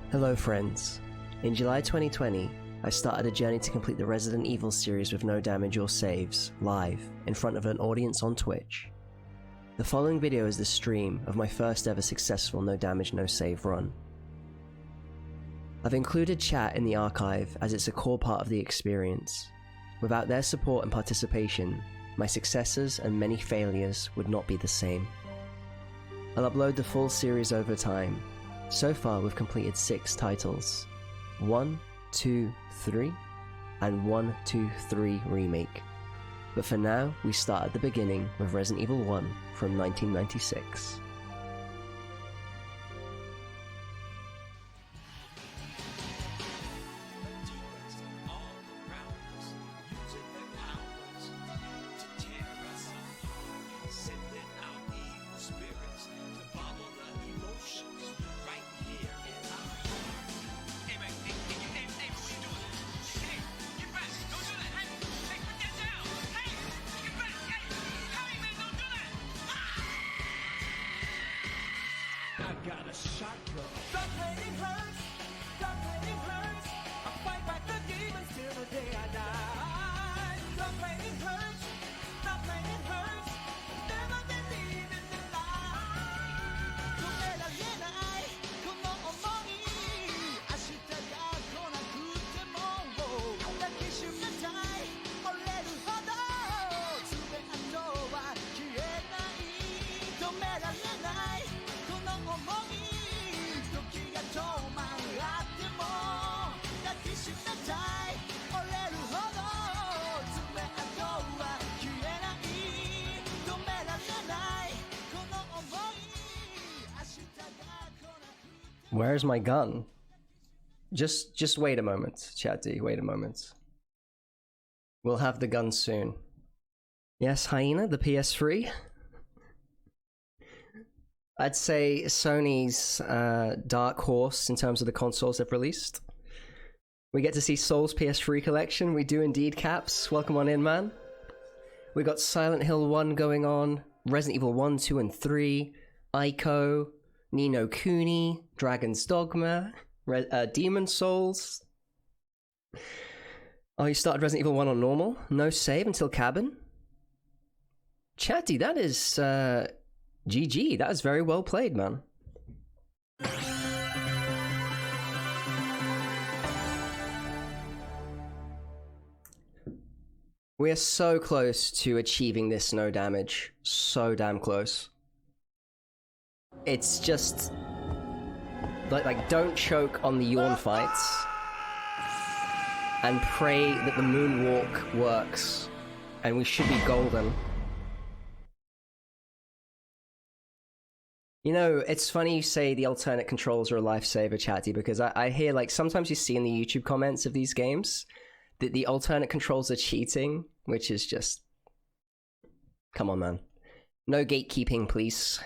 Hello friends. In July 2020, I started a journey to complete the Resident Evil series with no damage or saves, live, in front of an audience on Twitch. The following video is the stream of my first ever successful no damage no save run. I've included chat in the archive as it's a core part of the experience. Without their support and participation, my successes and many failures would not be the same. I'll upload the full series over time. So far we've completed 6 titles. 1, 2, 3, and 1, 2, 3 Remake. But for now, we start at the beginning with Resident Evil 1 from 1996. Where's my gun? Just wait a moment, chatty, wait a moment. We'll have the gun soon. Yes, Hyena, the PS3? I'd say Sony's dark horse in terms of the consoles they've released. We get to see Soul's PS3 collection, we do indeed, Caps. Welcome on in, man. We got Silent Hill 1 going on, Resident Evil 1, 2, and 3, Ico, Ni no Kuni, Dragon's Dogma, Demon Souls. Oh, you started Resident Evil 1 on normal? No save until cabin? Chatty, that is GG. That is very well played, man. We are so close to achieving this no damage. So damn close. It's just like don't choke on the yawn fights and pray that the moonwalk works and we should be golden. You know, it's funny you say the alternate controls are a lifesaver, Chatty, because I hear, like, sometimes you see in the YouTube comments of these games that the alternate controls are cheating, which is just, come on, man. No gatekeeping, please.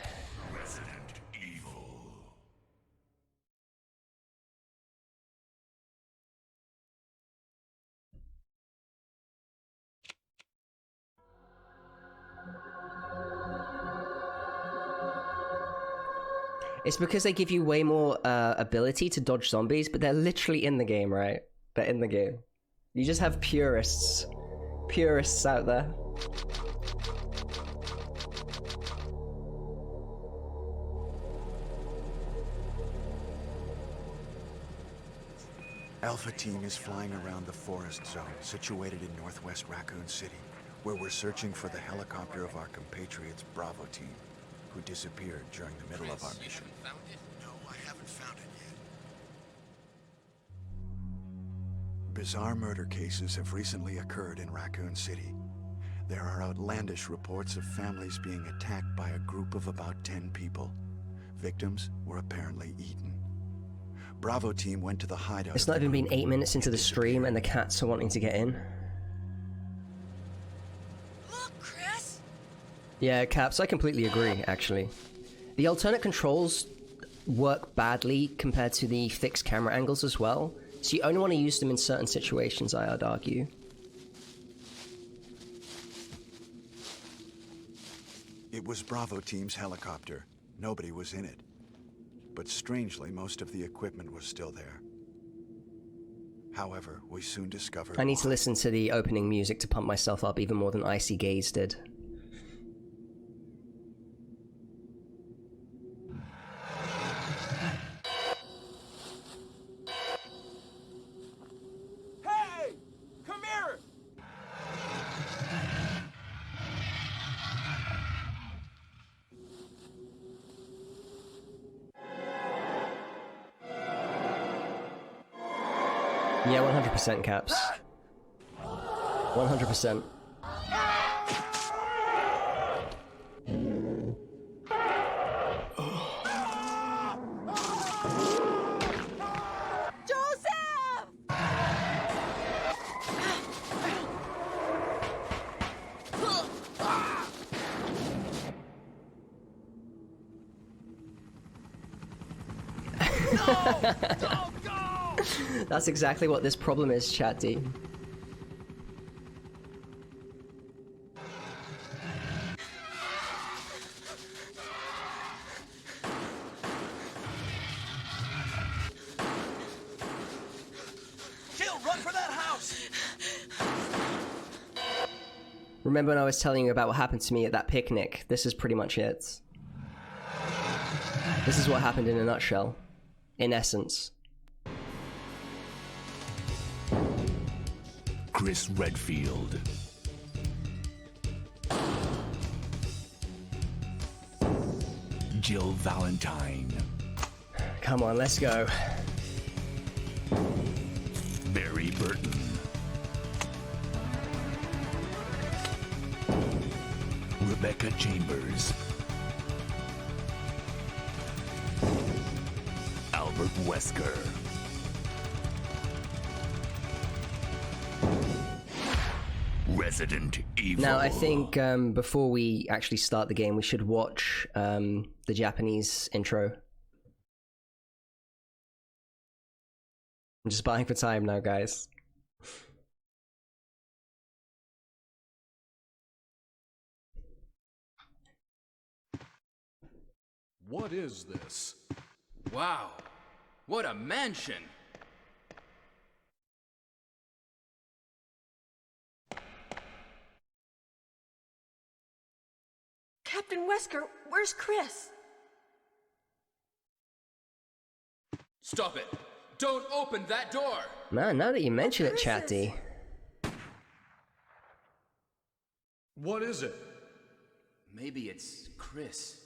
It's because they give you way more ability to dodge zombies, but they're literally in the game, right? They're in the game. You just have purists. Purists out there. Alpha Team is flying around the forest zone situated in northwest Raccoon City, where we're searching for the helicopter of our compatriots Bravo Team, who disappeared during the middle of our mission. Found it? No, I haven't found it yet. Bizarre murder cases have recently occurred in Raccoon City. There are outlandish reports of families being attacked by a group of about 10 people. Victims were apparently eaten. Bravo Team went to the hideout. It's not even been 8 minutes into the stream and the cats are wanting to get in. Yeah, Caps, I completely agree, actually. The alternate controls work badly compared to the fixed camera angles as well, so you only want to use them in certain situations, I'd argue. It was Bravo Team's helicopter. Nobody was in it. but strangely, most of the equipment was still there. However, we soon discovered I need to listen to the opening music to pump myself up even more than Icy Gaze did. Hey! Come here! Yeah, 100% Caps. 100%. Joseph! Don't go! That's exactly what this problem is, chat D. Jill, run for that house! Remember when I was telling you about what happened to me at that picnic? This is pretty much it. This is what happened in a nutshell. In essence. Chris Redfield. Jill Valentine. Come on, let's go. Barry Burton. Rebecca Chambers. Albert Wesker. Resident Evil. Now, I think before we actually start the game, we should watch the Japanese intro. I'm just buying for time now, guys. What is this? Wow, what a mansion! Captain Wesker, where's Chris? Stop it! Don't open that door! Man, now that you mention it, Chris chat D. What is it? Maybe it's Chris.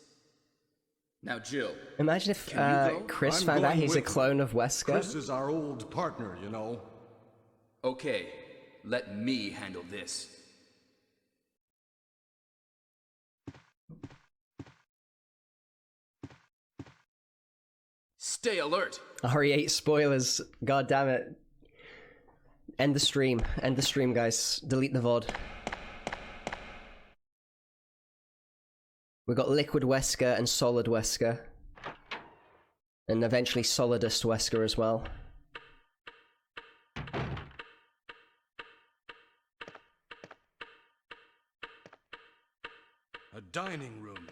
Now, Jill. Imagine if Can you go? Chris I'm found out going he's a with you. clone of Wesker. Chris is our old partner, you know. Okay, let me handle this. Stay alert! RE8 spoilers. God damn it. End the stream. End the stream, guys. Delete the VOD. We got Liquid Wesker and Solid Wesker. And eventually Solidus Wesker as well. A dining room.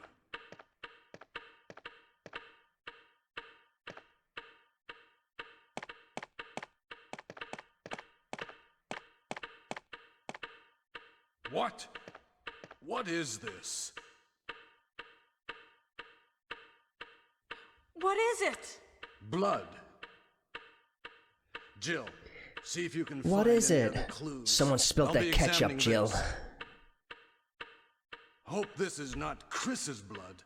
What? What is this? What is it? Blood. Jill, see if you can What find is any it? other clues. Someone spilled I'll their be ketchup, examining Jill. this. Hope this is not Chris's blood.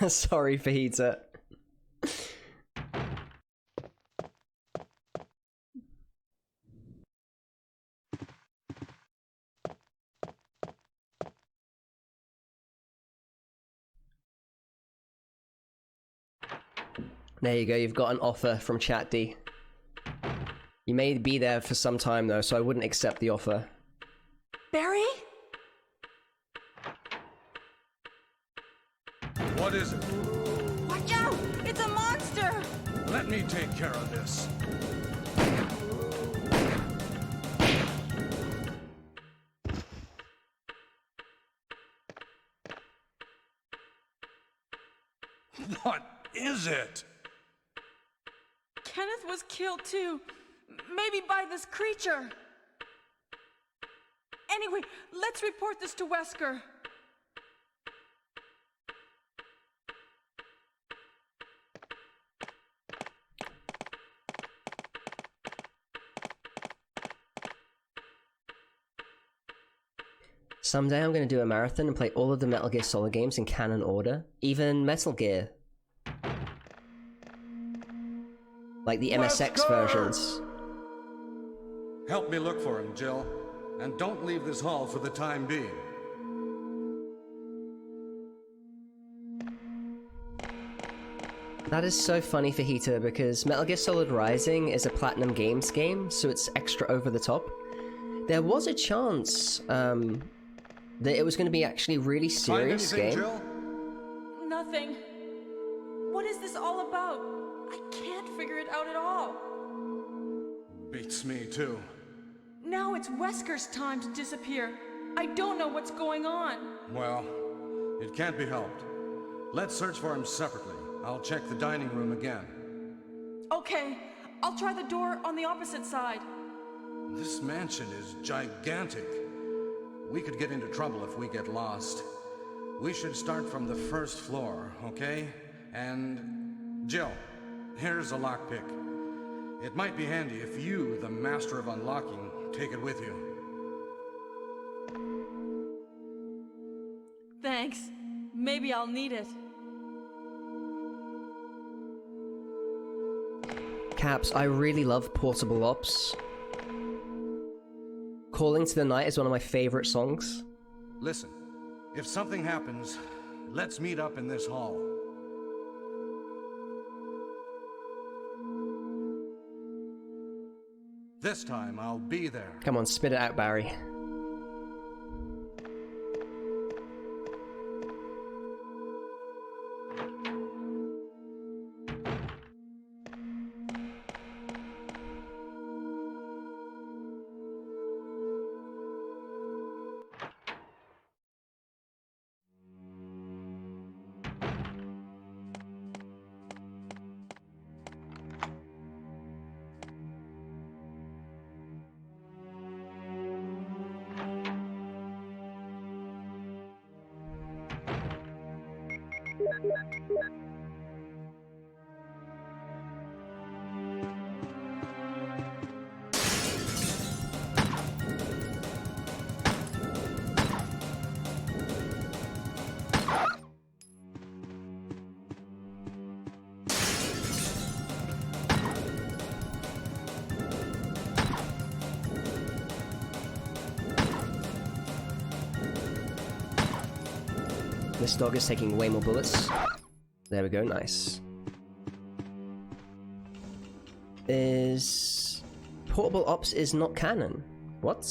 Sorry, Fajita. There you go, you've got an offer from Chat D. You may be there for some time though, so I wouldn't accept the offer. Barry? What is it? Watch out! It's a monster! Let me take care of this. What is it? Kenneth was killed too. Maybe by this creature. Anyway, let's report this to Wesker. Someday I'm going to do a marathon and play all of the Metal Gear Solid games in canon order, even Metal Gear. Like the MSX Wesker! versions. Help me look for him, Jill. And don't leave this hall for the time being. That is so funny for Hito because Metal Gear Solid Rising is a Platinum Games game, so it's extra over the top. There was a chance that it was going to be actually really serious Find anything, game. Jill? Nothing. What is this all about? I can't figure it out at all. Beats me, too. Now it's Wesker's time to disappear. I don't know what's going on. Well, it can't be helped. Let's search for him separately. I'll check the dining room again. Okay, I'll try the door on the opposite side. This mansion is gigantic. We could get into trouble if we get lost. We should start from the first floor, okay? And... Jill, here's a lockpick. It might be handy if you, the master of unlocking, take it with you. Thanks. Maybe I'll need it. Caps, I really love Portable Ops. Calling to the Night is one of my favorite songs. Listen, if something happens, let's meet up in this hall. This time, I'll be there. Come on, spit it out, Barry. This dog is taking way more bullets. There we go, nice. Portable Ops is not canon. What?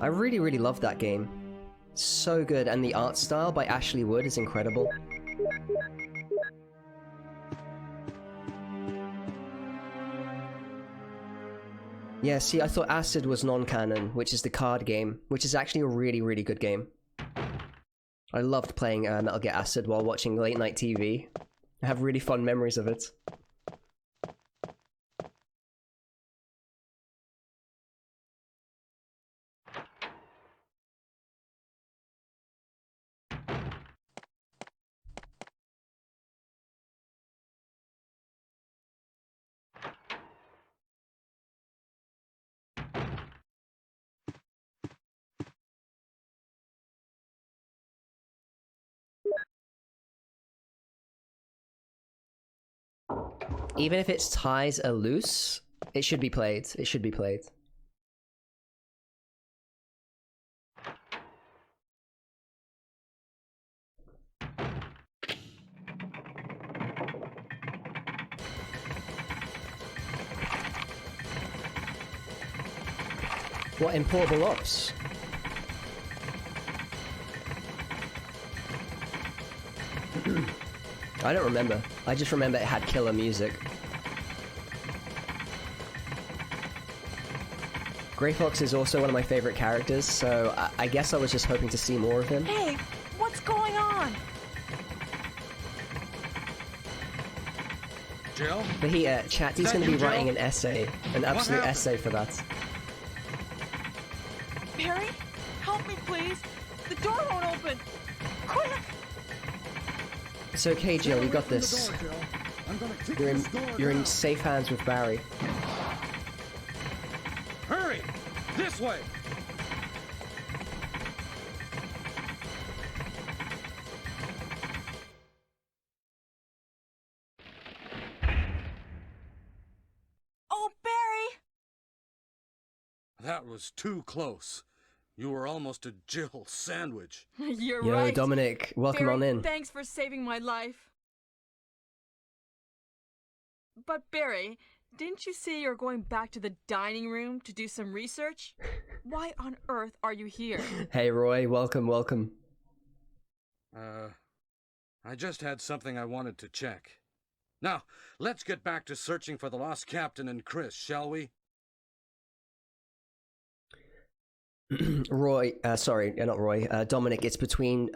I really, really love that game. So good, and the art style by Ashley Wood is incredible. Yeah, see, I thought Acid was non-canon, which is the card game, which is actually a really, really good game. I loved playing Metal Gear Acid while watching late-night TV. I have really fond memories of it. Even if its ties are loose, it should be played. It should be played. What, in Portable Ops? I don't remember. I just remember it had killer music. Grey Fox is also one of my favorite characters, so I guess I was just hoping to see more of him. Hey, what's going on? Jill? But he, Chatty's Is that going to be you, Jill? writing an essay, an absolute happened? essay for that. Barry, help me, please. The door won't open. Quick! It's okay, Jill, we got this. You're in safe hands with Barry. Hurry! This way! Oh, Barry! That was too close. You were almost a Jill sandwich. You're Yo, right. Dominic, welcome Barry, on in. Thanks for saving my life. But Barry, didn't you say you're going back to the dining room to do some research? Why on earth are you here? Hey, Roy, welcome, welcome. I just had something I wanted to check. Now, let's get back to searching for the lost captain and Chris, shall we? Roy, sorry, not Roy, Dominic, it's between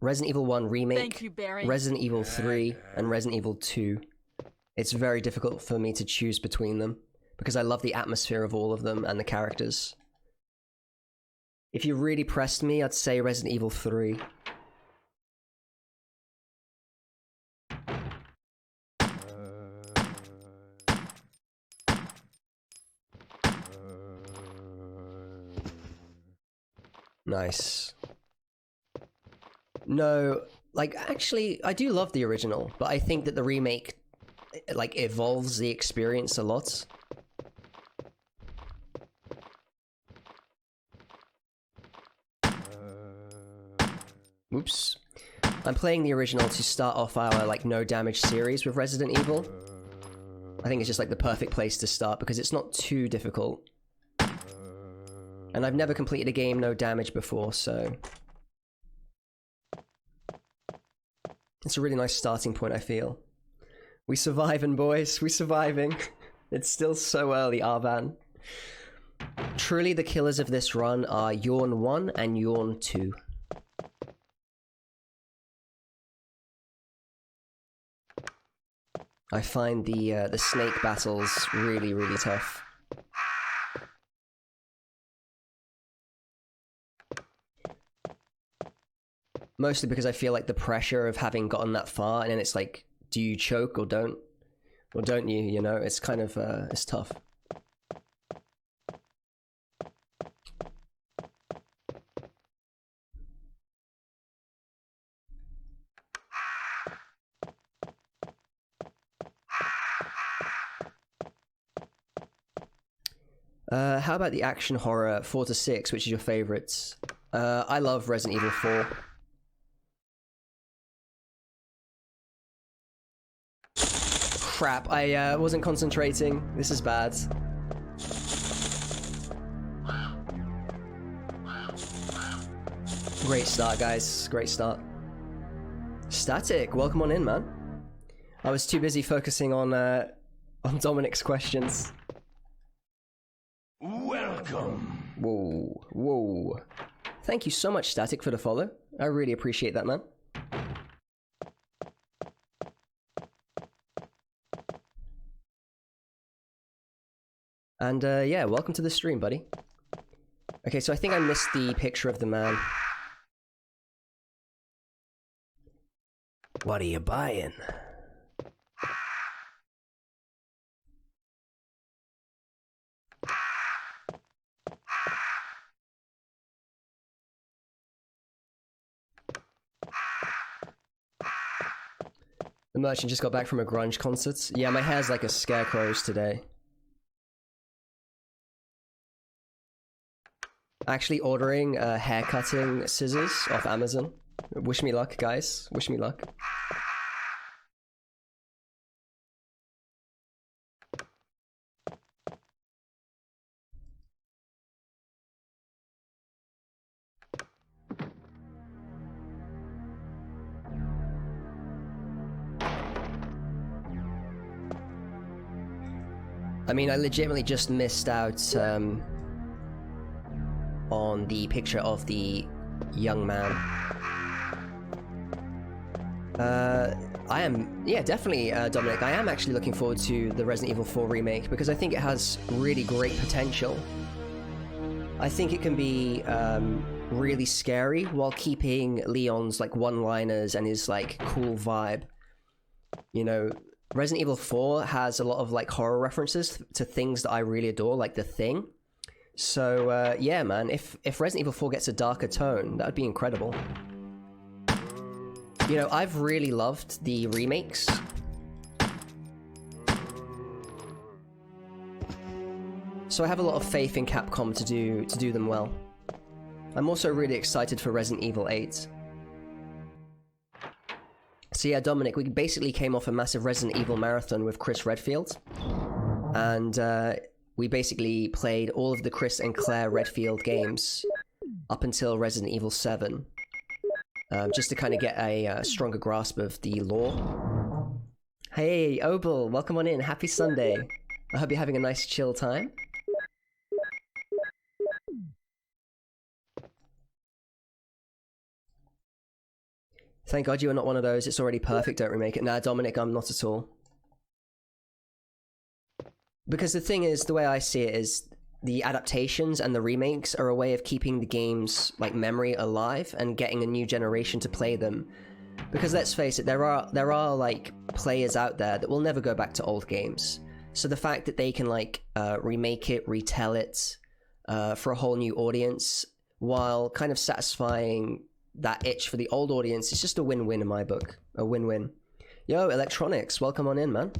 Resident Evil 1 Remake, Thank you, Barry. Resident Evil 3, and Resident Evil 2. It's very difficult for me to choose between them, because I love the atmosphere of all of them and the characters. If you really pressed me, I'd say Resident Evil 3. Nice. No, like, actually, I do love the original, but I think that the remake, like, evolves the experience a lot. Oops. I'm playing the original to start off our, like, no damage series with Resident Evil. I think it's just, like, the perfect place to start, because it's not too difficult. And I've never completed a game no damage before, so... it's a really nice starting point, I feel. We surviving, boys. We surviving. It's still so early, Arvan. Truly, the killers of this run are Yawn 1 and Yawn 2. I find the snake battles really, really tough. Mostly because I feel like the pressure of having gotten that far, and then it's like, do you choke or don't? Or don't you, you know? It's kind of, it's tough. How about the action horror 4 to 6? Which is your favorites? I love Resident Evil 4. Crap, I wasn't concentrating. This is bad. Great start, guys. Great start. Static, welcome on in, man. I was too busy focusing on Dominic's questions. Welcome. Whoa, whoa. Thank you so much, Static, for the follow. I really appreciate that, man. And yeah, welcome to the stream, buddy. Okay, so I think I missed the picture of the man. What are you buying? The merchant just got back from a grunge concert. Yeah, my hair's like a scarecrow's today. Actually ordering hair cutting scissors off Amazon. Wish me luck, guys. Wish me luck. I mean, I legitimately just missed out on the picture of the young man. I am, yeah, definitely, Dominic, I am actually looking forward to the Resident Evil 4 remake, because I think it has really great potential. I think it can be, really scary while keeping Leon's, like, one-liners and his, like, cool vibe. You know, Resident Evil 4 has a lot of, like, horror references to things that I really adore, like The Thing. So, yeah, man, if Resident Evil 4 gets a darker tone, that would be incredible. You know, I've really loved the remakes. So I have a lot of faith in Capcom to do them well. I'm also really excited for Resident Evil 8. So yeah, Dominic, we basically came off a massive Resident Evil marathon with Chris Redfield. And we basically played all of the Chris and Claire Redfield games up until Resident Evil 7. Just to kind of get a stronger grasp of the lore. Hey, Obel, welcome on in. Happy Sunday. I hope you're having a nice chill time. Thank God you are not one of those. It's already perfect, don't remake it. Nah, Dominic, I'm not at all. Because the thing is, the way I see it is, the adaptations and the remakes are a way of keeping the game's, like, memory alive and getting a new generation to play them. Because let's face it, there are like, players out there that will never go back to old games. So the fact that they can, like, remake it, retell it, for a whole new audience, while kind of satisfying that itch for the old audience, is just a win-win in my book. A win-win. Yo, Electronics, welcome on in, man.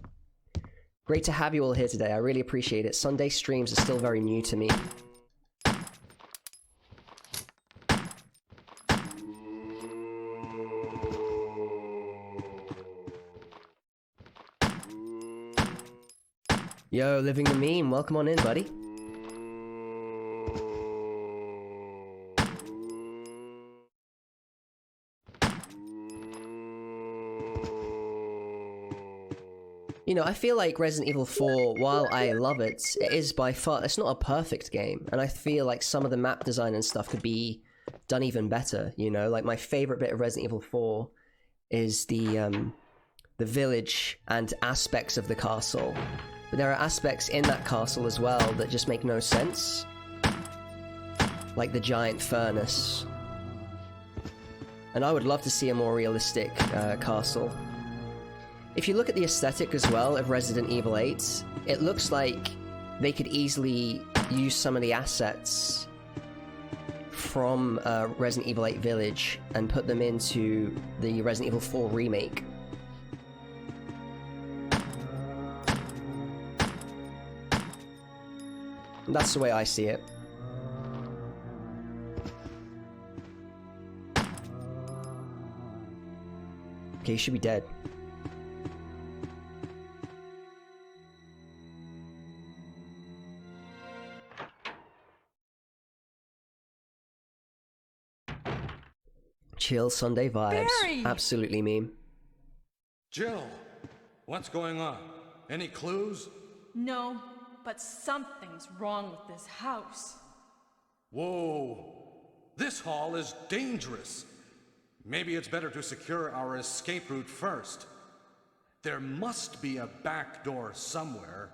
Great to have you all here today. I really appreciate it. Sunday streams are still very new to me. Yo, Living the Meme, welcome on in, buddy. You know, I feel like Resident Evil 4, while I love it, it is by far, it's not a perfect game, and I feel like some of the map design and stuff could be done even better, you know? Like, my favorite bit of Resident Evil 4 is the village and aspects of the castle. But there are aspects in that castle as well that just make no sense. Like the giant furnace. And I would love to see a more realistic castle. If you look at the aesthetic as well of Resident Evil 8, it looks like they could easily use some of the assets from Resident Evil 8 Village and put them into the Resident Evil 4 remake. That's the way I see it. Okay, he should be dead. Chill Sunday vibes. Barry! Absolutely meme. Jill, what's going on? Any clues? No, but something's wrong with this house. Whoa, this hall is dangerous. Maybe it's better to secure our escape route first. There must be a back door somewhere.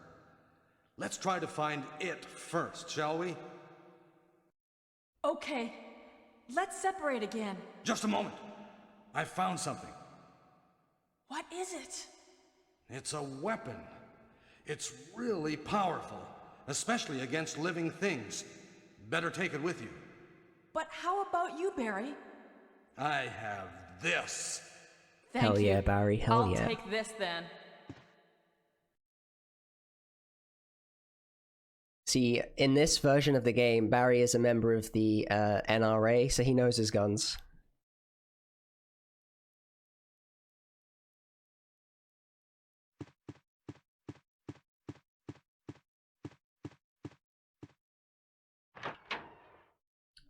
Let's try to find it first, shall we? Okay, let's separate again. Just a moment. I found something. What is it? It's a weapon. It's really powerful, especially against living things. Better take it with you. But how about you, Barry? I have this. Thank Hell you. yeah, Barry, hell yeah. I'll take this then. See, in this version of the game, Barry is a member of the NRA, so he knows his guns.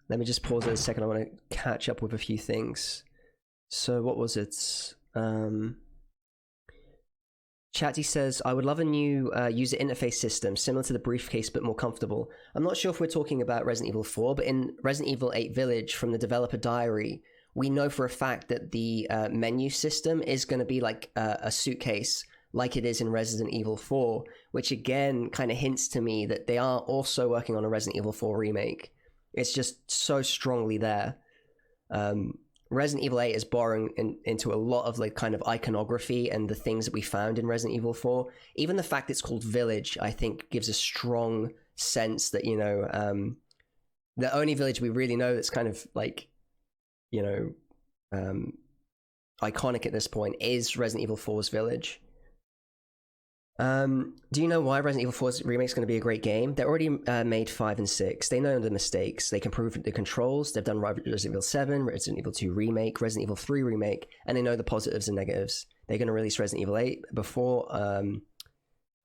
Let me just pause it a second. I want to catch up with a few things. So what was it? Chatty says, I would love a new user interface system, similar to the briefcase but more comfortable. I'm not sure if we're talking about Resident Evil 4, but in Resident Evil 8 Village, from the developer diary, we know for a fact that the menu system is going to be like a suitcase, like it is in Resident Evil 4, which again kind of hints to me that they are also working on a Resident Evil 4 remake. It's just so strongly there. Resident Evil 8 is borrowing into a lot of like kind of iconography and the things that we found in Resident Evil 4. Even the fact it's called Village, I think, gives a strong sense that, you know, the only village we really know that's kind of like, you know, iconic at this point is Resident Evil 4's Village. Do you know why Resident Evil 4's remake is going to be a great game? They already made 5 and 6. They know the mistakes. They can prove the controls. They've done Resident Evil 7, Resident Evil 2 remake, Resident Evil 3 remake, and they know the positives and negatives. They're going to release Resident Evil 8 before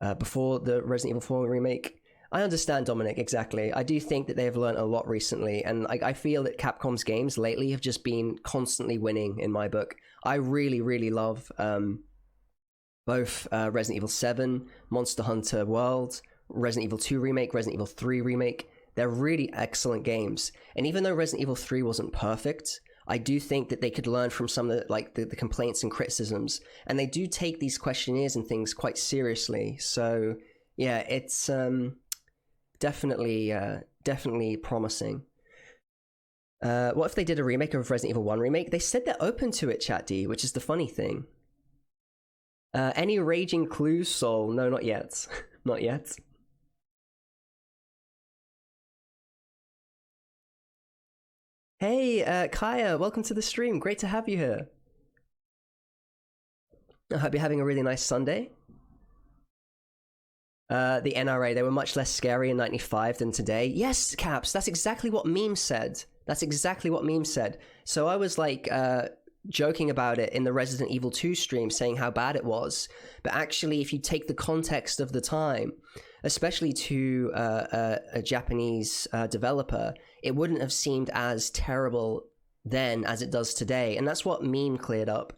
the Resident Evil 4 remake. I understand, Dominic, exactly. I do think that they have learned a lot recently, and I feel that Capcom's games lately have just been constantly winning in my book. I really, really love both Resident Evil 7, Monster Hunter World, Resident Evil 2 remake, Resident Evil 3 remake. They're really excellent games. And even though Resident Evil 3 wasn't perfect, I do think that they could learn from some of the complaints and criticisms. And they do take these questionnaires and things quite seriously. So yeah, it's definitely promising. What if they did a remake of Resident Evil 1 remake? They said they're open to it, Chat D, which is the funny thing. Any raging clues, Soul? No, not yet. Not yet. Hey, Kaya, welcome to the stream. Great to have you here. I hope you're having a really nice Sunday. The NRA, they were much less scary in 95 than today. Yes, Caps, that's exactly what Meme said. That's exactly what Meme said. So I was like, joking about it in the Resident Evil 2 stream, saying how bad it was. But actually, if you take the context of the time, especially to a Japanese developer, it wouldn't have seemed as terrible then as it does today. And that's what Meme cleared up.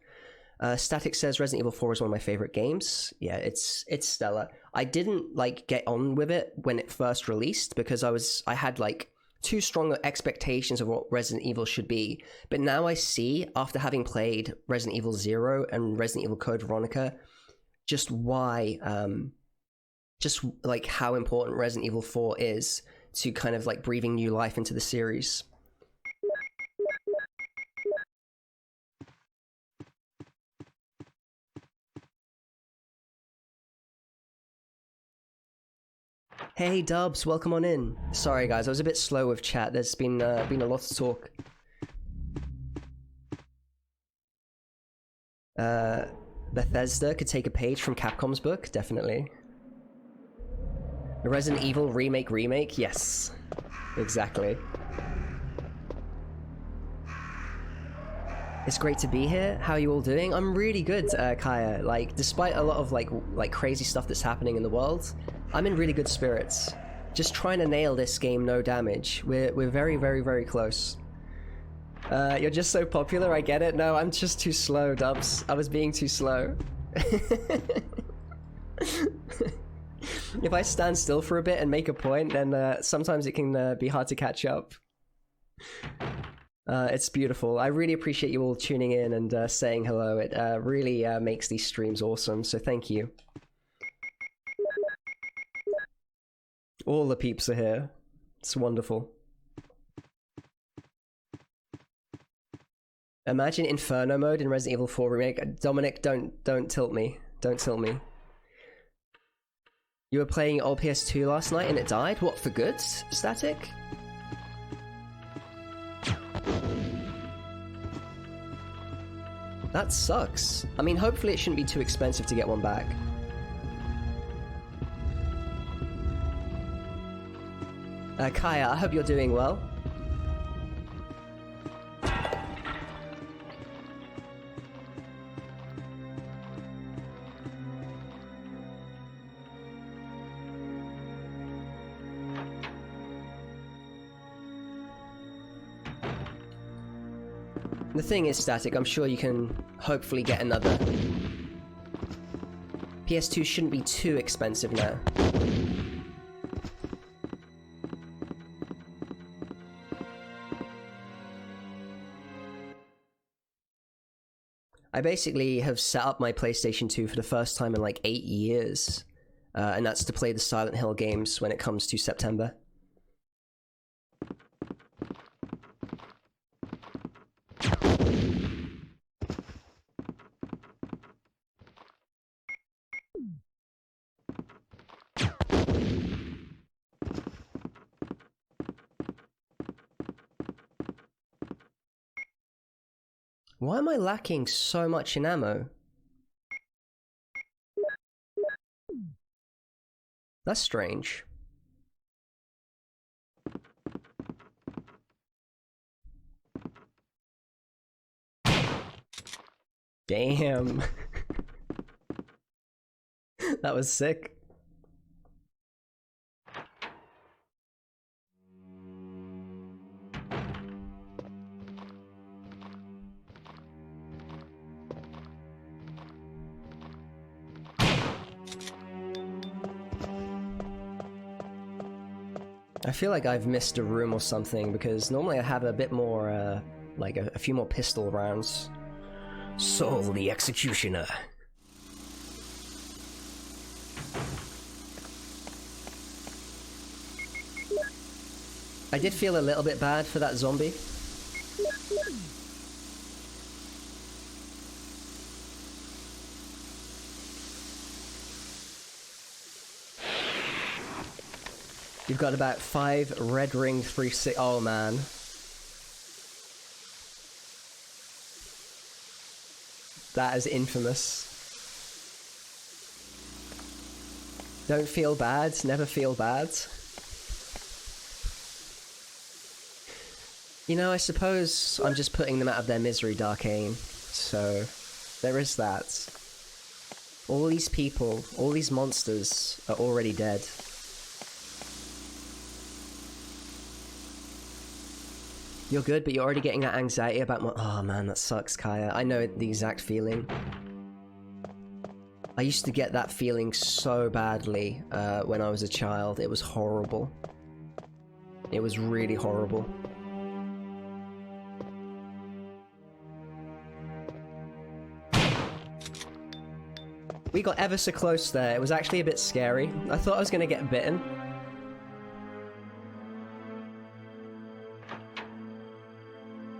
Static says Resident Evil 4 is one of my favorite games. Yeah, it's stellar. I didn't like get on with it when it first released because I had like too strong expectations of what Resident Evil should be. But now I see, after having played Resident Evil 0 and Resident Evil Code Veronica, just why, just like how important Resident Evil 4 is to kind of like breathing new life into the series. Hey Dubs, welcome on in. Sorry guys, I was a bit slow with chat. There's been a lot to talk. Bethesda could take a page from Capcom's book, definitely. The Resident Evil remake, yes. Exactly. It's great to be here. How are you all doing? I'm really good, Kaya. Like, despite a lot of like crazy stuff that's happening in the world, I'm in really good spirits. Just trying to nail this game, no damage. We're very, very, very close. You're just so popular, I get it. No, I'm just too slow, Dubs. I was being too slow. If I stand still for a bit and make a point, then sometimes it can be hard to catch up. It's beautiful. I really appreciate you all tuning in and saying hello. It really makes these streams awesome, so thank you. All the peeps are here. It's wonderful. Imagine Inferno mode in Resident Evil 4 remake. Dominic, don't tilt me. Don't tilt me. You were playing old PS2 last night and it died? What, for good? Static? That sucks. I mean, hopefully it shouldn't be too expensive to get one back. Kaya, I hope you're doing well. The thing is, Static, I'm sure you can hopefully get another PS2 shouldn't be too expensive now. I basically have set up my PlayStation 2 for the first time in like 8 years, and that's to play the Silent Hill games when it comes to September. Why am I lacking so much in ammo? That's strange. Damn. That was sick. I feel like I've missed a room or something, because normally I have a bit more, like a few more pistol rounds. Soul the Executioner. I did feel a little bit bad for that zombie. You've got about 5 red ring 3-6. Oh man. That is infamous. Don't feel bad, never feel bad. You know, I suppose I'm just putting them out of their misery, Darkane. So, there is that. All these people, all these monsters are already dead. You're good, but you're already getting that anxiety about my— oh man, that sucks, Kaya. I know the exact feeling. I used to get that feeling so badly when I was a child. It was horrible. It was really horrible. We got ever so close there. It was actually a bit scary. I thought I was gonna get bitten.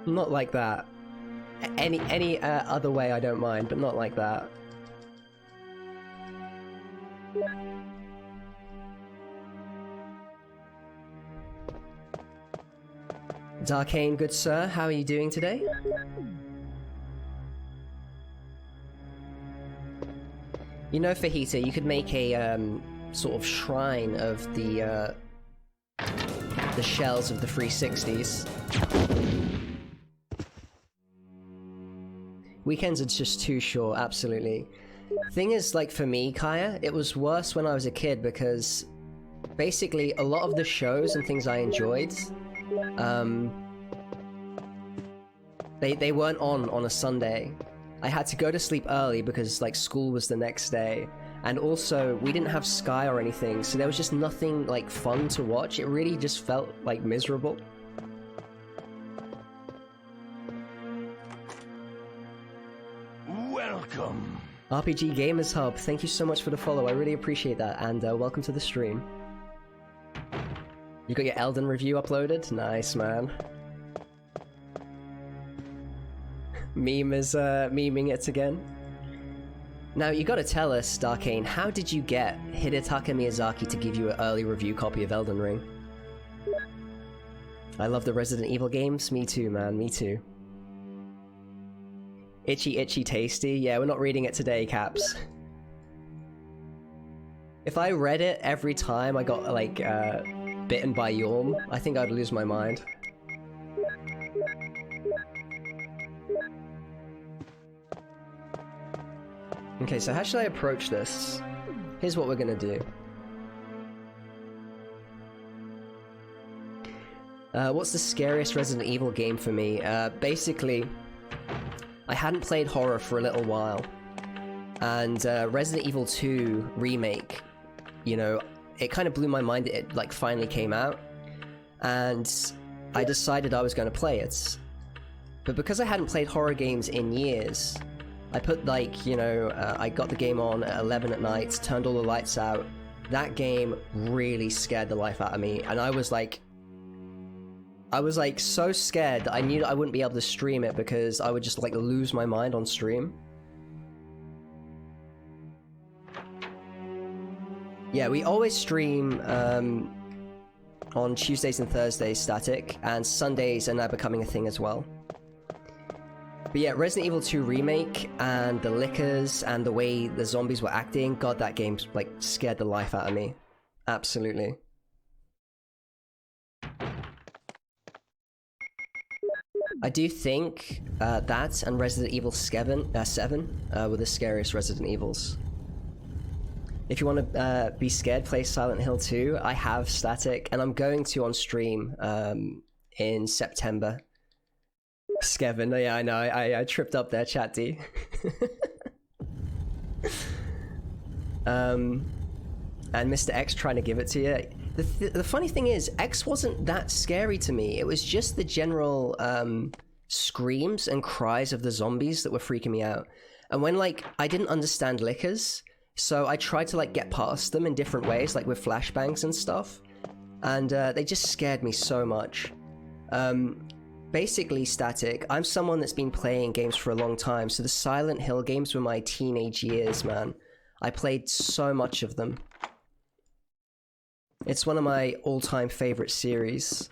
Not like that. Any other way I don't mind, but not like that. Darkane, good sir, how are you doing today? You know, Fajita, you could make a sort of shrine of the shells of the 360s. Weekends are just too short, absolutely. Thing is, like, for me, Kaya, it was worse when I was a kid, because basically a lot of the shows and things I enjoyed, they weren't on a Sunday. I had to go to sleep early because, like, school was the next day. And also, we didn't have Sky or anything, so there was just nothing, like, fun to watch. It really just felt, like, miserable. Welcome. RPG Gamers Hub, thank you so much for the follow, I really appreciate that, and welcome to the stream. You got your Elden review uploaded? Nice, man. Meme is, memeing it again. Now, you gotta tell us, Darkane, how did you get Hidetaka Miyazaki to give you an early review copy of Elden Ring? I love the Resident Evil games, me too, man, me too. Itchy Itchy Tasty, yeah, we're not reading it today, Caps. If I read it every time I got, like, bitten by Yorm, I think I'd lose my mind. Okay, so how should I approach this? Here's what we're gonna do. What's the scariest Resident Evil game for me? Basically, I hadn't played horror for a little while. And Resident Evil 2 Remake, you know, it kind of blew my mind that it like finally came out, and I decided I was going to play it. But because I hadn't played horror games in years, I put like, you know, I got the game on at 11 at night, turned all the lights out. That game really scared the life out of me, and I was like so scared that I knew that I wouldn't be able to stream it because I would just like lose my mind on stream. Yeah, we always stream on Tuesdays and Thursdays static, and Sundays are now becoming a thing as well. But yeah, Resident Evil 2 Remake and the lickers and the way the zombies were acting, god, that game like scared the life out of me. Absolutely. I do think that and Resident Evil 7 were the scariest Resident Evils. If you want to be scared, play Silent Hill 2. I have static, and I'm going to on stream in September. Skevin, yeah, I know, I tripped up there, chatty. And Mr. X trying to give it to you. The funny thing is, X wasn't that scary to me. It was just the general screams and cries of the zombies that were freaking me out. And when like I didn't understand lickers, so I tried to like get past them in different ways, like with flashbangs and stuff, and they just scared me so much. Basically, static, I'm someone that's been playing games for a long time, so the Silent Hill games were my teenage years, man. I played so much of them. It's one of my all-time favorite series.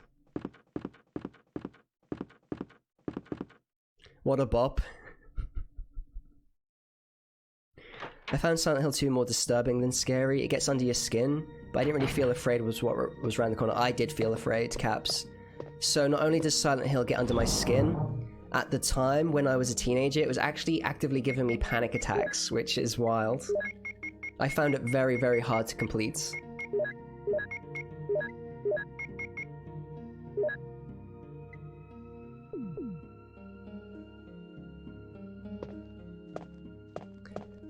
What a bop. I found Silent Hill 2 more disturbing than scary. It gets under your skin, but I didn't really feel afraid was what was around the corner. I did feel afraid, caps. So not only does Silent Hill get under my skin, at the time when I was a teenager, it was actually actively giving me panic attacks, which is wild. I found it very, very hard to complete.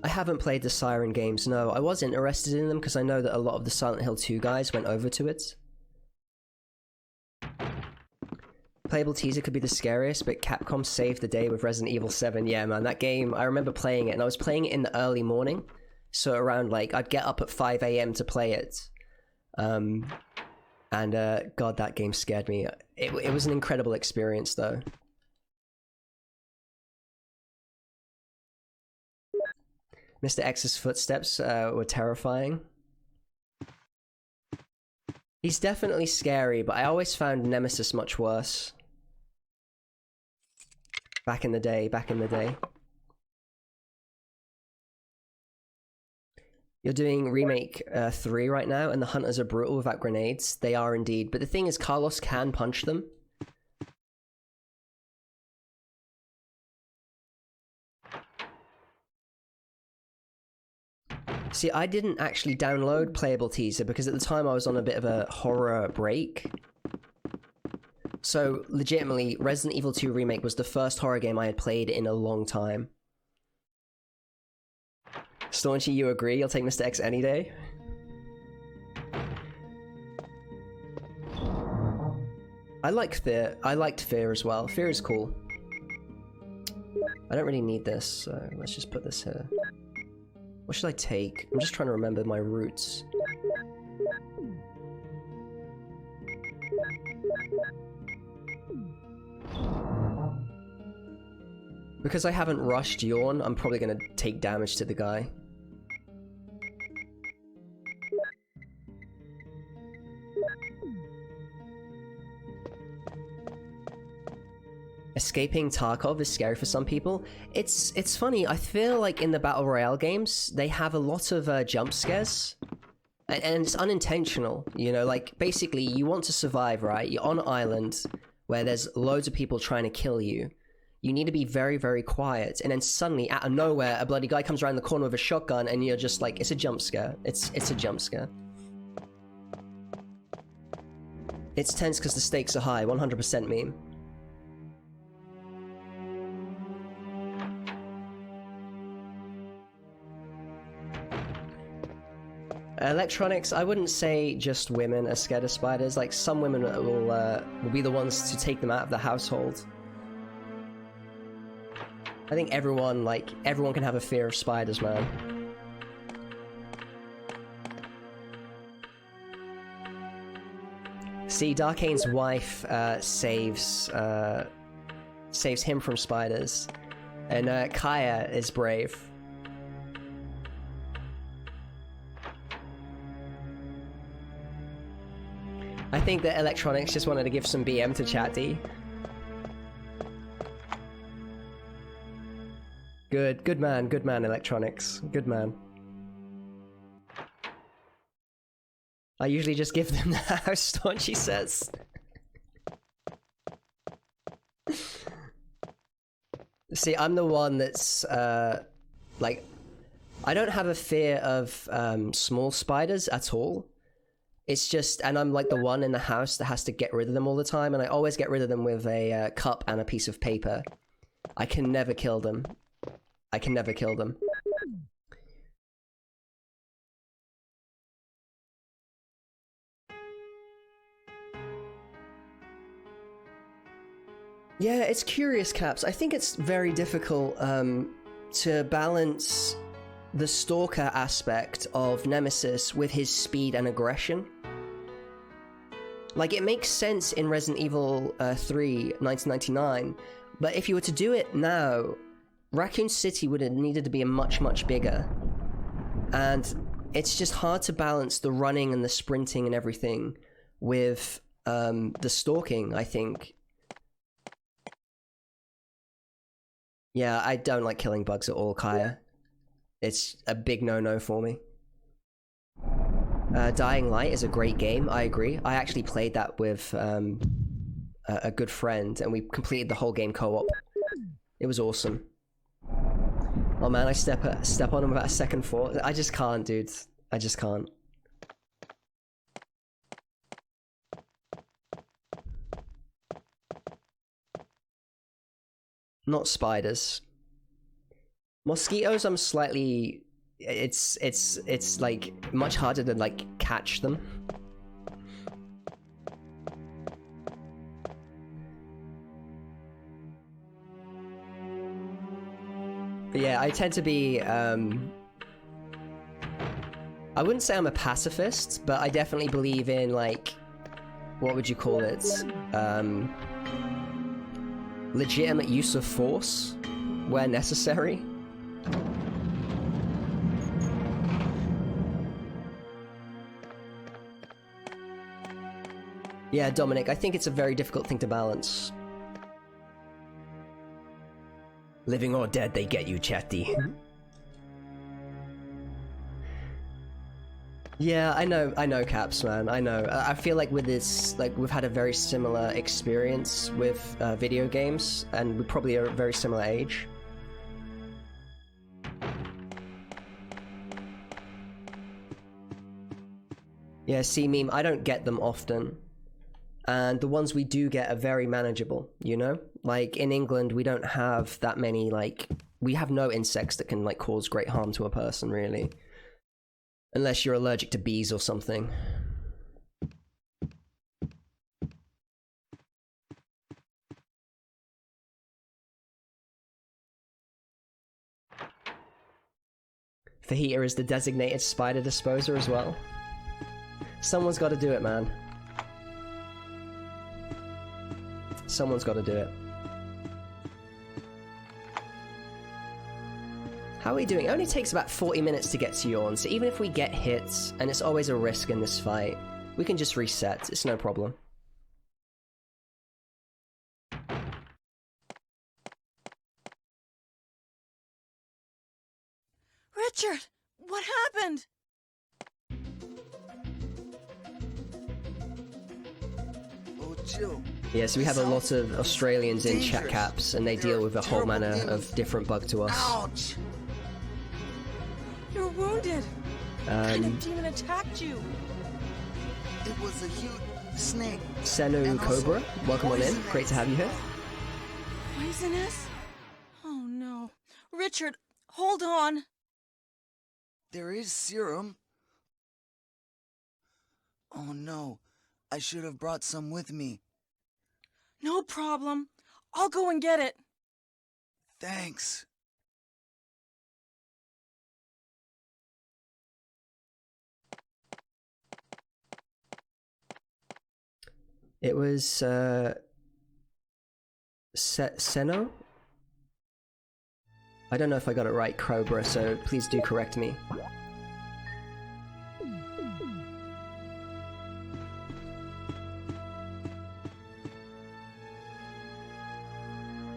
I haven't played the Siren games, no. I was interested in them because I know that a lot of the Silent Hill 2 guys went over to it. Playable teaser could be the scariest, but Capcom saved the day with Resident Evil 7. Yeah, man, that game, I remember playing it, and I was playing it in the early morning. So around, like, I'd get up at 5 AM to play it. God, that game scared me. It was an incredible experience, though. Mr. X's footsteps were terrifying. He's definitely scary, but I always found Nemesis much worse. Back in the day. You're doing Remake 3 right now, and the hunters are brutal without grenades. They are indeed, but the thing is, Carlos can punch them. See, I didn't actually download Playable Teaser because at the time I was on a bit of a horror break. So, legitimately, Resident Evil 2 Remake was the first horror game I had played in a long time. Staunchy, you agree? You'll take Mr. X any day? I liked Fear as well. Fear is cool. I don't really need this, so let's just put this here. What should I take? I'm just trying to remember my routes. Because I haven't rushed Yawn, I'm probably gonna take damage to the guy. Escaping Tarkov is scary for some people. It's funny, I feel like in the Battle Royale games, they have a lot of jump scares. And it's unintentional, you know, like, basically, you want to survive, right? You're on an island where there's loads of people trying to kill you. You need to be very, very quiet, and then suddenly, out of nowhere, a bloody guy comes around the corner with a shotgun, and you're just like, it's a jump scare. It's a jump scare. It's tense because the stakes are high, 100% meme. Electronics, I wouldn't say just women are scared of spiders. Like, some women will be the ones to take them out of the household. I think everyone can have a fear of spiders, man. See, Darkane's wife saves him from spiders, and Kaya is brave. I think that Electronics just wanted to give some BM to Chatty. Good man, Electronics. Good man. I usually just give them the house stone, she says. See, I'm the one that's, like, I don't have a fear of small spiders at all. It's just, and I'm like the one in the house that has to get rid of them all the time, and I always get rid of them with a cup and a piece of paper. I can never kill them. I can never kill them. Yeah, it's curious, Caps. I think it's very difficult to balance the stalker aspect of Nemesis with his speed and aggression. Like, it makes sense in Resident Evil 3, 1999, but if you were to do it now, Raccoon City would have needed to be much, much bigger. And it's just hard to balance the running and the sprinting and everything with the stalking, I think. Yeah, I don't like killing bugs at all, Kaya. It's a big no-no for me. Dying Light is a great game, I agree. I actually played that with a good friend, and we completed the whole game co-op. It was awesome. Oh man, I step on him without a second thought. I just can't, dude. I just can't. Not spiders. Mosquitoes, I'm slightly... It's like much harder to like catch them. But yeah, I tend to be I wouldn't say I'm a pacifist, but I definitely believe in, like, what would you call it? Legitimate use of force where necessary. Yeah, Dominic, I think it's a very difficult thing to balance. Living or dead, they get you, Chatty. Yeah, I know, Caps, man, I know. I feel like with this, like, we've had a very similar experience with video games, and we probably are a very similar age. Yeah, see, Meme, I don't get them often. And the ones we do get are very manageable, you know? Like, in England, we don't have that many, like... We have no insects that can, like, cause great harm to a person, really. Unless you're allergic to bees or something. Fajita is the designated spider disposer as well. Someone's got to do it, man. Someone's got to do it. How are we doing? It only takes about 40 minutes to get to Yawn, so even if we get hits, and it's always a risk in this fight, we can just reset, it's no problem. Richard, what happened? Oh, Jill. Yeah, so we have a lot of Australians in chat, Caps, and they deal with a whole manner of different bug to us. Ouch! You're wounded. What kind of demon attacked you? It was a huge snake. Senu Cobra, welcome on in. Great to have you here. Poisonous? Oh no. Richard, hold on. There is serum, Oh no, I should have brought some with me. No problem. I'll go and get it. Thanks. It was, Seno? I don't know if I got it right, Cobra, so please do correct me.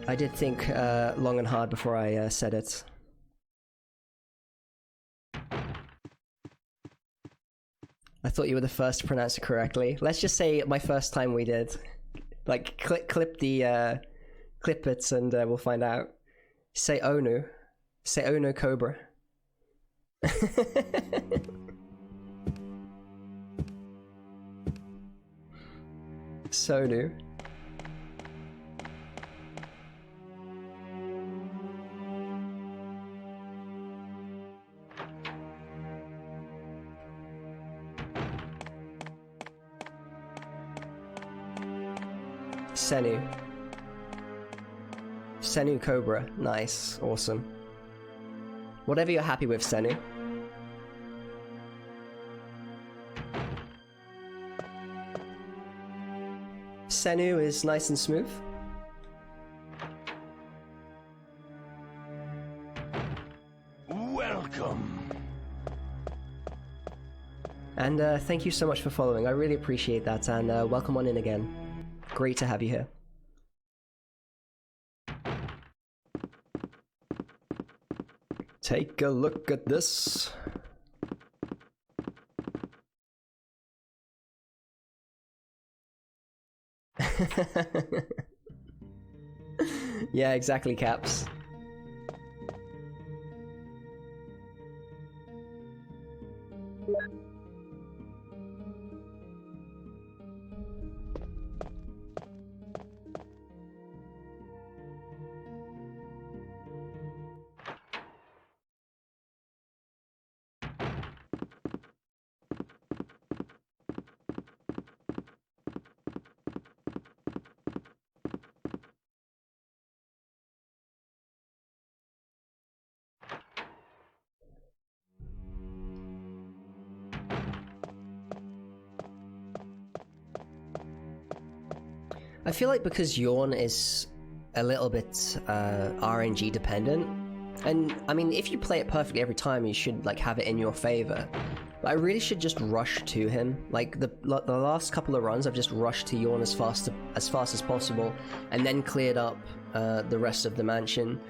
I did think long and hard before I said it. I thought you were the first to pronounce it correctly. Let's just say my first time we did. Like, clip it and we'll find out. Say Onu. Say Onu Cobra. Sonu. Senu. Senu Cobra. Nice. Awesome. Whatever you're happy with, Senu. Senu is nice and smooth. Welcome. And thank you so much for following. I really appreciate that, and welcome on in again. Great to have you here. Take a look at this. Yeah, exactly, Caps. I feel like because Yawn is a little bit RNG dependent, and I mean, if you play it perfectly every time, you should like have it in your favor. But I really should just rush to him. Like the last couple of runs, I've just rushed to Yawn as fast as possible, and then cleared up the rest of the mansion,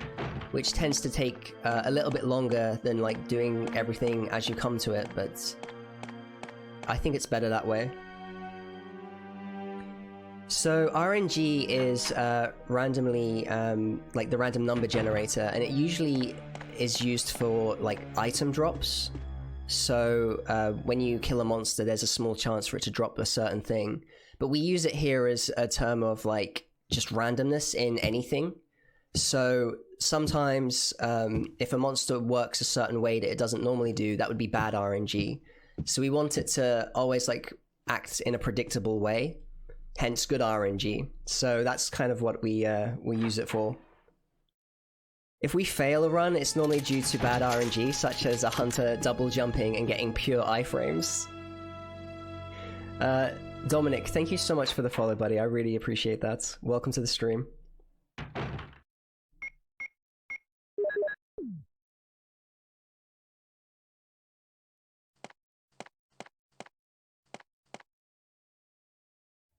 which tends to take a little bit longer than like doing everything as you come to it. But I think it's better that way. So RNG is randomly like the random number generator, and it usually is used for like item drops. So when you kill a monster, there's a small chance for it to drop a certain thing. But we use it here as a term of like just randomness in anything. So sometimes if a monster works a certain way that it doesn't normally do, that would be bad RNG. So we want it to always like act in a predictable way. Hence good RNG. So that's kind of what we use it for. If we fail a run, it's normally due to bad RNG, such as a hunter double jumping and getting pure iframes. Dominic, thank you so much for the follow, buddy. I really appreciate that. Welcome to the stream.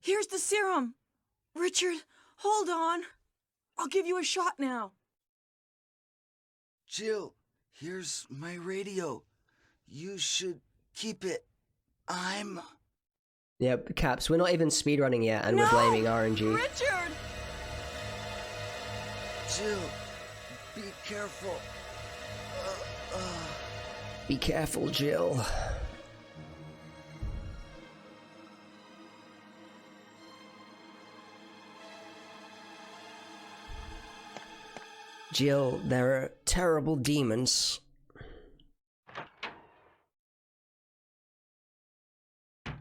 Here's the serum. Richard, hold on. I'll give you a shot now. Jill, here's my radio. You should keep it. Yep, Caps, we're not even speedrunning yet, and No! we're blaming RNG. Richard! Jill, be careful. Be careful, Jill. Jill, there are terrible demons.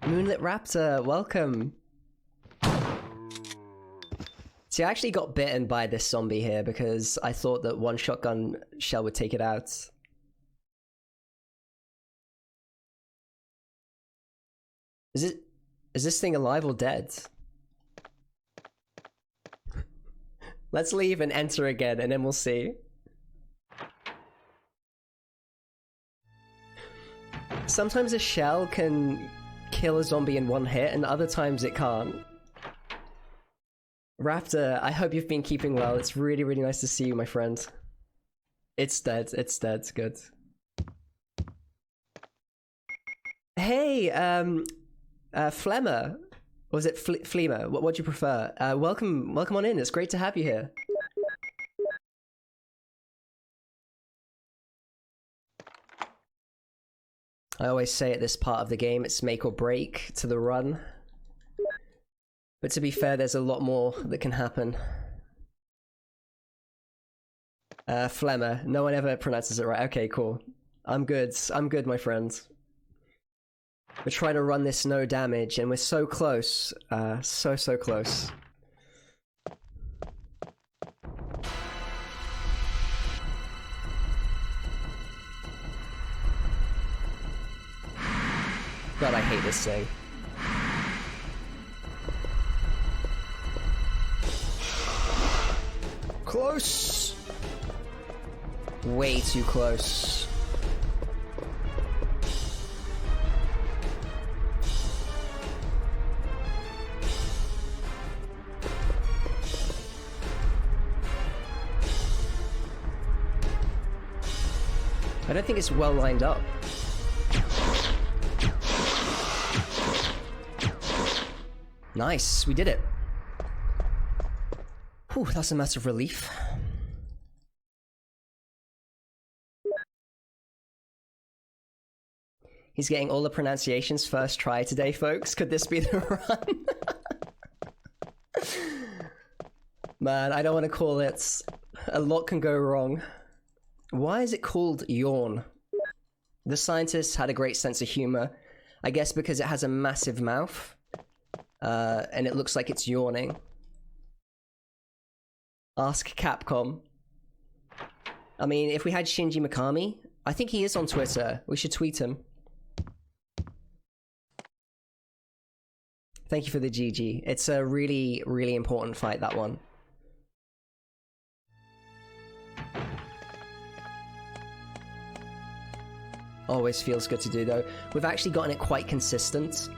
Moonlit Raptor, welcome. See, I actually got bitten by this zombie here because I thought that one shotgun shell would take it out. Is this thing alive or dead? Let's leave and enter again, and then we'll see. Sometimes a shell can kill a zombie in one hit, and other times it can't. Raptor, I hope you've been keeping well. It's really, really nice to see you, my friend. It's dead. It's dead. Good. Hey, Flemmer. Or was it Fleemer? What do you prefer? Welcome on in. It's great to have you here. I always say at this part of the game, it's make or break to the run. But to be fair, there's a lot more that can happen. Flemmer. No one ever pronounces it right. Okay, cool. I'm good. I'm good, my friend. We're trying to run this no damage, and we're so close. So close. God, I hate this thing. Close! Way too close. I don't think it's well lined up. Nice, we did it. Whew, that's a massive relief. He's getting all the pronunciations first try today, folks. Could this be the run? Man, I don't want to call it. A lot can go wrong. Why is it called Yawn? The scientists had a great sense of humor. I guess because it has a massive mouth. And it looks like it's yawning. Ask Capcom. I mean, if we had Shinji Mikami, I think he is on Twitter. We should tweet him. Thank you for the GG. It's a really, really important fight, that one. Always feels good to do, though. We've actually gotten it quite consistent.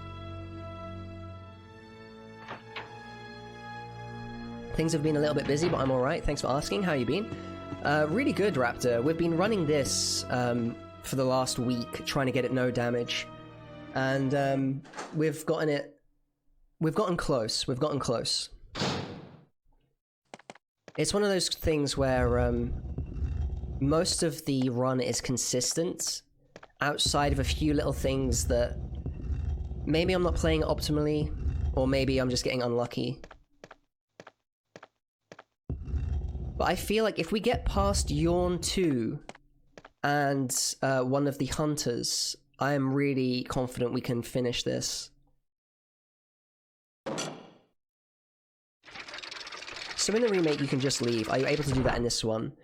Things have been a little bit busy, but I'm alright. Thanks for asking. How you been? Really good, Raptor. We've been running this for the last week, trying to get it no damage. And we've gotten it... We've gotten close. We've gotten close. It's one of those things where most of the run is consistent, outside of a few little things that maybe I'm not playing it optimally, or maybe I'm just getting unlucky. But I feel like if we get past Yawn 2 and one of the hunters, I am really confident we can finish this. So in the remake, you can just leave. Are you able to do that in this one?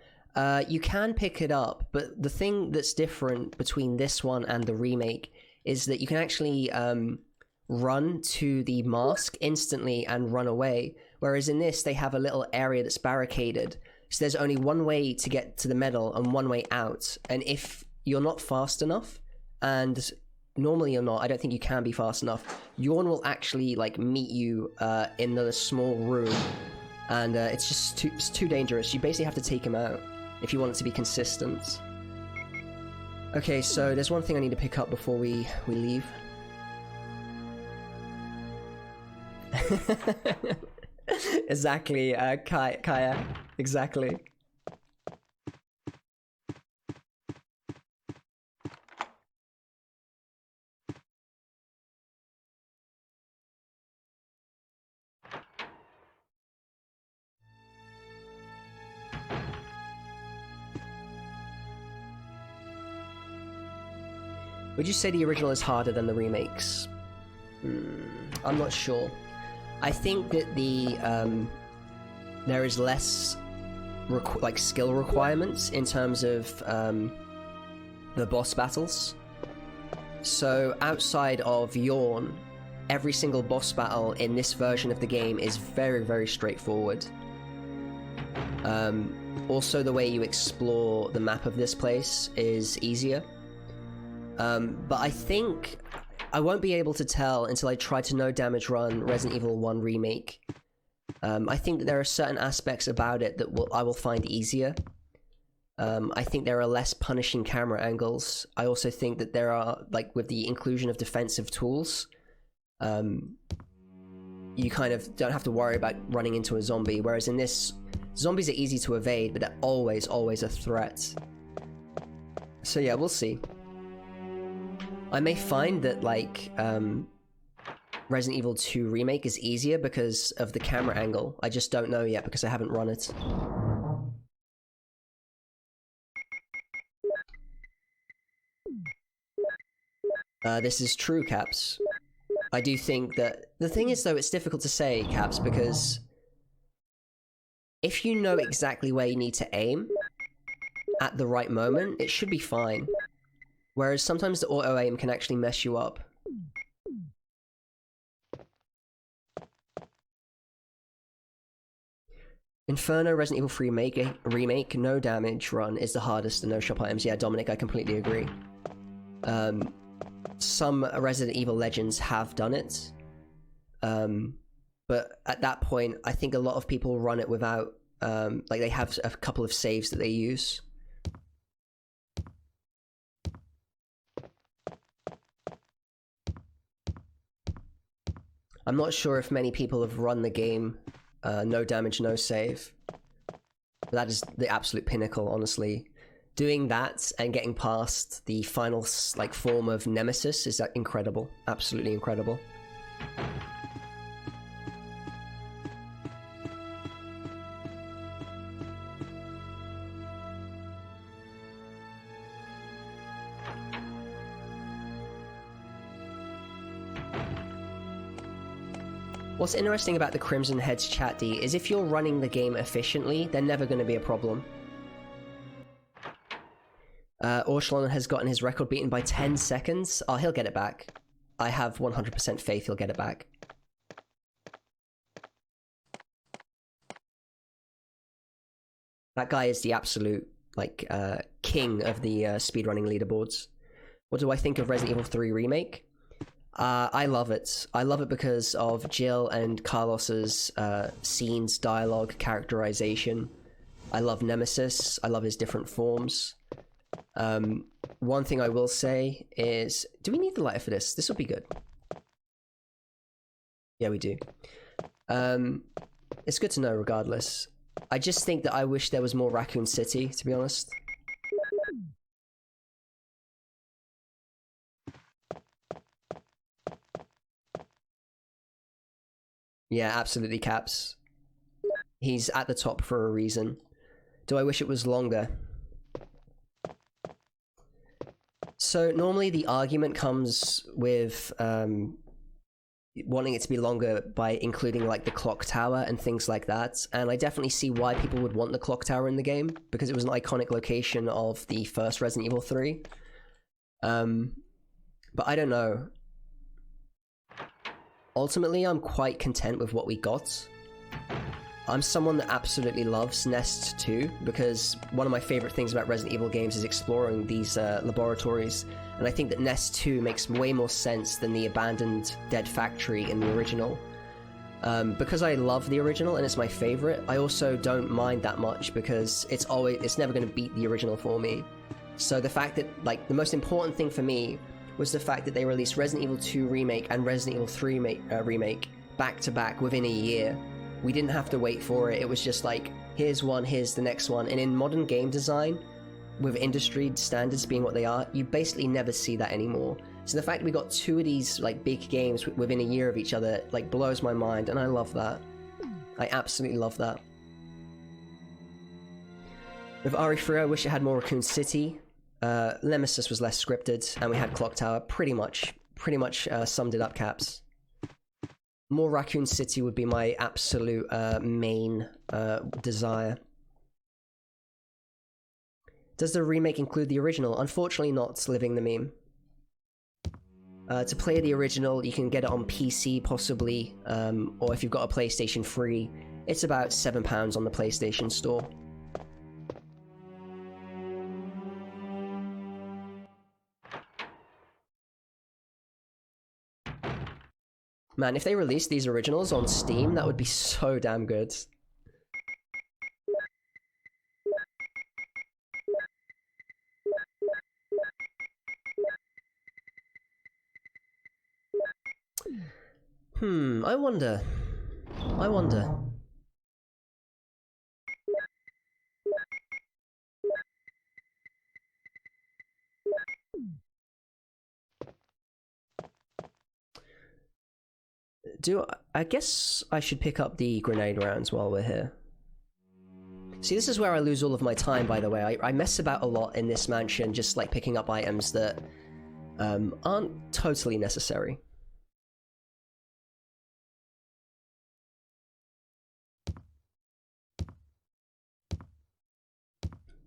You can pick it up, but the thing that's different between this one and the remake is that you can actually run to the mask instantly and run away, whereas in this, they have a little area that's barricaded. So there's only one way to get to the medal and one way out. And if you're not fast enough, and normally you're not, I don't think you can be fast enough, Yawn will actually like meet you in the small room. And it's just too dangerous. You basically have to take him out if you want it to be consistent. Okay, so there's one thing I need to pick up before we leave. Exactly, Kaya. Exactly. Would you say the original is harder than the remakes? I'm not sure. I think that there is less skill requirements in terms of the boss battles. So outside of Yawn, every single boss battle in this version of the game is very, very straightforward. Also, the way you explore the map of this place is easier. But I think I won't be able to tell until I try to no damage run Resident Evil 1 Remake. I think that there are certain aspects about it that I will find easier. I think there are less punishing camera angles. I also think that there are, like, with the inclusion of defensive tools, you kind of don't have to worry about running into a zombie, whereas in this, zombies are easy to evade, but they're always a threat. So yeah, we'll see. I may find that, like, Resident Evil 2 Remake is easier because of the camera angle. I just don't know yet because I haven't run it. This is true, Caps. I do think that... The thing is, though, it's difficult to say, Caps, because if you know exactly where you need to aim at the right moment, it should be fine. Whereas sometimes the auto-aim can actually mess you up. Inferno Resident Evil 3 Remake no damage run is the hardest and no shop items. Yeah, Dominic, I completely agree. Some Resident Evil Legends have done it. But at that point, I think a lot of people run it without... like, they have a couple of saves that they use. I'm not sure if many people have run the game no damage, no save. But that is the absolute pinnacle, honestly. Doing that and getting past the final, like, form of Nemesis is incredible. Absolutely incredible. What's interesting about the Crimson Heads chat, D, is if you're running the game efficiently, they're never going to be a problem. Orchelon has gotten his record beaten by 10 seconds. Oh, he'll get it back. I have 100% faith he'll get it back. That guy is the absolute, like, king of the speedrunning leaderboards. What do I think of Resident Evil 3 Remake? I love it. I love it because of Jill and Carlos's scenes, dialogue, characterization. I love Nemesis. I love his different forms. One thing I will say is... Do we need the lighter for this? This will be good. Yeah, we do. It's good to know regardless. I just think that I wish there was more Raccoon City, to be honest. Yeah, absolutely, Caps. He's at the top for a reason. Do I wish it was longer? So normally the argument comes with wanting it to be longer by including, like, the clock tower and things like that, and I definitely see why people would want the clock tower in the game, because it was an iconic location of the first Resident Evil 3. But I don't know. Ultimately, I'm quite content with what we got. I'm someone that absolutely loves Nest 2, because one of my favorite things about Resident Evil games is exploring these laboratories, and I think that Nest 2 makes way more sense than the abandoned dead factory in the original. Because I love the original and it's my favorite, I also don't mind that much because it's never going to beat the original for me. So the fact that, like, the most important thing for me was the fact that they released Resident Evil 2 Remake and Resident Evil 3 Remake back to back within a year. We didn't have to wait for it. It was just like, here's one, here's the next one. And in modern game design, with industry standards being what they are, you basically never see that anymore. So the fact that we got two of these, like, big games within a year of each other, like, blows my mind, and I love that. I absolutely love that. With RE3, I wish it had more Raccoon City. Nemesis was less scripted, and we had Clock Tower. Pretty much summed it up, Caps. More Raccoon City would be my absolute main desire. Does the remake include the original? Unfortunately not, Living the Meme. To play the original, you can get it on PC, possibly, or if you've got a PlayStation 3, it's about £7 on the PlayStation Store. Man, if they released these originals on Steam, that would be so damn good. I wonder. I guess I should pick up the grenade rounds while we're here. See, this is where I lose all of my time, by the way. I mess about a lot in this mansion, just like picking up items that aren't totally necessary.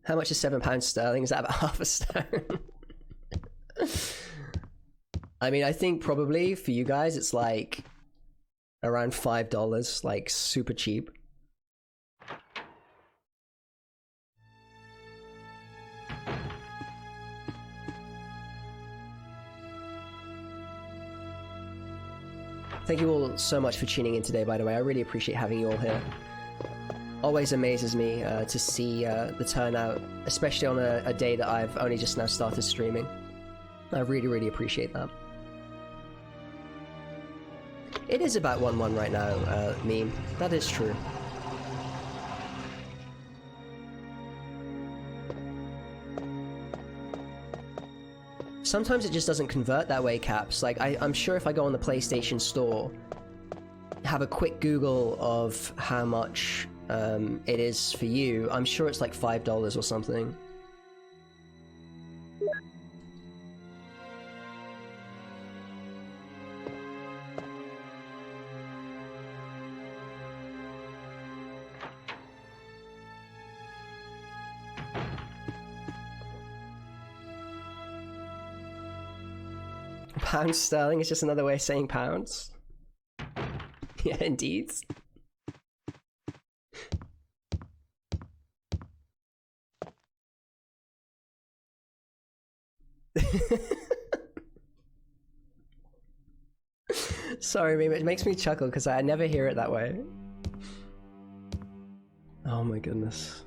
How much is £7 sterling? Is that about half a stone? I mean, I think probably for you guys it's like around $5, like super cheap. Thank you all so much for tuning in today, by the way. I really appreciate having you all here. Always amazes me to see the turnout, especially on a day that I've only just now started streaming. I really, really appreciate that. It is about 1-1 right now, meme. That is true. Sometimes it just doesn't convert that way, Caps. Like, I'm sure if I go on the PlayStation Store, have a quick Google of how much it is for you, I'm sure it's like $5 or something. Pounds sterling is just another way of saying pounds. Yeah, indeed. Sorry, meme, it makes me chuckle because I never hear it that way. Oh my goodness.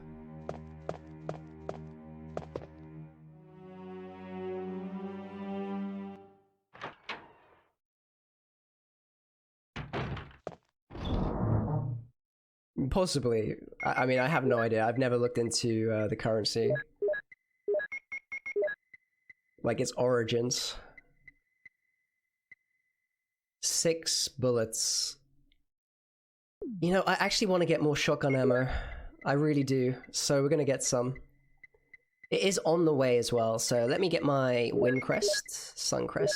Possibly. I mean, I have no idea. I've never looked into the currency. Like its origins. 6 bullets. You know, I actually want to get more shotgun ammo. I really do. So we're gonna get some. It is on the way as well, so let me get my Windcrest, Suncrest.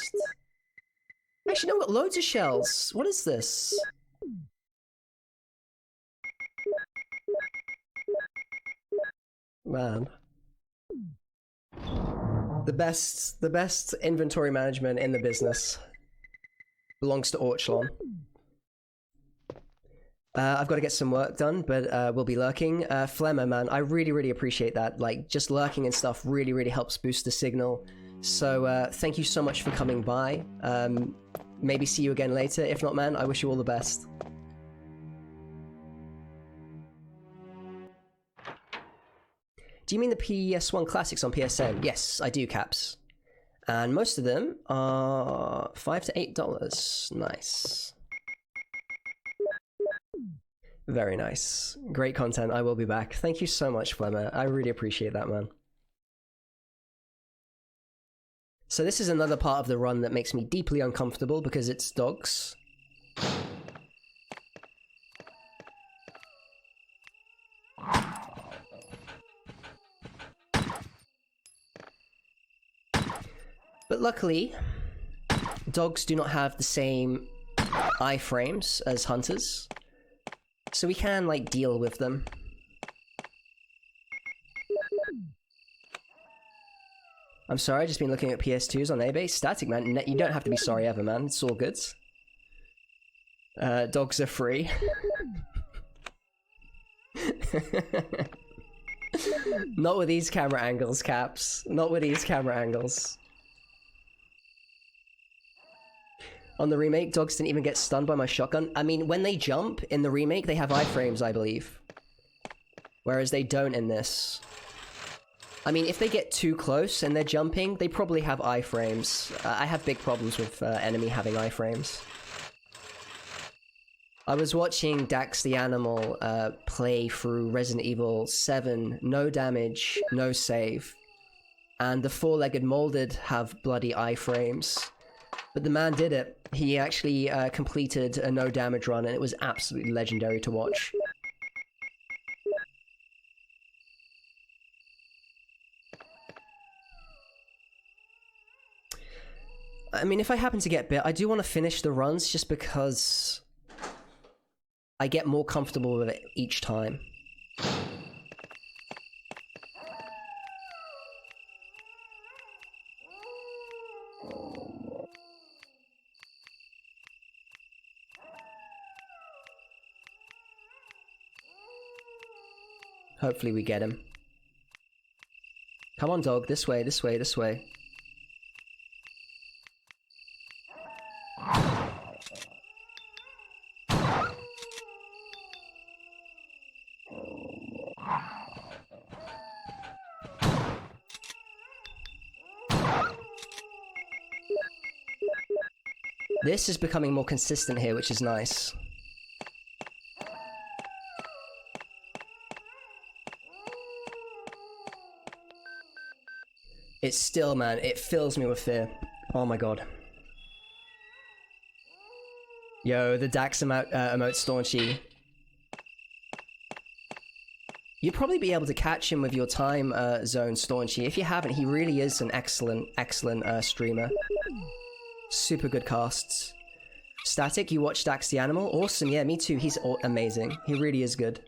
Actually, no, I've got loads of shells. What is this? Man. The best inventory management in the business belongs to Orchlon. I've got to get some work done, but we'll be lurking. Flemmer, man, I really, really appreciate that. Like, just lurking and stuff really, really helps boost the signal. So, thank you so much for coming by. Maybe see you again later. If not, man, I wish you all the best. Do you mean the PS1 classics on PSN? Yes, I do, Caps. And most of them are $5 to $8. Nice. Very nice. Great content. I will be back. Thank you so much, Flemmer. I really appreciate that, man. So this is another part of the run that makes me deeply uncomfortable because it's dogs. But luckily, dogs do not have the same iframes as hunters, so we can, like, deal with them. I'm sorry, I've just been looking at PS2s on eBay. Static, man, you don't have to be sorry ever, man. It's all good. Dogs are free. Not with these camera angles, Caps. Not with these camera angles. On the remake, dogs didn't even get stunned by my shotgun. I mean, when they jump, in the remake, they have iframes, I believe. Whereas they don't in this. I mean, if they get too close and they're jumping, they probably have iframes. I have big problems with enemy having iframes. I was watching Dax the Animal play through Resident Evil 7, no damage, no save. And the four-legged molded have bloody iframes. But the man did it. He actually completed a no damage run, and it was absolutely legendary to watch. I mean, if I happen to get bit, I do want to finish the runs just because I get more comfortable with it each time. Hopefully we get him. Come on, dog. This way, this way, this way. This is becoming more consistent here, which is nice. It's still, man, it fills me with fear. Oh my god. Yo, the Dax emote Staunchy. You'd probably be able to catch him with your time zone, Staunchy. If you haven't, he really is an excellent streamer. Super good casts. Static, you watch Dax the Animal? Awesome, yeah, me too. He's amazing. He really is good.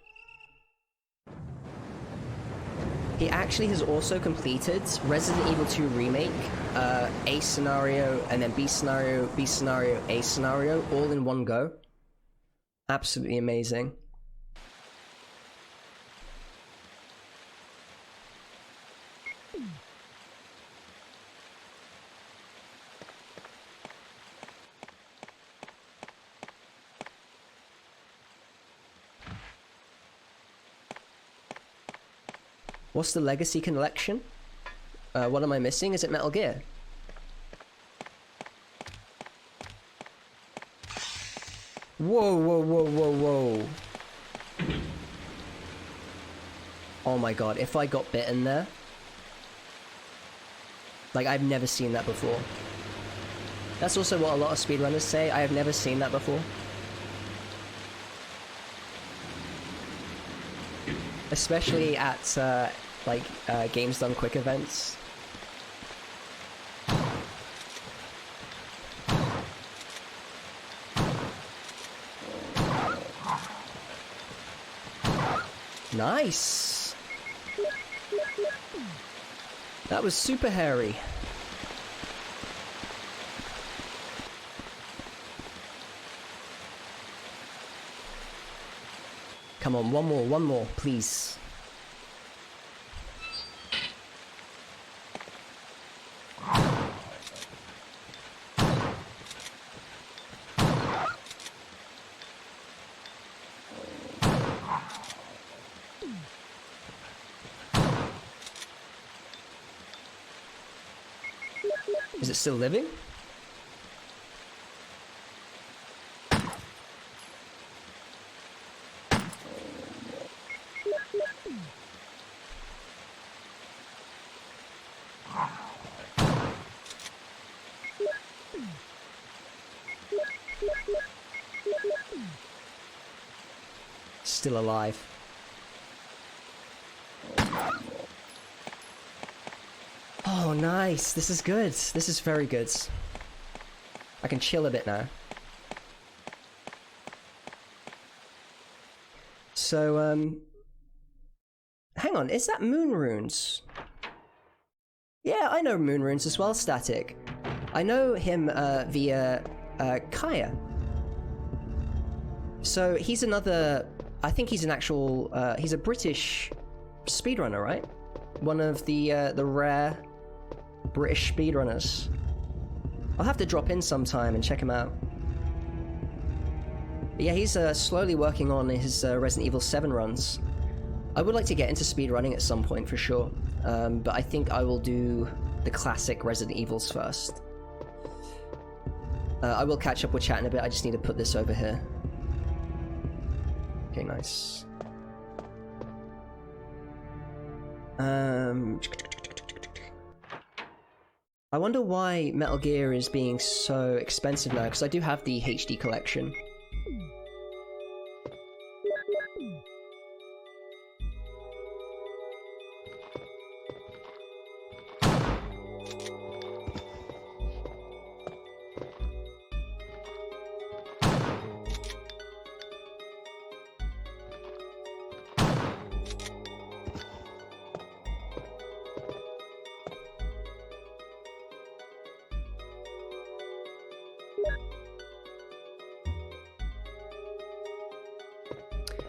He actually has also completed Resident Evil 2 Remake, A scenario, and then B scenario, A scenario, all in one go. Absolutely amazing. What's the Legacy Collection? What am I missing? Is it Metal Gear? Whoa, whoa, whoa, whoa, whoa. Oh my god, if I got bitten there... Like, I've never seen that before. That's also what a lot of speedrunners say. I have never seen that before. Especially at, Games Done Quick events. Nice! That was super hairy. Come on, one more, please. Is it still living? Still alive. Oh, nice. This is good. This is very good. I can chill a bit now. So, hang on, is that Moon Runes? Yeah, I know Moon Runes as well, Static. I know him via Kaya. So he's another... I think he's an actual... he's a British speedrunner, right? One of the rare British speedrunners. I'll have to drop in sometime and check him out. But yeah, he's slowly working on his Resident Evil 7 runs. I would like to get into speedrunning at some point for sure, but I think I will do the classic Resident Evils first. I will catch up with chat in a bit, I just need to put this over here. Okay, nice. I wonder why Metal Gear is being so expensive now, because I do have the HD collection.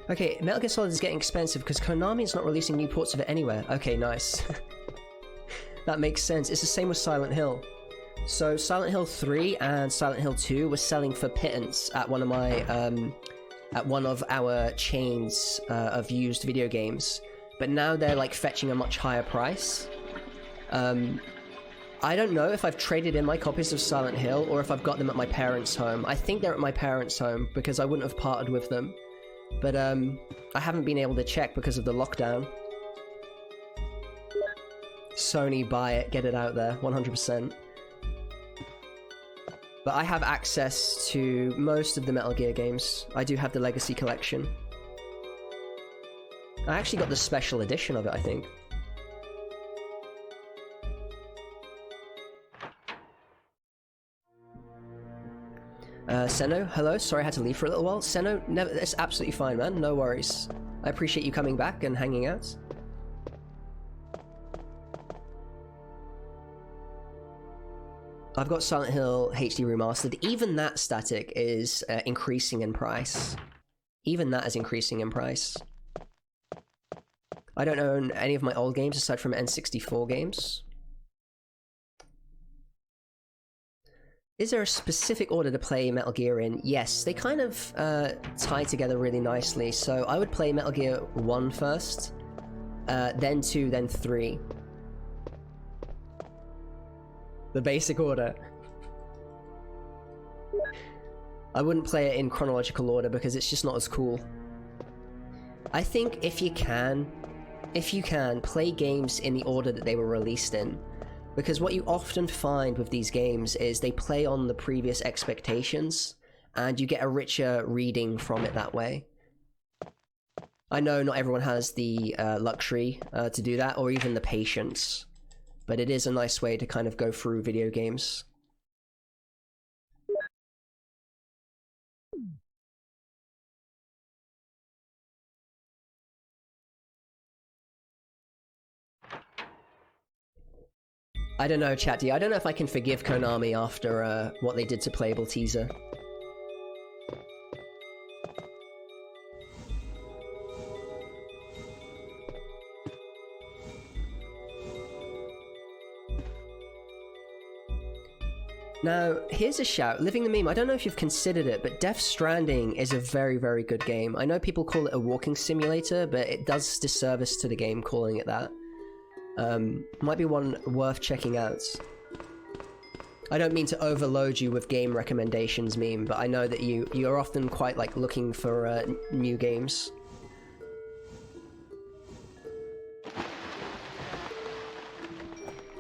Okay, Metal Gear Solid is getting expensive because Konami is not releasing new ports of it anywhere. Okay, nice. That makes sense. It's the same with Silent Hill. So Silent Hill 3 and Silent Hill 2 were selling for pittance at one of my at one of our chains of used video games, but now they're like fetching a much higher price. I don't know if I've traded in my copies of Silent Hill or if I've got them at my parents' home. I think they're at my parents' home because I wouldn't have parted with them. But I haven't been able to check because of the lockdown. Sony, buy it, get it out there, 100%. But I have access to most of the Metal Gear games. I do have the Legacy Collection. I actually got the special edition of it, I think. Seno, hello, sorry I had to leave for a little while. Seno, it's absolutely fine, man, no worries. I appreciate you coming back and hanging out. I've got Silent Hill HD Remastered. Even that, Static, is increasing in price. Even that is increasing in price. I don't own any of my old games aside from N64 games. Is there a specific order to play Metal Gear in? Yes, they kind of tie together really nicely. So I would play Metal Gear 1 first, then 2, then 3. The basic order. I wouldn't play it in chronological order because it's just not as cool. I think if you can, play games in the order that they were released in. Because what you often find with these games is they play on the previous expectations, and you get a richer reading from it that way. I know not everyone has the luxury to do that, or even the patience, but it is a nice way to kind of go through video games. I don't know, Chatty. I don't know if I can forgive Konami after what they did to Playable Teaser. Now, here's a shout. Living the Meme, I don't know if you've considered it, but Death Stranding is a very, very good game. I know people call it a walking simulator, but it does disservice to the game calling it that. Might be one worth checking out. I don't mean to overload you with game recommendations, Meme, but I know that you're often quite like looking for new games.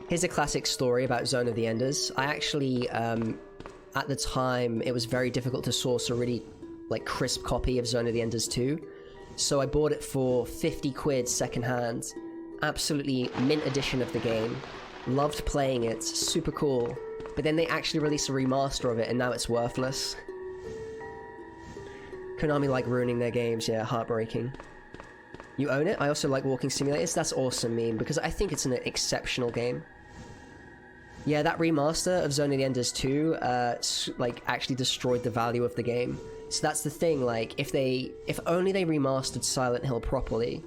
Here's a classic story about Zone of the Enders. I actually, at the time, it was very difficult to source a really like crisp copy of Zone of the Enders 2, so I bought it for 50 quid secondhand. Absolutely mint edition of the game. Loved playing it, super cool. But then they actually released a remaster of it and now it's worthless. Konami like ruining their games, yeah, heartbreaking. You own it? I also like walking simulators. That's awesome, meme, because I think it's an exceptional game. Yeah, that remaster of Zone of the Enders 2, like, actually destroyed the value of the game. So that's the thing, like, if only they remastered Silent Hill properly,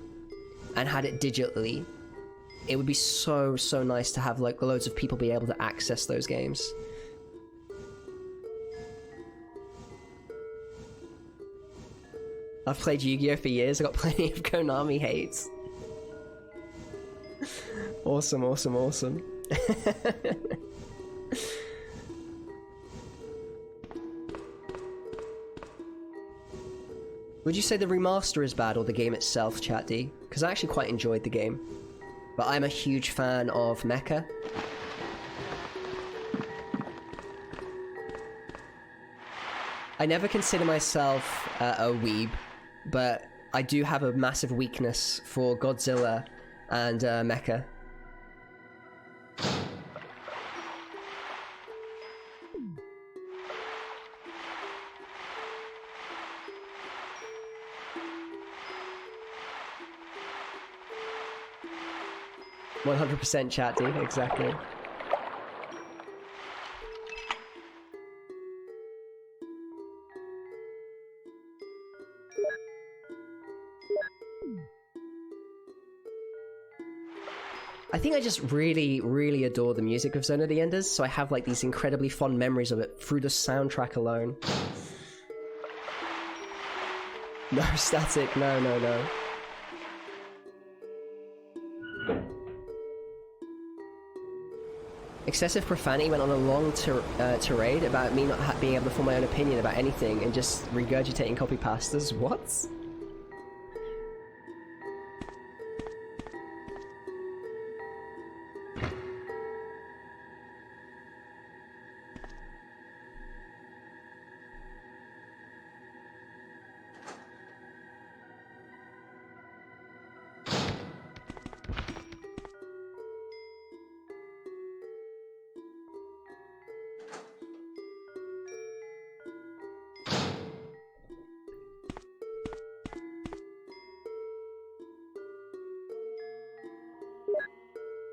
and had it digitally, it would be so nice to have, like, loads of people be able to access those games. I've played Yu-Gi-Oh! For years, I got plenty of Konami hates. Awesome, awesome, awesome. Would you say the remaster is bad or the game itself, Chat D? Because I actually quite enjoyed the game. But I'm a huge fan of Mecha. I never consider myself a weeb, but I do have a massive weakness for Godzilla and Mecha. %, chat, dude, exactly. I think I just really adore the music of Zone of the Enders, so I have like these incredibly fond memories of it through the soundtrack alone. No static, no. Excessive profanity went on a long tirade about me not being able to form my own opinion about anything and just regurgitating copy pastas. What?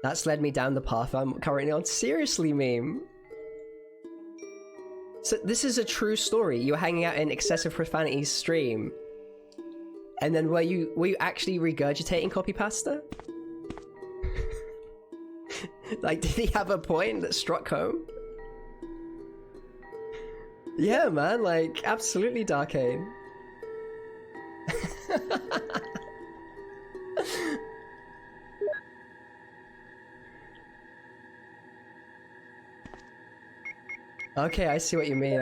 That's led me down the path I'm currently on. Seriously, meme. So this is a true story. You were hanging out in Excessive Profanity's stream, and then were you actually regurgitating copy pasta? Like, did he have a point that struck home? Yeah, man. Like, absolutely, Darkane. Okay, I see what you mean.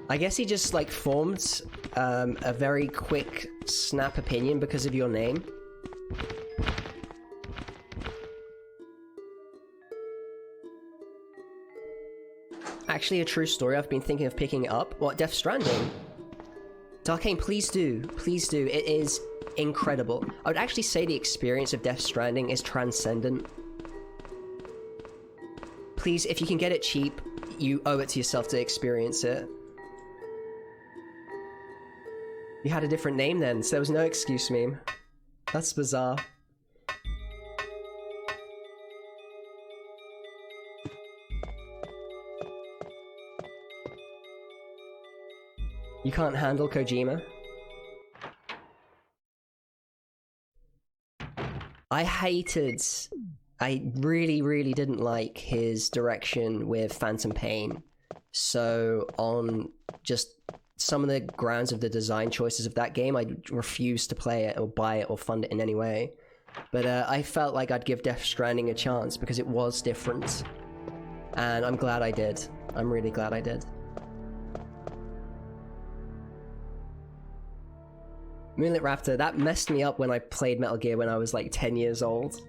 I guess he just, like, formed a very quick snap opinion because of your name. Actually, a true story. I've been thinking of picking it up. What, Death Stranding? Darkane, please do. Please do. It is incredible. I would actually say the experience of Death Stranding is transcendent. Please, if you can get it cheap, you owe it to yourself to experience it. You had a different name then, so there was no excuse, meme. That's bizarre. You can't handle Kojima? I really didn't like his direction with Phantom Pain. So on just some of the grounds of the design choices of that game, I refused to play it or buy it or fund it in any way. But I felt like I'd give Death Stranding a chance because it was different. And I'm glad I did. I'm really glad I did. Moonlit Raptor, that messed me up when I played Metal Gear when I was like 10 years old.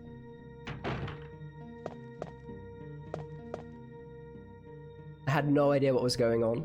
I had no idea what was going on.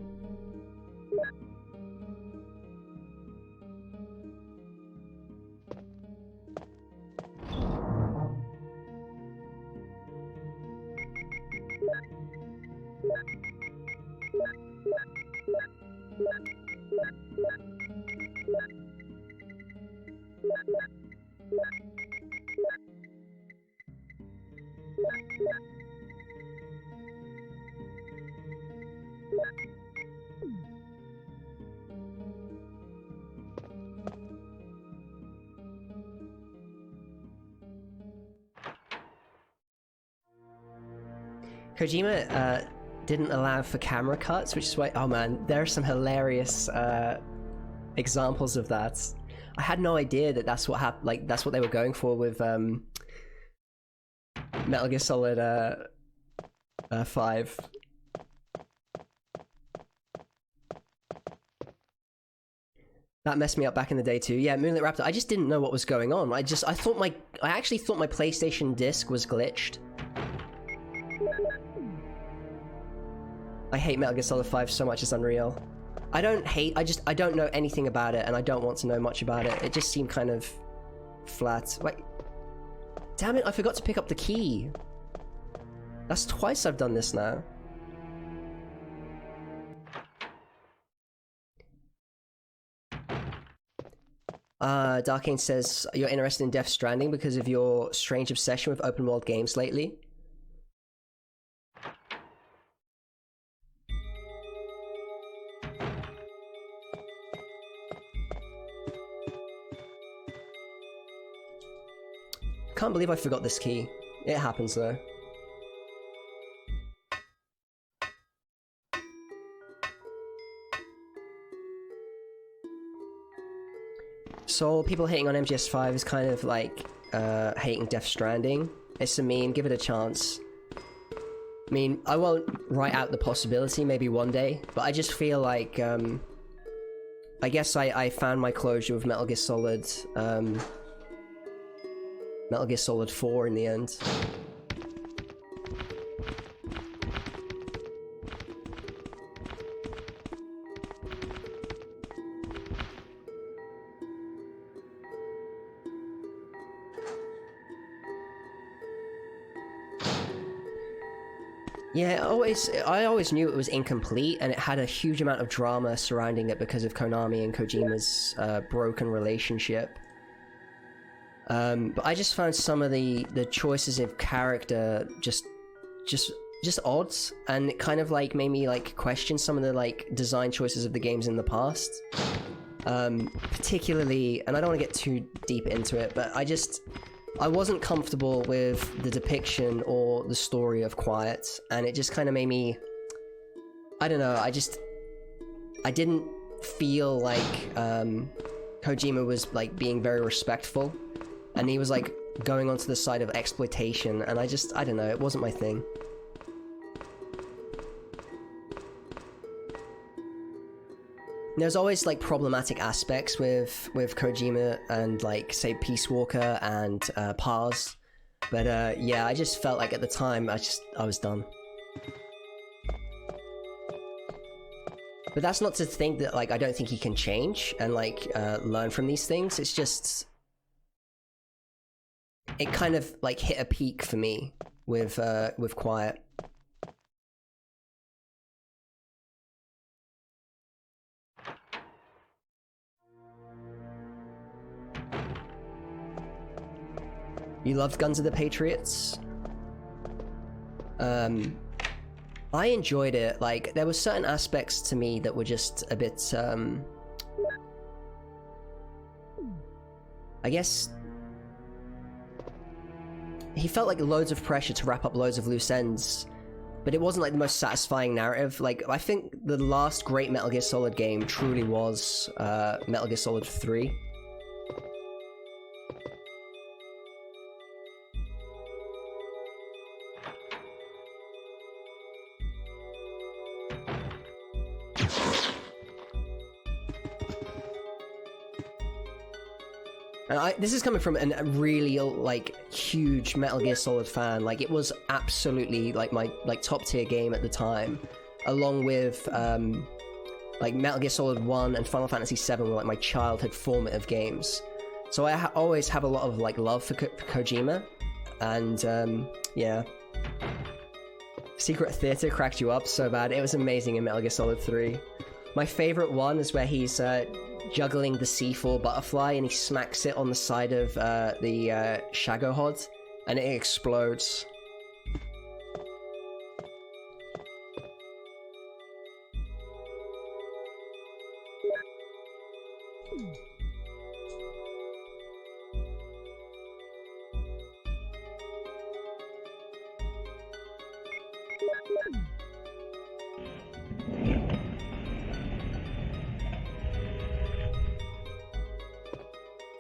Kojima didn't allow for camera cuts, which is why, oh man, there are some hilarious examples of that. I had no idea that that's what happened. Like that's what they were going for with Metal Gear Solid 5. That messed me up back in the day too. Yeah, Moonlit Raptor. I just didn't know what was going on. I actually thought my PlayStation disc was glitched. I hate Metal Gear Solid 5 so much, it's unreal. I don't know anything about it, and I don't want to know much about it. It just seemed kind of flat. Wait. Damn it, I forgot to pick up the key. That's twice I've done this now. Darkane says, you're interested in Death Stranding because of your strange obsession with open world games lately? Can't believe I forgot this key. It happens though. So people hating on MGS5 is kind of like hating Death Stranding. It's a meme, give it a chance. I mean, I won't write out the possibility, maybe one day, but I just feel like I guess I found my closure with Metal Gear Solid Metal Gear Solid 4 in the end. Yeah, I always knew it was incomplete, and it had a huge amount of drama surrounding it because of Konami and Kojima's broken relationship. But I just found some of the choices of character just odd, and it kind of like made me like question some of the like design choices of the games in the past. Particularly, and I don't want to get too deep into it, but I wasn't comfortable with the depiction or the story of Quiet, and it just kind of made me, I don't know, I didn't feel like Kojima was like being very respectful, and he was like going onto the side of exploitation, and I don't know, it wasn't my thing. There's always like problematic aspects with Kojima and like say Peace Walker and Pars, but yeah, I just felt like at the time I was done. But that's not to think that like I don't think he can change and like learn from these things. It's just it kind of like hit a peak for me with Quiet. You loved Guns of the Patriots? I enjoyed it. Like, there were certain aspects to me that were just a bit, I guess... He felt like loads of pressure to wrap up loads of loose ends, but it wasn't like the most satisfying narrative. Like, I think the last great Metal Gear Solid game truly was Metal Gear Solid 3. And this is coming from a really like huge Metal Gear Solid fan. Like, it was absolutely like my like top tier game at the time, along with like Metal Gear Solid 1 and Final Fantasy 7 were like my childhood formative games. So I always have a lot of like love for Kojima, and yeah. Secret Theater cracked you up so bad. It was amazing in Metal Gear Solid 3. My favorite one is where he's juggling the C4 butterfly and he smacks it on the side of the Shagohod and it explodes.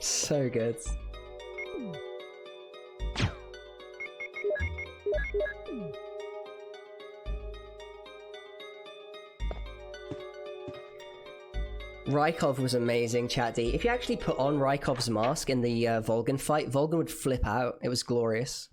So good. Rykov was amazing, Chat D. If you actually put on Rykov's mask in the Volgan fight, Volgan would flip out. It was glorious.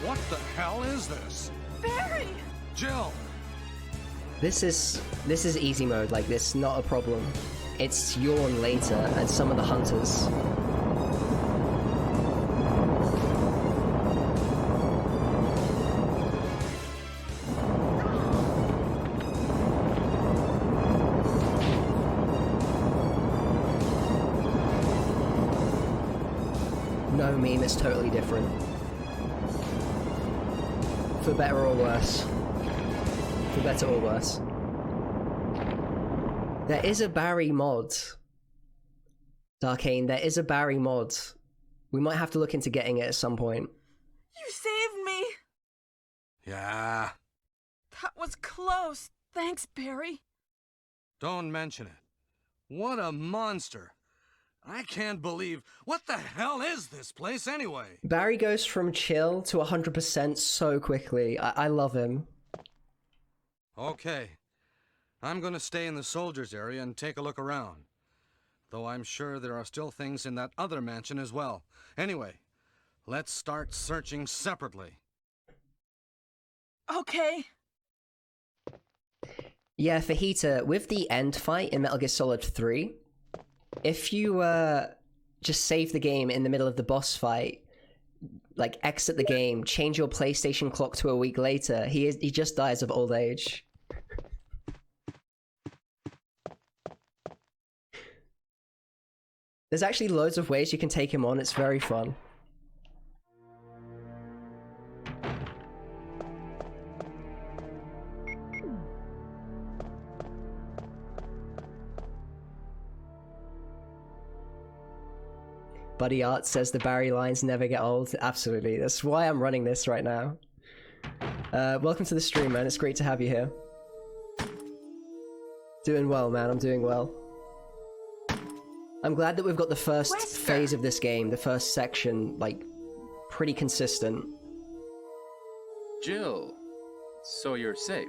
What the hell is this? Barry! Jill! This is easy mode, like this, not a problem. It's Yawn later and some of the hunters. No meme is totally different. For better or worse. For better or worse. There is a Barry mod. Darkane, there is a Barry mod. We might have to look into getting it at some point. You saved me! Yeah. That was close. Thanks, Barry. Don't mention it. What a monster. I can't believe... What the hell is this place anyway? Barry goes from chill to 100% so quickly. I love him. Okay. I'm gonna stay in the soldiers area and take a look around. Though I'm sure there are still things in that other mansion as well. Anyway, let's start searching separately. Okay. Yeah, Fajita, with the end fight in Metal Gear Solid 3, if you just save the game in the middle of the boss fight, like exit the game, change your PlayStation clock to a week later, he just dies of old age. There's actually loads of ways you can take him on, it's very fun. Buddy Art says the Barry lines never get old. Absolutely. That's why I'm running this right now. Welcome to the stream, man. It's great to have you here. Doing well, man. I'm doing well. I'm glad that we've got the first phase of this game, the first section, like, pretty consistent. Jill, so you're safe.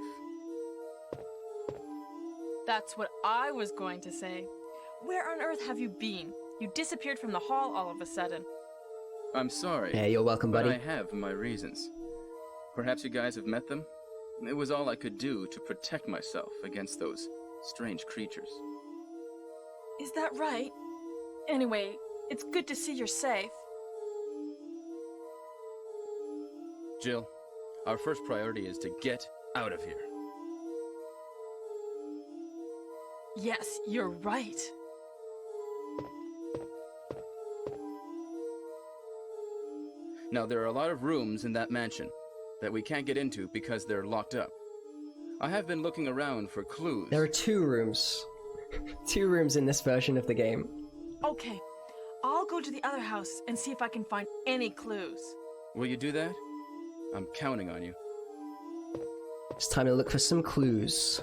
That's what I was going to say. Where on earth have you been? You disappeared from the hall all of a sudden. I'm sorry. Yeah, you're welcome, buddy. But I have my reasons. Perhaps you guys have met them? It was all I could do to protect myself against those strange creatures. Is that right? Anyway, it's good to see you're safe. Jill, our first priority is to get out of here. Yes, you're right. Now, there are a lot of rooms in that mansion that we can't get into because they're locked up. I have been looking around for clues. There are 2 rooms. 2 rooms in this version of the game. Okay, I'll go to the other house and see if I can find any clues. Will you do that? I'm counting on you. It's time to look for some clues.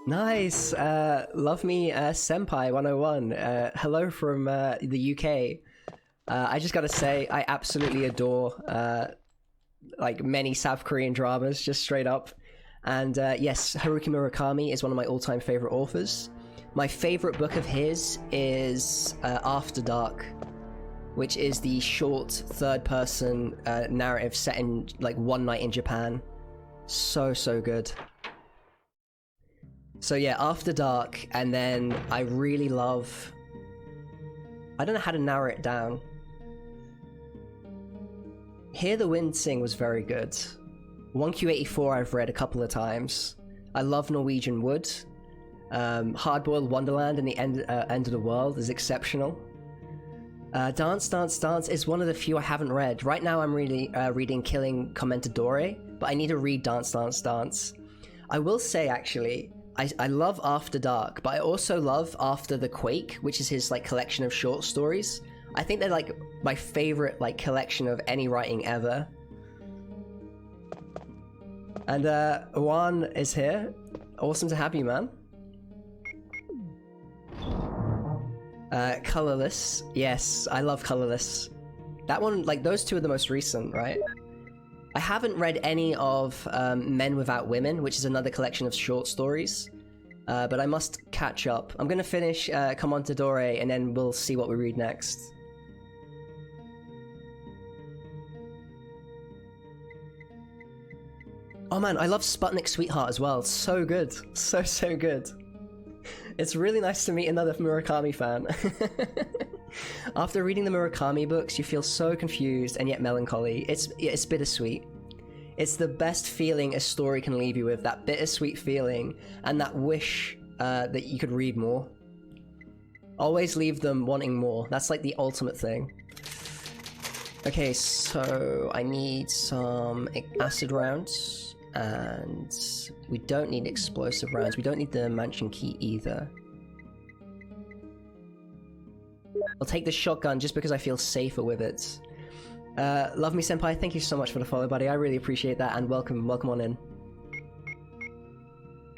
Nice! Love me, Senpai101. Hello from the UK. I just gotta say, I absolutely adore like many South Korean dramas, just straight up. And yes, Haruki Murakami is one of my all-time favorite authors. My favorite book of his is After Dark, which is the short third-person narrative set in like one night in Japan. So good. So yeah, After Dark, and then I really love... I don't know how to narrow it down. Hear the Wind Sing was very good. 1Q84 I've read a couple of times. I love Norwegian Wood. Hardboiled Wonderland and the End of the World is exceptional. Dance Dance Dance is one of the few I haven't read. Right now I'm really reading Killing Commentatore, but I need to read Dance Dance Dance. I will say, actually, I love After Dark, but I also love After the Quake, which is his like collection of short stories. I think they're like my favorite like collection of any writing ever. And Juan is here. Awesome to have you, man. Colorless. Yes, I love Colorless. That one, like, those two are the most recent, right? I haven't read any of Men Without Women, which is another collection of short stories. But I must catch up. I'm gonna finish Commentatore, and then we'll see what we read next. Oh man, I love Sputnik Sweetheart as well. So good. So good. It's really nice to meet another Murakami fan. After reading the Murakami books, you feel so confused and yet melancholy. It's bittersweet. It's the best feeling a story can leave you with, that bittersweet feeling and that wish that you could read more. Always leave them wanting more. That's like the ultimate thing. Okay, so I need some acid rounds. And we don't need explosive rounds. We don't need the mansion key either. I'll take the shotgun just because I feel safer with it. Love Me Senpai, thank you so much for the follow, buddy. I really appreciate that, and welcome on in.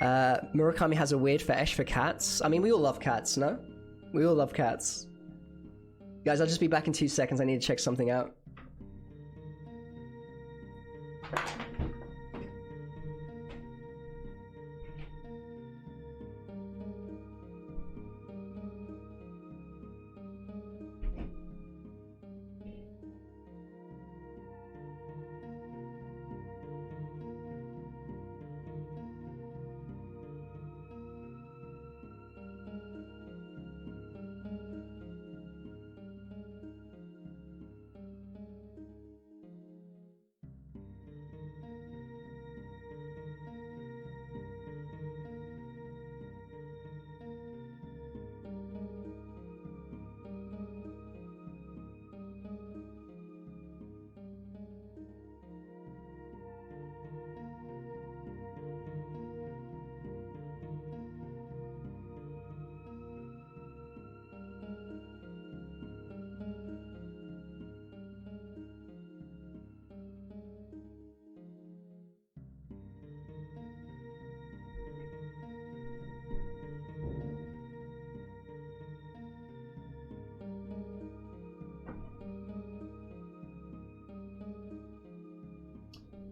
Murakami has a weird fetish for cats. I mean, we all love cats, no? We all love cats. Guys, I'll just be back in 2 seconds. I need to check something out.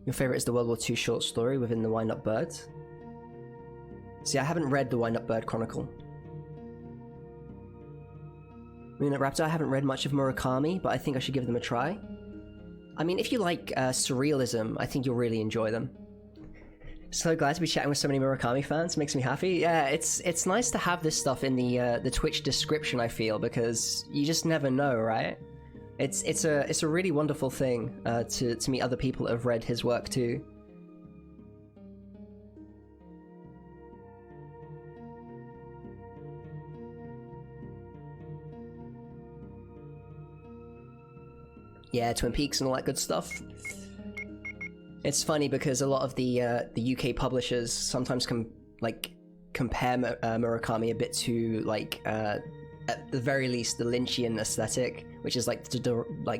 Your favorite is the World War II short story within the Wind-Up Bird? See, I haven't read the Wind-Up Bird Chronicle. Moonlit Raptor, I haven't read much of Murakami, but I think I should give them a try. I mean, if you like surrealism, I think you'll really enjoy them. So glad to be chatting with so many Murakami fans. Makes me happy. Yeah, it's nice to have this stuff in the Twitch description, I feel, because you just never know, right? It's a really wonderful thing to meet other people that have read his work too. Yeah, Twin Peaks and all that good stuff. It's funny because a lot of the UK publishers sometimes compare Murakami a bit to at the very least the Lynchian aesthetic, which is like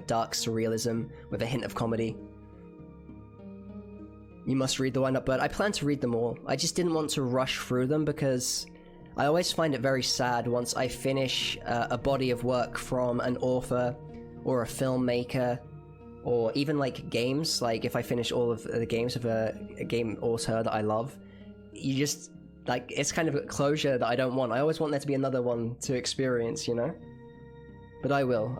dark surrealism with a hint of comedy. You must read The Wind-Up Bird. I plan to read them all. I just didn't want to rush through them because I always find it very sad once I finish a body of work from an author or a filmmaker, or even like games. Like if I finish all of the games of a game author that I love, you just it's kind of a closure that I don't want. I always want there to be another one to experience, you know? But I will.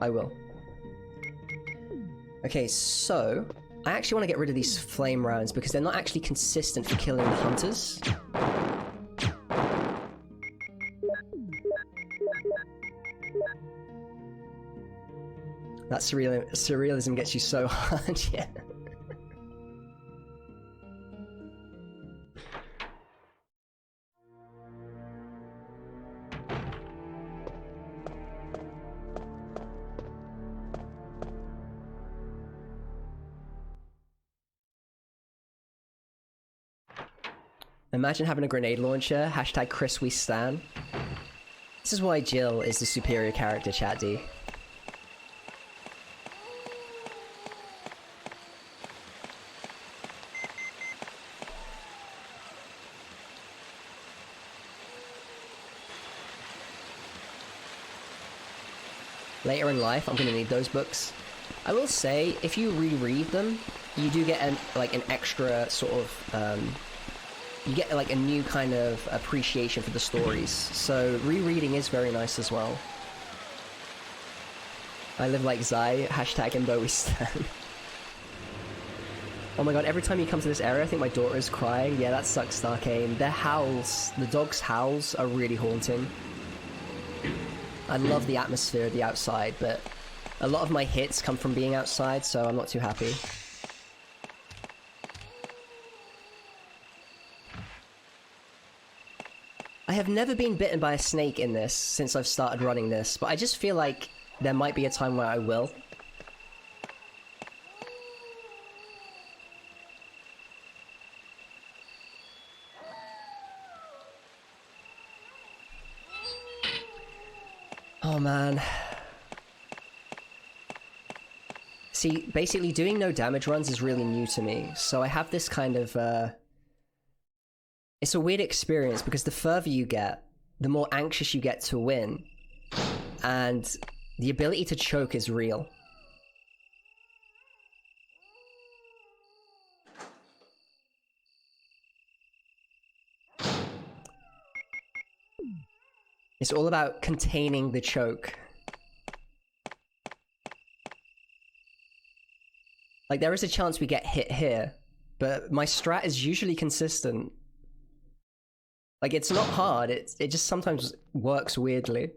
Okay, so I actually want to get rid of these flame rounds because they're not actually consistent for killing the hunters. That surrealism gets you so hard, yeah. Imagine having a grenade launcher. Hashtag Chris we stan. This is why Jill is the superior character, Chat D. Later in life, I'm gonna need those books. I will say, if you reread them, you do get an extra sort of, you get like a new kind of appreciation for the stories. So rereading is very nice as well. I live like Zai, hashtag Imbo we stand. Oh my god, every time you come to this area, I think my daughter is crying. Yeah, that sucks, Starcane. Their howls, the dog's howls, are really haunting. I love the atmosphere of the outside, but a lot of my hits come from being outside, so I'm not too happy. I have never been bitten by a snake in this since I've started running this, but I just feel like there might be a time where I will. Oh man. See, basically doing no damage runs is really new to me, so I have this kind of, it's a weird experience because the further you get, the more anxious you get to win, and the ability to choke is real. It's all about containing the choke. Like, there is a chance we get hit here, but my strat is usually consistent. Like, it's not hard, it just sometimes works weirdly.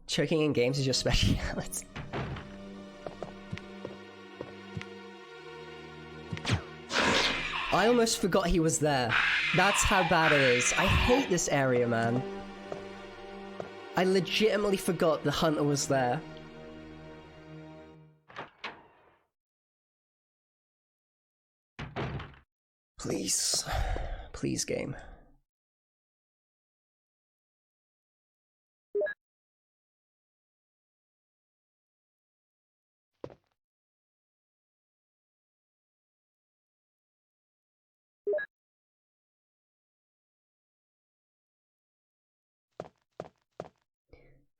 Choking in games is your speciality. I almost forgot he was there. That's how bad it is. I hate this area, man. I legitimately forgot the hunter was there. Please. Please, game.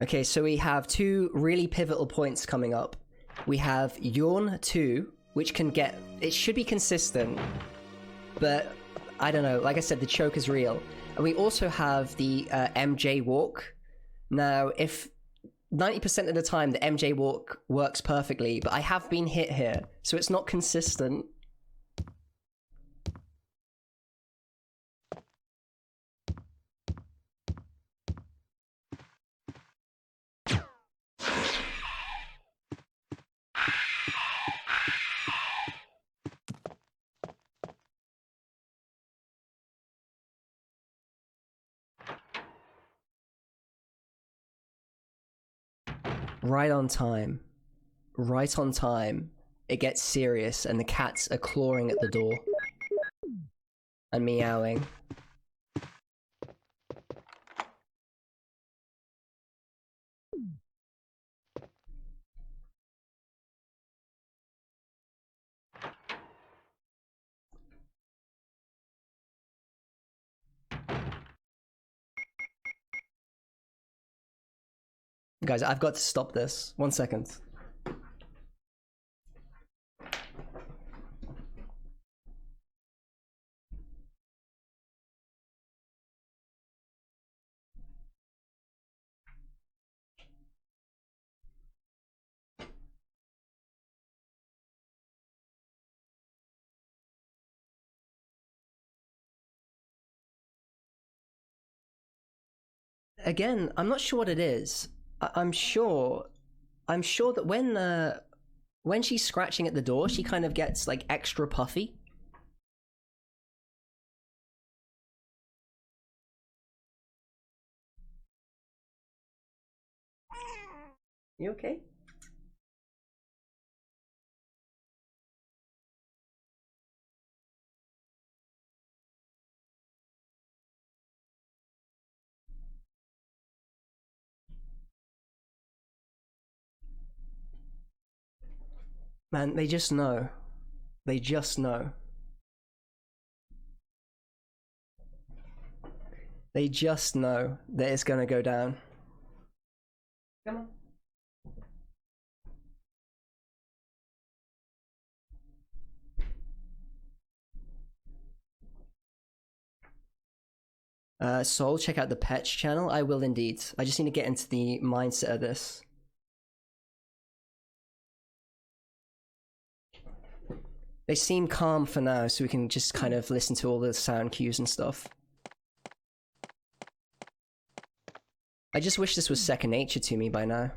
Okay, so we have two really pivotal points coming up. We have Yawn 2, which can get... it should be consistent, but I don't know. Like I said, the choke is real. And we also have the MJ walk. Now, if 90% of the time the MJ walk works perfectly, but I have been hit here, so it's not consistent. Right on time. Right on time. It gets serious and the cats are clawing at the door. And meowing. Guys, I've got to stop this. 1 second. Again, I'm not sure what it is. I'm sure that when she's scratching at the door, she kind of gets like extra puffy. You okay? Man, they just know. They just know. They just know that it's gonna go down. Come on. Soul, check out the Pets channel. I will indeed. I just need to get into the mindset of this. They seem calm for now, so we can just kind of listen to all the sound cues and stuff. I just wish this was second nature to me by now.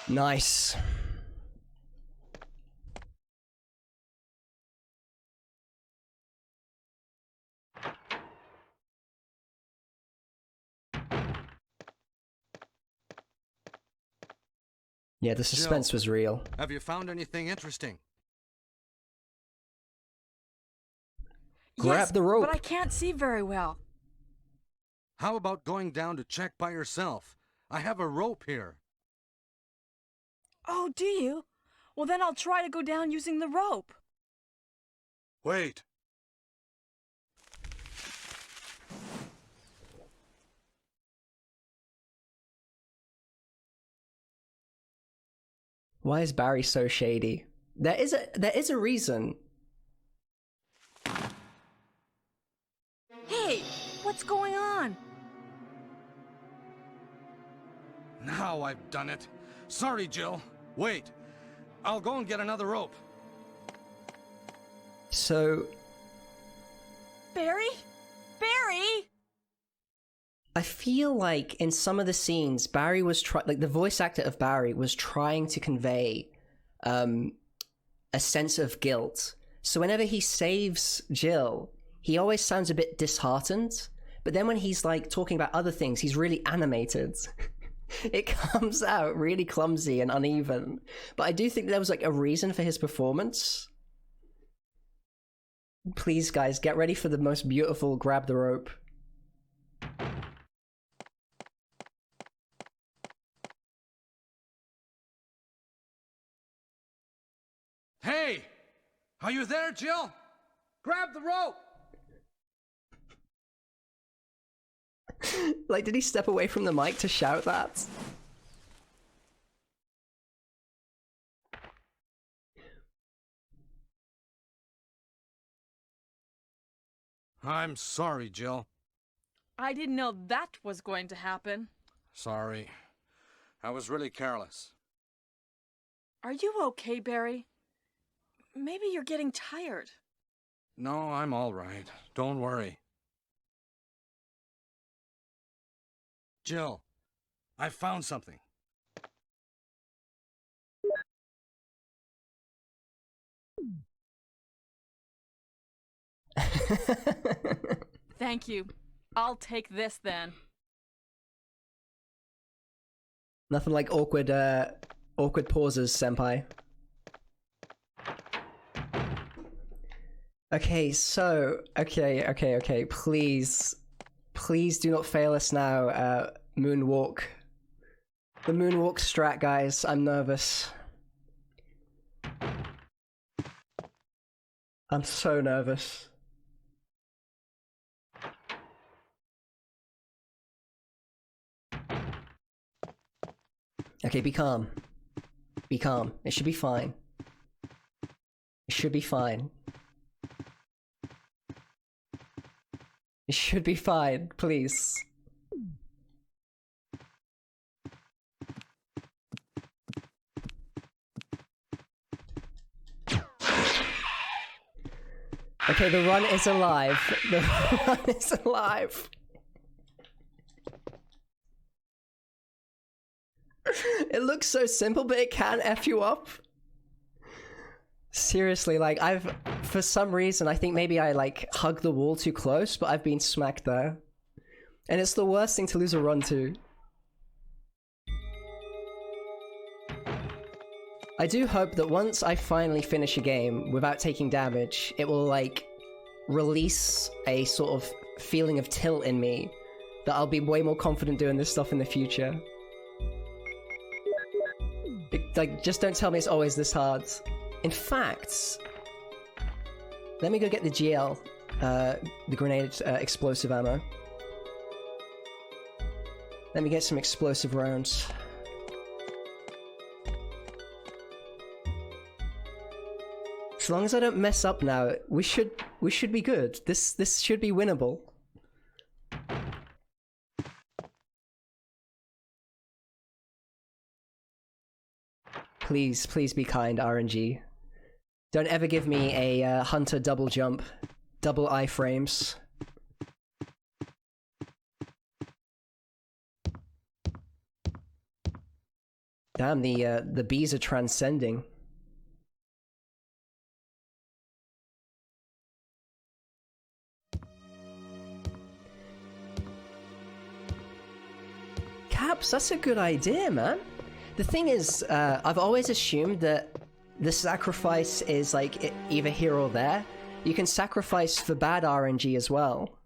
Nice. Yeah, the suspense Jill, was real. Have you found anything interesting? Grab Yes, the rope. but I can't see very well. How about going down to check by yourself? I have a rope here. Oh, do you? Well, then I'll try to go down using the rope. Wait. Why is Barry so shady? There is a reason. Hey, what's going on? Now I've done it. Sorry, Jill. Wait. I'll go and get another rope. So Barry? Barry? I feel like in some of the scenes, Barry was like the voice actor of Barry was trying to convey a sense of guilt. So whenever he saves Jill, he always sounds a bit disheartened. But then when he's like talking about other things, he's really animated. It comes out really clumsy and uneven. But I do think there was like a reason for his performance. Please, guys, get ready for the most beautiful grab the rope. Hey! Are you there, Jill? Grab the rope! Like, did he step away from the mic to shout that? I'm sorry, Jill. I didn't know that was going to happen. Sorry. I was really careless. Are you okay, Barry? Maybe you're getting tired. No, I'm all right. Don't worry. Jill, I found something. Thank you. I'll take this then. Nothing like awkward pauses, senpai. Okay, so okay. Please do not fail us now. Moonwalk. The moonwalk strat, guys. I'm nervous. I'm so nervous. Okay, be calm. Be calm. It should be fine. It should be fine. It should be fine, please. Okay, the run is alive. The run is alive. It looks so simple, but it can F you up. Seriously, like, for some reason, I think maybe I, like, hugged the wall too close, but I've been smacked there. And it's the worst thing to lose a run to. I do hope that once I finally finish a game without taking damage, it will, like, release a sort of feeling of tilt in me that I'll be way more confident doing this stuff in the future. Like, just don't tell me it's always this hard. In fact, let me go get the GL, the grenade explosive ammo. Let me get some explosive rounds. As long as I don't mess up now, we should be good. This should be winnable. Please, please be kind, RNG. Don't ever give me a Hunter double jump, double iframes. Damn, the bees are transcending. Caps, that's a good idea, man. The thing is, I've always assumed that the sacrifice is like either here or there. You can sacrifice for bad RNG as well.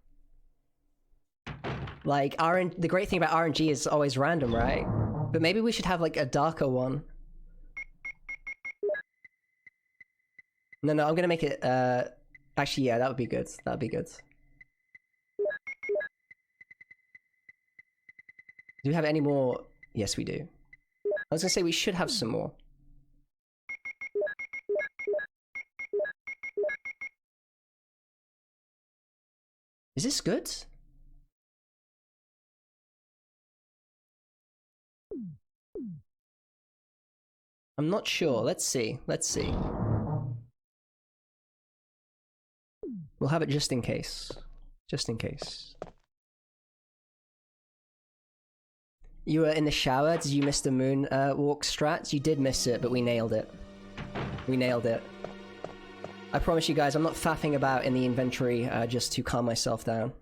Like, the great thing about RNG is always random, right? But maybe we should have like a darker one. No, I'm gonna make it, actually, yeah, that would be good. That would be good. Do we have any more? Yes, we do. I was gonna say we should have some more. Is this good? I'm not sure. Let's see. Let's see. We'll have it just in case. Just in case. You were in the shower? Did you miss the moon walk strats? You did miss it, but we nailed it. We nailed it. I promise you guys, I'm not faffing about in the inventory just to calm myself down.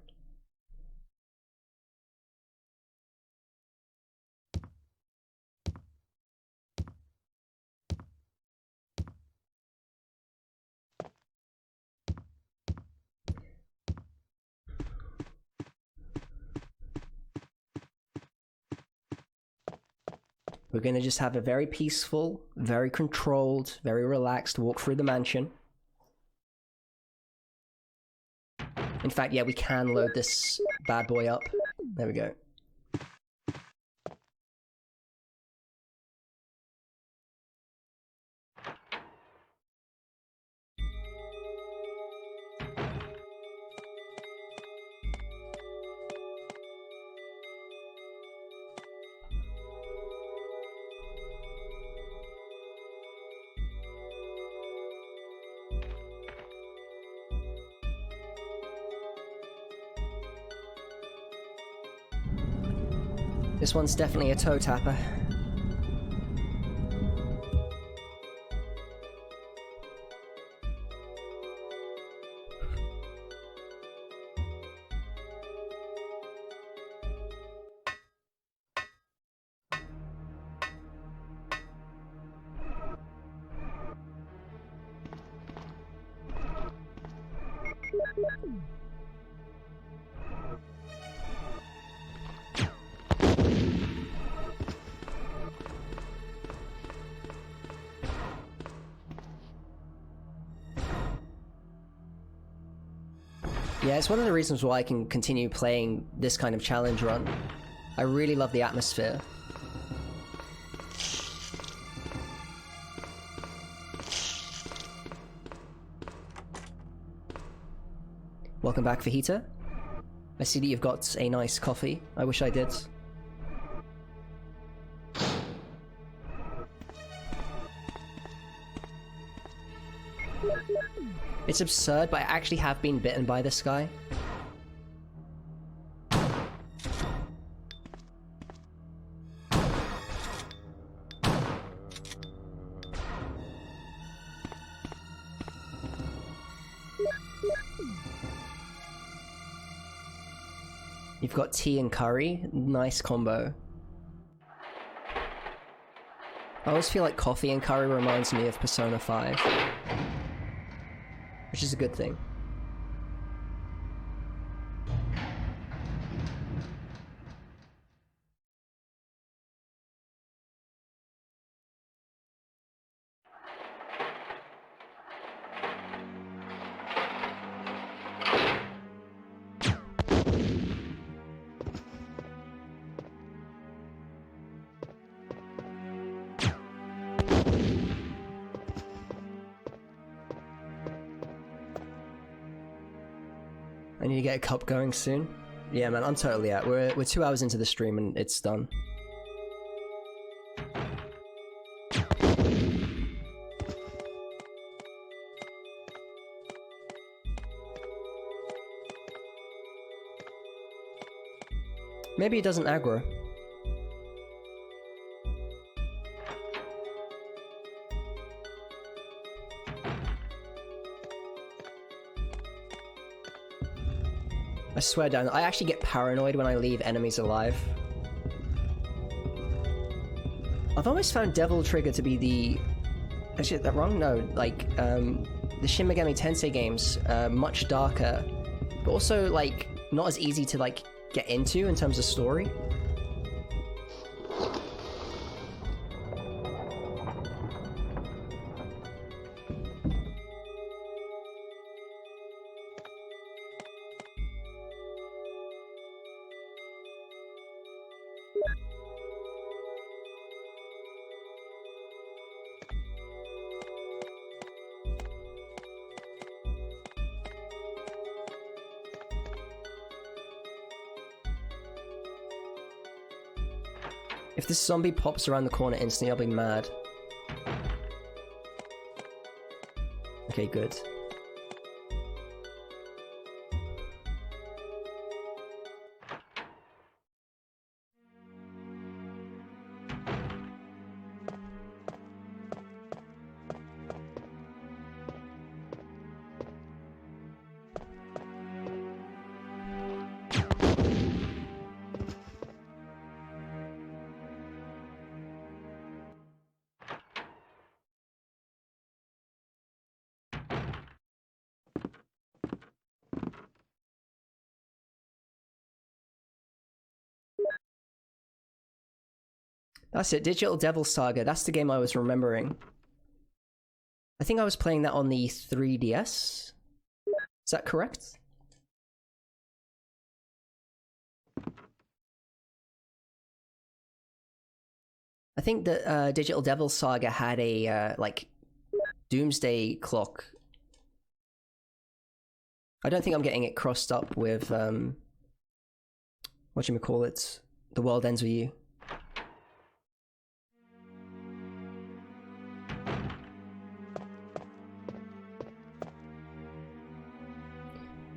We're gonna just have a very peaceful, very controlled, very relaxed walk through the mansion. In fact, yeah, we can load this bad boy up. There we go. This one's definitely a toe tapper. Yeah, it's one of the reasons why I can continue playing this kind of challenge run. I really love the atmosphere. Welcome back, Fajita. I see that you've got a nice coffee. I wish I did. It's absurd, but I actually have been bitten by this guy. You've got tea and curry. Nice combo. I always feel like coffee and curry reminds me of Persona 5. Which is a good thing. I need to get a cup going soon. Yeah, man, I'm totally out. We're 2 hours into the stream and it's done. Maybe it doesn't aggro. I swear down, I actually get paranoid when I leave enemies alive. I've always found Devil Trigger to be the... Actually, is that wrong? No, like, the Shin Megami Tensei games, much darker, but also, like, not as easy to, like, get into in terms of story. If this zombie pops around the corner instantly, I'll be mad. Okay, good. That's it, Digital Devil Saga. That's the game I was remembering. I think I was playing that on the 3DS? Is that correct? I think that Digital Devil Saga had a, like, doomsday clock. I don't think I'm getting it crossed up with, whatchamacallit, The World Ends With You.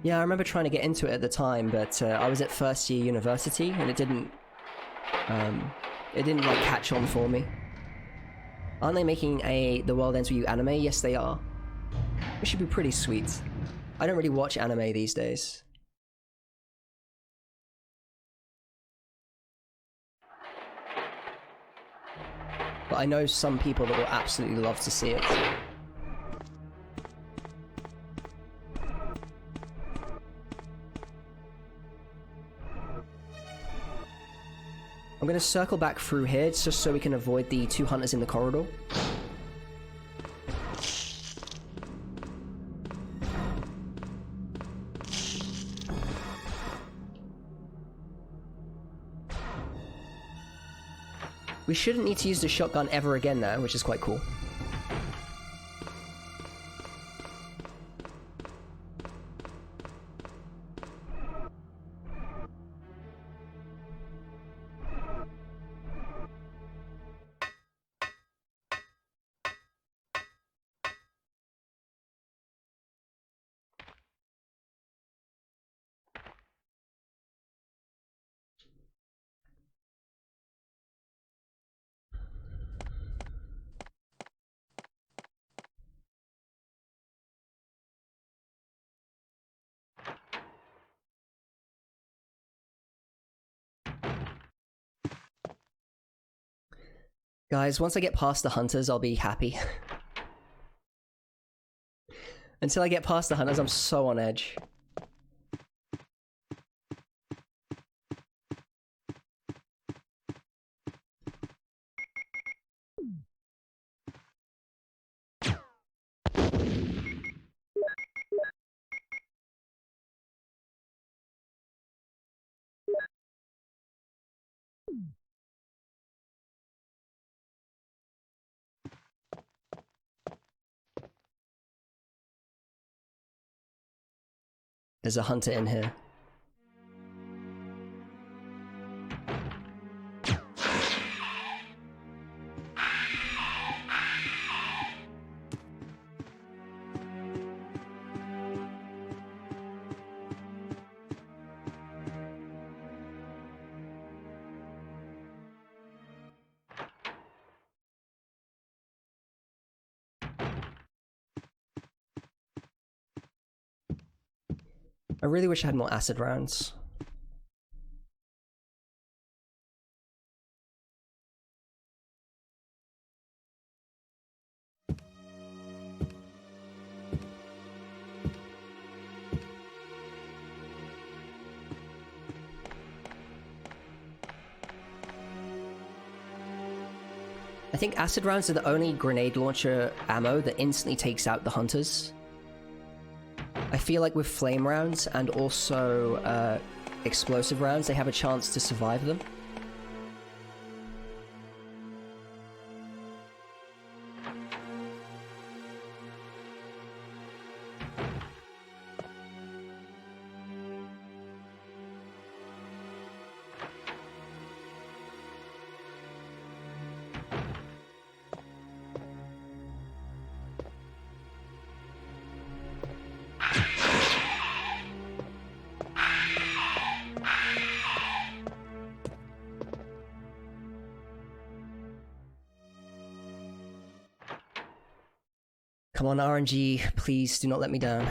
Yeah, I remember trying to get into it at the time, but I was at first year university and it didn't like catch on for me. Aren't they making a The World Ends With You anime? Yes, they are. It should be pretty sweet. I don't really watch anime these days. But I know some people that will absolutely love to see it. I'm gonna circle back through here just so we can avoid the two hunters in the corridor. We shouldn't need to use the shotgun ever again now, which is quite cool. Guys, once I get past the hunters, I'll be happy. Until I get past the hunters, I'm so on edge. There's a hunter in here. I really wish I had more acid rounds. I think acid rounds are the only grenade launcher ammo that instantly takes out the hunters. I feel like with flame rounds and also explosive rounds, they have a chance to survive them. Come on, RNG, please do not let me down.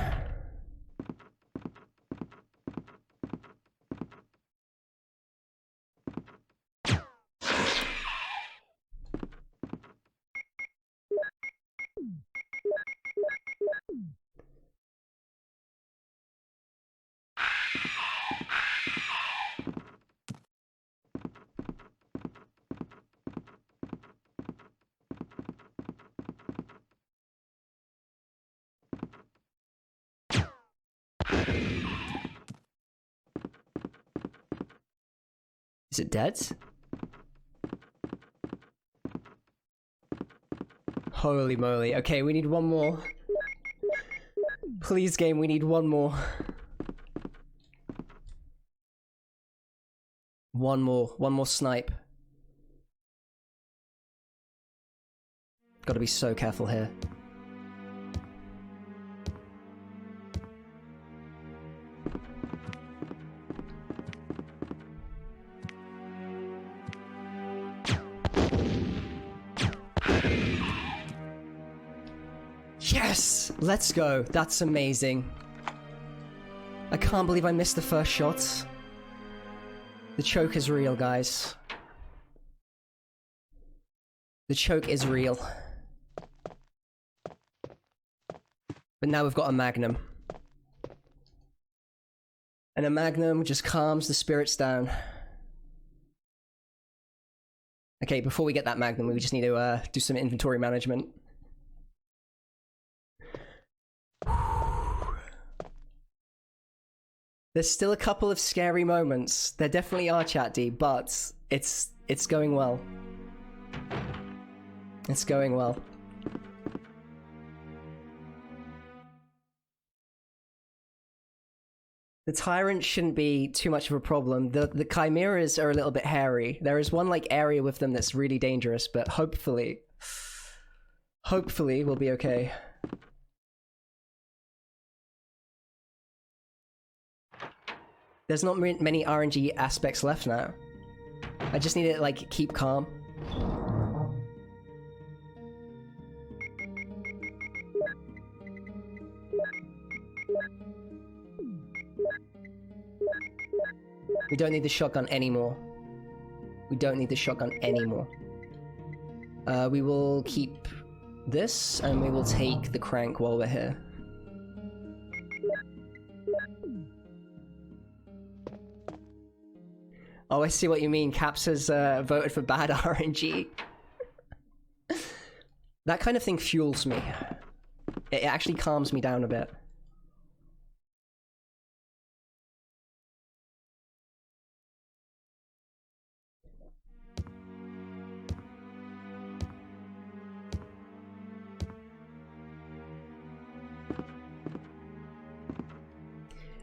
Is it dead? Holy moly. Okay, we need one more. Please, game, we need one more. One more snipe. Gotta be so careful here. Yes! Let's go. That's amazing. I can't believe I missed the first shot. The choke is real, guys. The choke is real. But now we've got a magnum. And a magnum just calms the spirits down. Okay, before we get that magnum, we just need to do some inventory management. There's still a couple of scary moments. There definitely are, Chat D, but it's going well. It's going well. The Tyrant shouldn't be too much of a problem. The Chimeras are a little bit hairy. There is one like area with them that's really dangerous, but hopefully we'll be okay. There's not many RNG aspects left now. I just need to, like, keep calm. We don't need the shotgun anymore. We don't need the shotgun anymore. We will keep this, and we will take the crank while we're here. Oh, I see what you mean. Caps has voted for bad RNG. That kind of thing fuels me. It actually calms me down a bit.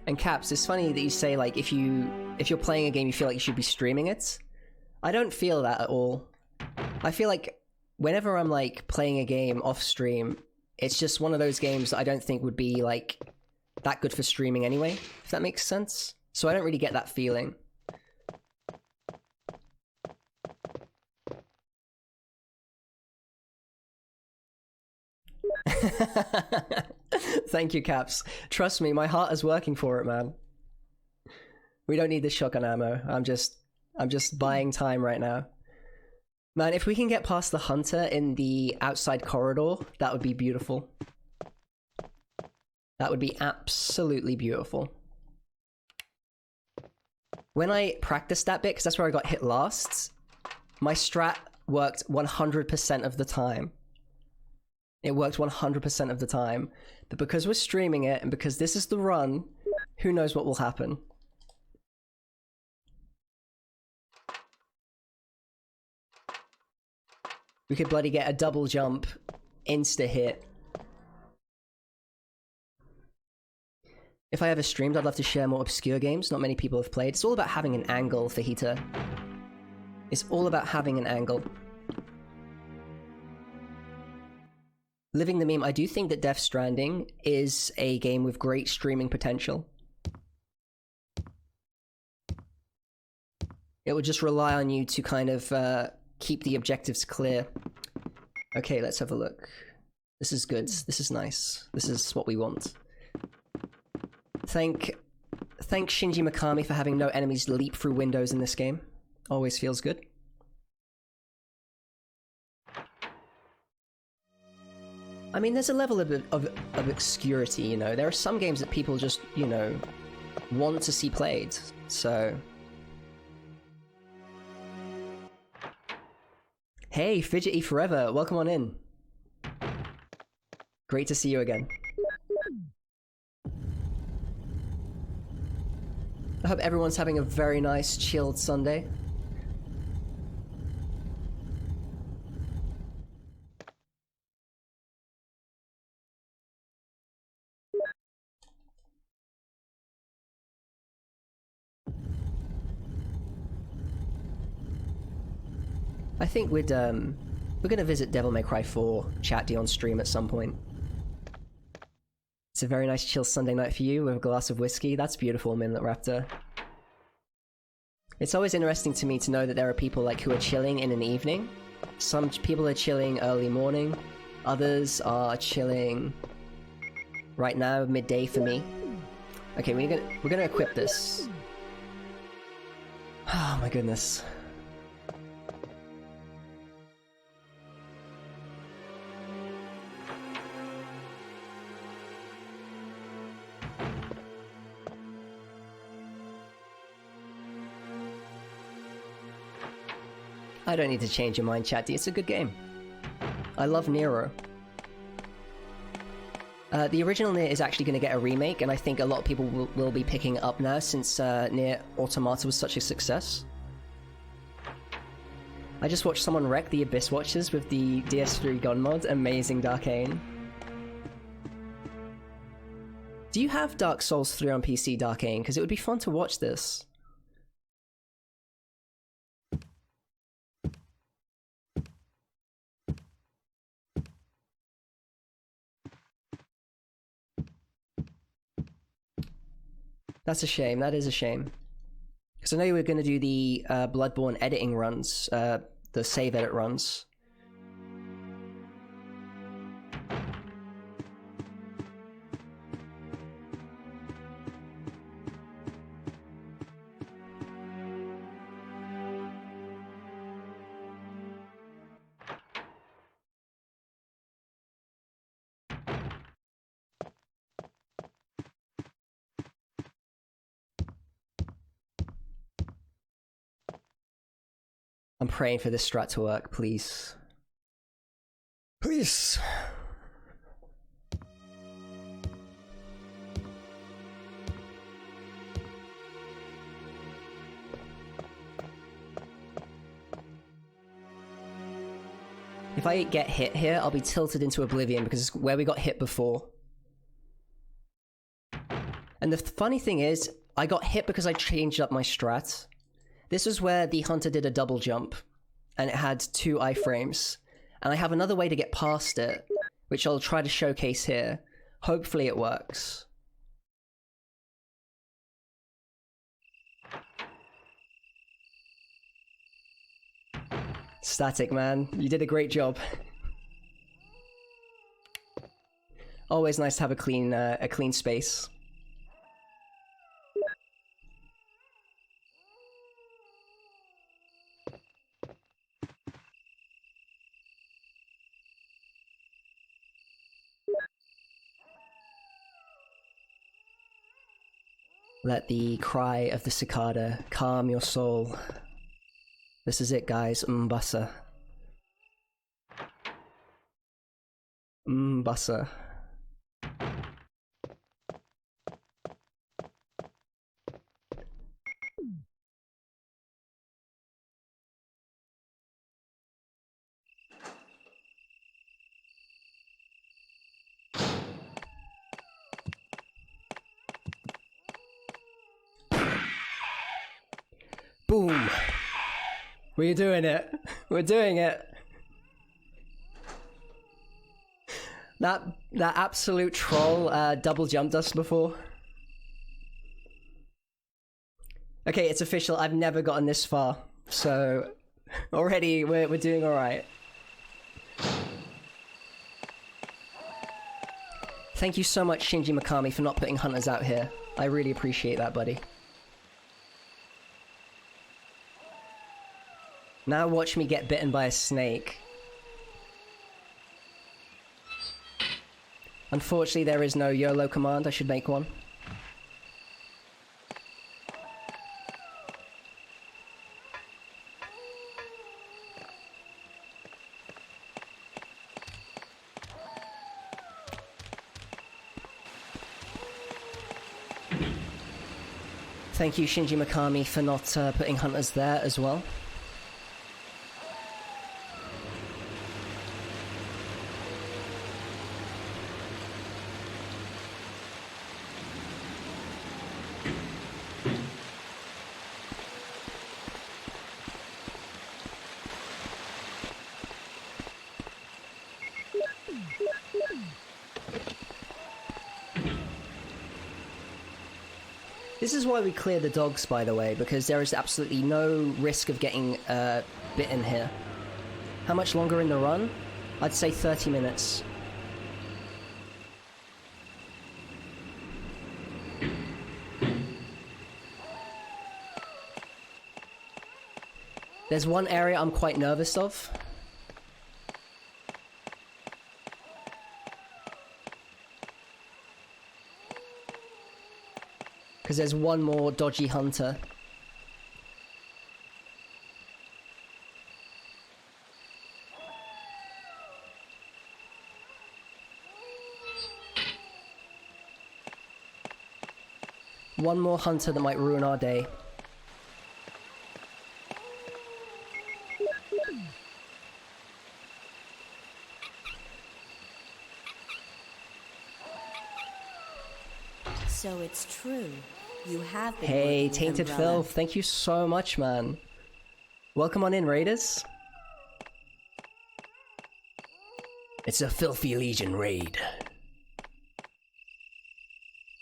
And Caps, it's funny that you say, like, if you're playing a game, you feel like you should be streaming it. I don't feel that at all. I feel like whenever I'm, like, playing a game off stream, it's just one of those games that I don't think would be, like, that good for streaming anyway, if that makes sense. So I don't really get that feeling. Thank you, Caps. Trust me, my heart is working for it, man. We don't need this shotgun ammo. I'm just buying time right now. Man, if we can get past the hunter in the outside corridor, that would be beautiful. That would be absolutely beautiful. When I practiced that bit, because that's where I got hit last, my strat worked 100% of the time. It worked 100% of the time. But because we're streaming it, and because this is the run, who knows what will happen. We could bloody get a double jump, insta-hit. If I ever streamed, I'd love to share more obscure games not many people have played. It's all about having an angle, Fajita. It's all about having an angle. Living the meme, I do think that Death Stranding is a game with great streaming potential. It would just rely on you to kind of keep the objectives clear. Okay, let's have a look. This is good. This is nice. This is what we want. Thank Shinji Mikami for having no enemies leap through windows in this game. Always feels good. I mean, there's a level of obscurity, you know. There are some games that people just, you know, want to see played, so... Hey, Fidgety Forever, welcome on in. Great to see you again. I hope everyone's having a very nice, chilled Sunday. I think we're gonna visit Devil May Cry 4 Chatty on stream at some point. It's a very nice chill Sunday night for you with a glass of whiskey. That's beautiful, Minlet Raptor. It's always interesting to me to know that there are people like who are chilling in an evening. Some people are chilling early morning. Others are chilling right now, midday for me. Okay, we're gonna equip this. Oh my goodness. I don't need to change your mind, Chatty. It's a good game. I love Nero. The original Nier is actually going to get a remake, and I think a lot of people will be picking it up now since Nier Automata was such a success. I just watched someone wreck the Abyss Watchers with the DS3 gun mod. Amazing, Darkane. Do you have Dark Souls 3 on PC, Darkane? Because it would be fun to watch this. That's a shame. That is a shame. Because I know you were going to do the Bloodborne editing runs, the save edit runs. I'm praying for this strat to work, please. Please. If I get hit here, I'll be tilted into oblivion because it's where we got hit before. And the funny thing is, I got hit because I changed up my strat. This was where the hunter did a double jump, and it had 2 iframes. And I have another way to get past it, which I'll try to showcase here. Hopefully it works. Static, man. You did a great job. Always nice to have a clean space. Let the cry of the cicada calm your soul. This is it, guys. M'bassa. M'bassa. Boom. We're doing it. We're doing it. That absolute troll double jumped us before. Okay, it's official. I've never gotten this far. So already we're doing all right. Thank you so much, Shinji Mikami, for not putting hunters out here. I really appreciate that, buddy. Now watch me get bitten by a snake. Unfortunately, there is no YOLO command. I should make one. Thank you, Shinji Mikami, for not putting hunters there as well. This is why we clear the dogs, by the way, because there is absolutely no risk of getting bitten here. How much longer in the run? I'd say 30 minutes. There's one area I'm quite nervous of. Because there's one more dodgy hunter. One more hunter that might ruin our day. So it's true. You have been Hey, working with Tainted Umbrella. Filth, thank you so much, man. Welcome on in, Raiders. It's a Filthy Legion raid.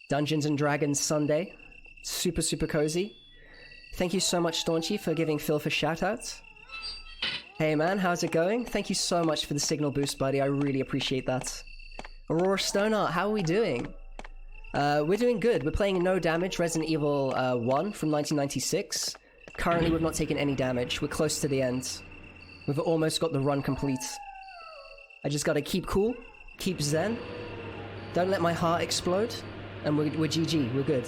Dungeons and Dragons Sunday. Super, super cozy. Thank you so much, Staunchy, for giving Filth a shout-out. Hey, man, how's it going? Thank you so much for the signal boost, buddy. I really appreciate that. Aurora Stoneart, how are we doing? We're doing good. We're playing No Damage Resident Evil 1 from 1996. Currently, we've not taken any damage. We're close to the end. We've almost got the run complete. I just gotta keep cool, keep zen, don't let my heart explode, and we're GG, we're good.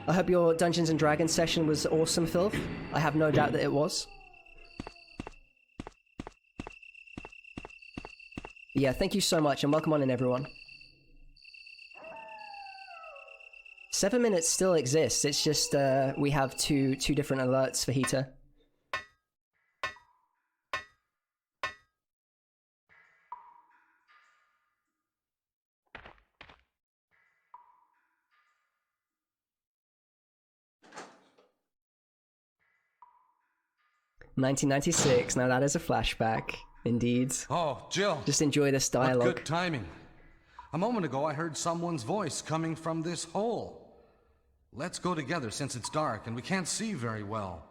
I hope your Dungeons and Dragons session was awesome, Filth. I have no doubt that it was. Yeah, thank you so much, and welcome on in, everyone. 7 minutes still exists, it's just, we have two different alerts for Heater. "1996, now that is a flashback, indeed. Oh, Jill. Just enjoy this dialogue." What good timing. A moment ago, I heard someone's voice coming from this hole. Let's go together since it's dark and we can't see very well.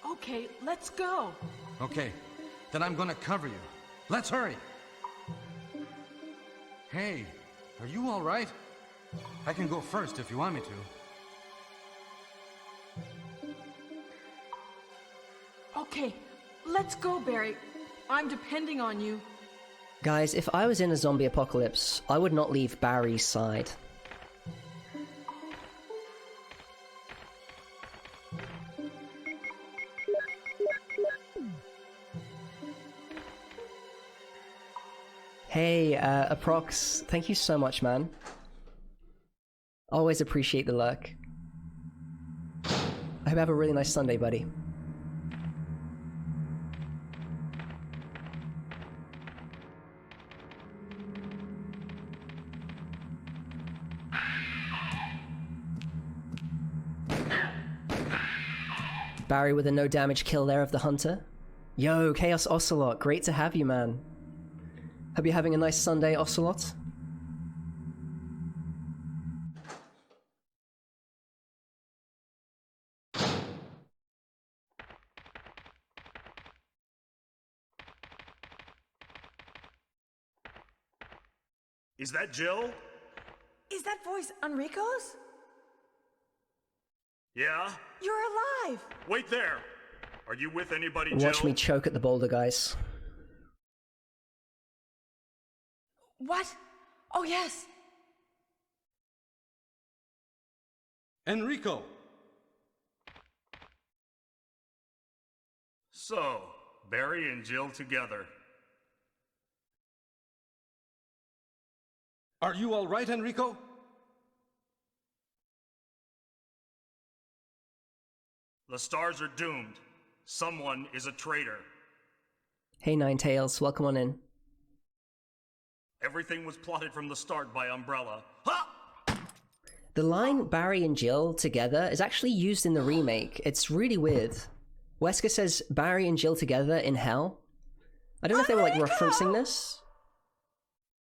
Okay, let's go. Okay, then I'm gonna cover you. Let's hurry. Hey, are you all right? I can go first if you want me to. Okay, let's go, Barry. I'm depending on you. Guys, if I was in a zombie apocalypse, I would not leave Barry's side. Hey, Aprox, thank you so much, man. Always appreciate the luck. I hope you have a really nice Sunday, buddy. Barry with a no damage kill there of the hunter. Yo, Chaos Ocelot, great to have you, man. Hope you're having a nice Sunday, Ocelot. Is that Jill? Is that voice Enrico's? Yeah? You're alive! Wait there! Are you with anybody, Jill? Watch me choke at the boulder, guys. What? Oh, yes! Enrico! So, Barry and Jill together. Are you all right, Enrico? The stars are doomed. Someone is a traitor. Hey, Ninetales, welcome on in. Everything was plotted from the start by Umbrella. Ha! The line Barry and Jill together is actually used in the remake. It's really weird. Wesker says Barry and Jill together in hell. I don't know if they were like referencing this.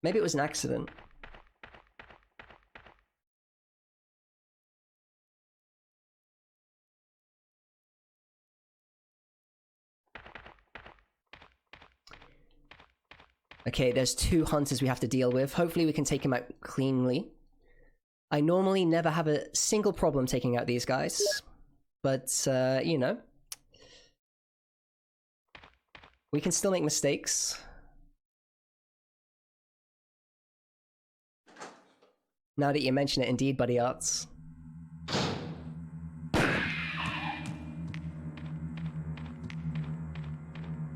Maybe it was an accident. Okay, there's 2 hunters we have to deal with. Hopefully we can take them out cleanly. I normally never have a single problem taking out these guys. But, you know. We can still make mistakes. Now that you mention it, indeed, Buddy Arts.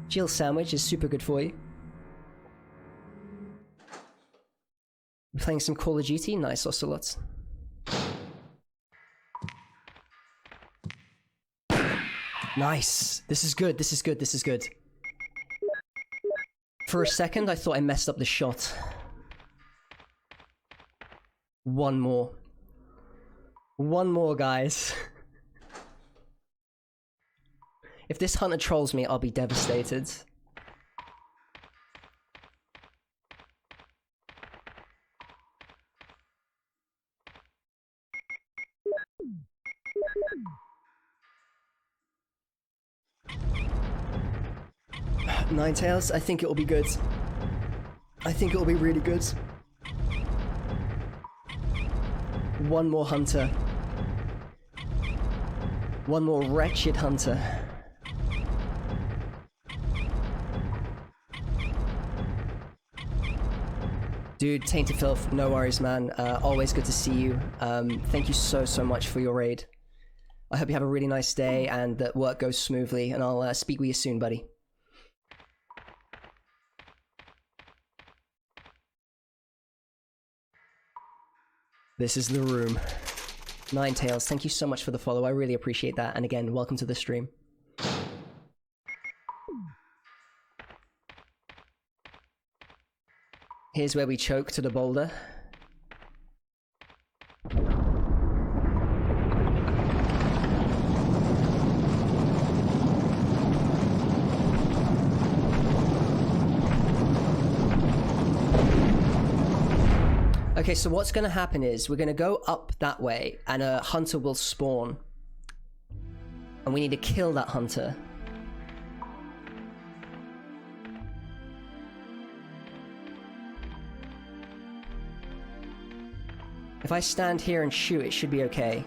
Jill sandwich is super good for you. Playing some Call of Duty? Nice, Ocelot. Nice! This is good, this is good, this is good. For a second, I thought I messed up the shot. One more. One more, guys. If this hunter trolls me, I'll be devastated. Ninetales, I think it will be good. I think it will be really good. One more hunter. One more wretched hunter. Dude, Tainted Filth, no worries, man. Always good to see you. Thank you so much for your raid. I hope you have a really nice day and that work goes smoothly, and I'll speak with you soon, buddy. This is the room. Ninetales, thank you so much for the follow. I really appreciate that. And again, welcome to the stream. Here's where we choke to the boulder. Okay, so what's gonna happen is we're gonna go up that way and a hunter will spawn. And we need to kill that hunter. If I stand here and shoot, it should be okay.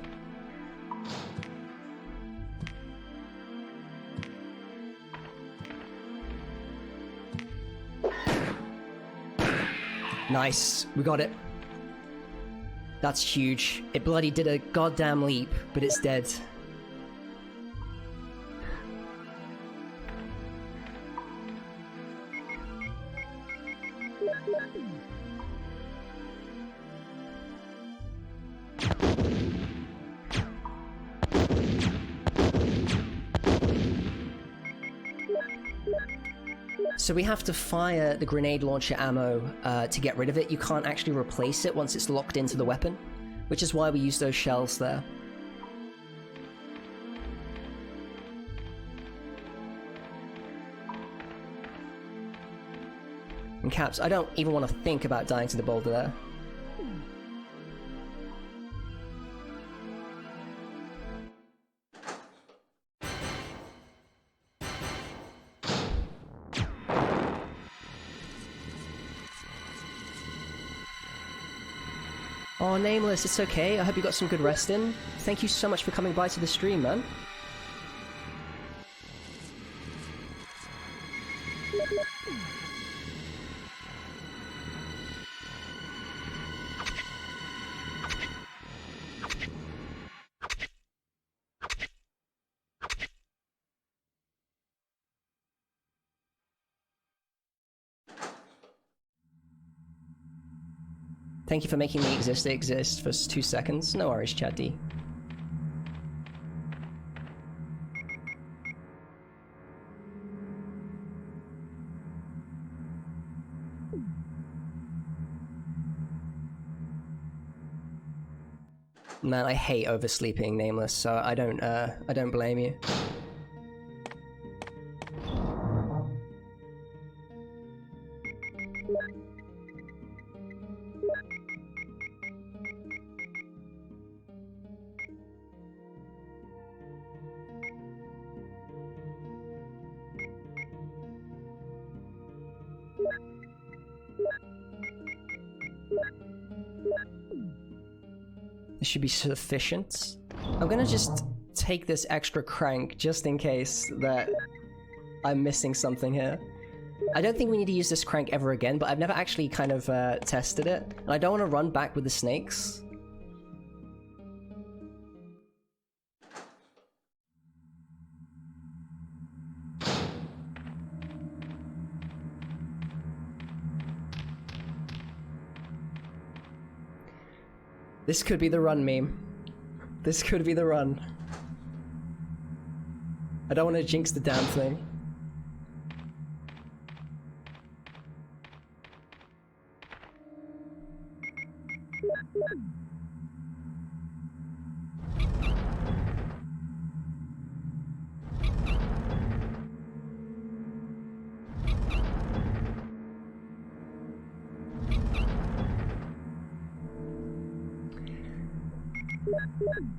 Nice, we got it. That's huge. It bloody did a goddamn leap, but it's dead. So we have to fire the grenade launcher ammo to get rid of it. You can't actually replace it once it's locked into the weapon, which is why we use those shells there. And Caps, I don't even want to think about dying to the boulder there. Oh, Nameless, it's okay. I hope you got some good rest in. Thank you so much for coming by to the stream, man. Thank you for making me exist for 2 seconds. No worries, Chad D. Man, I hate oversleeping, Nameless, so I don't blame you. This should be sufficient. I'm gonna just take this extra crank just in case that I'm missing something here. I don't think we need to use this crank ever again, but I've never actually kind of tested it. And I don't want to run back with the snakes. This could be the run meme. This could be the run. I don't want to jinx the damn thing.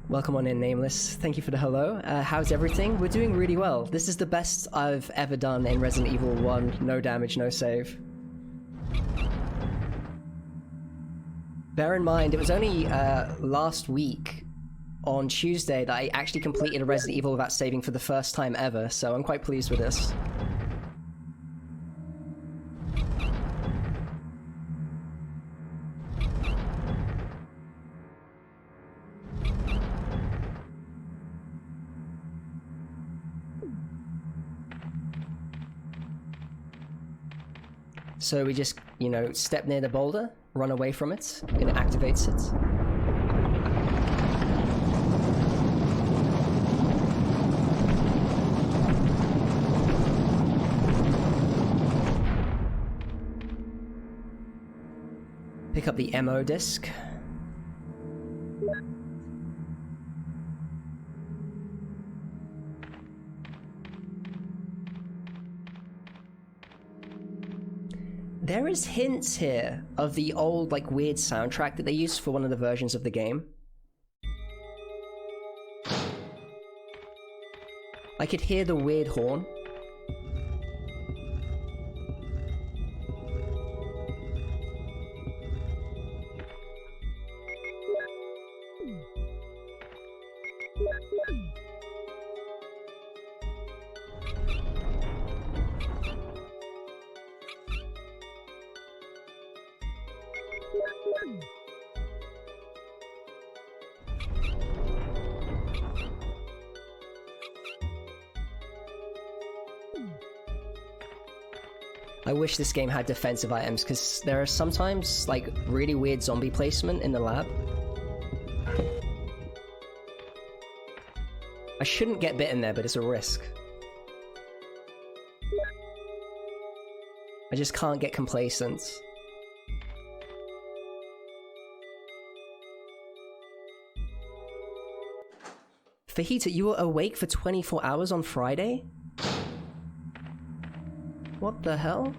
Welcome on in, Nameless. Thank you for the hello. How's everything? We're doing really well. This is the best I've ever done in Resident Evil 1. No damage, no save. Bear in mind, it was only last week on Tuesday that I actually completed a Resident Evil without saving for the first time ever, so I'm quite pleased with this. So we just, you know, step near the boulder, run away from it, and it activates it. Pick up the MO disc. There is hints here of the old, like, weird soundtrack that they used for one of the versions of the game. I could hear the weird horn. I wish this game had defensive items, because there are sometimes, like, really weird zombie placement in the lab. I shouldn't get bitten there, but it's a risk. I just can't get complacent. Fajita, you were awake for 24 hours on Friday? What the hell?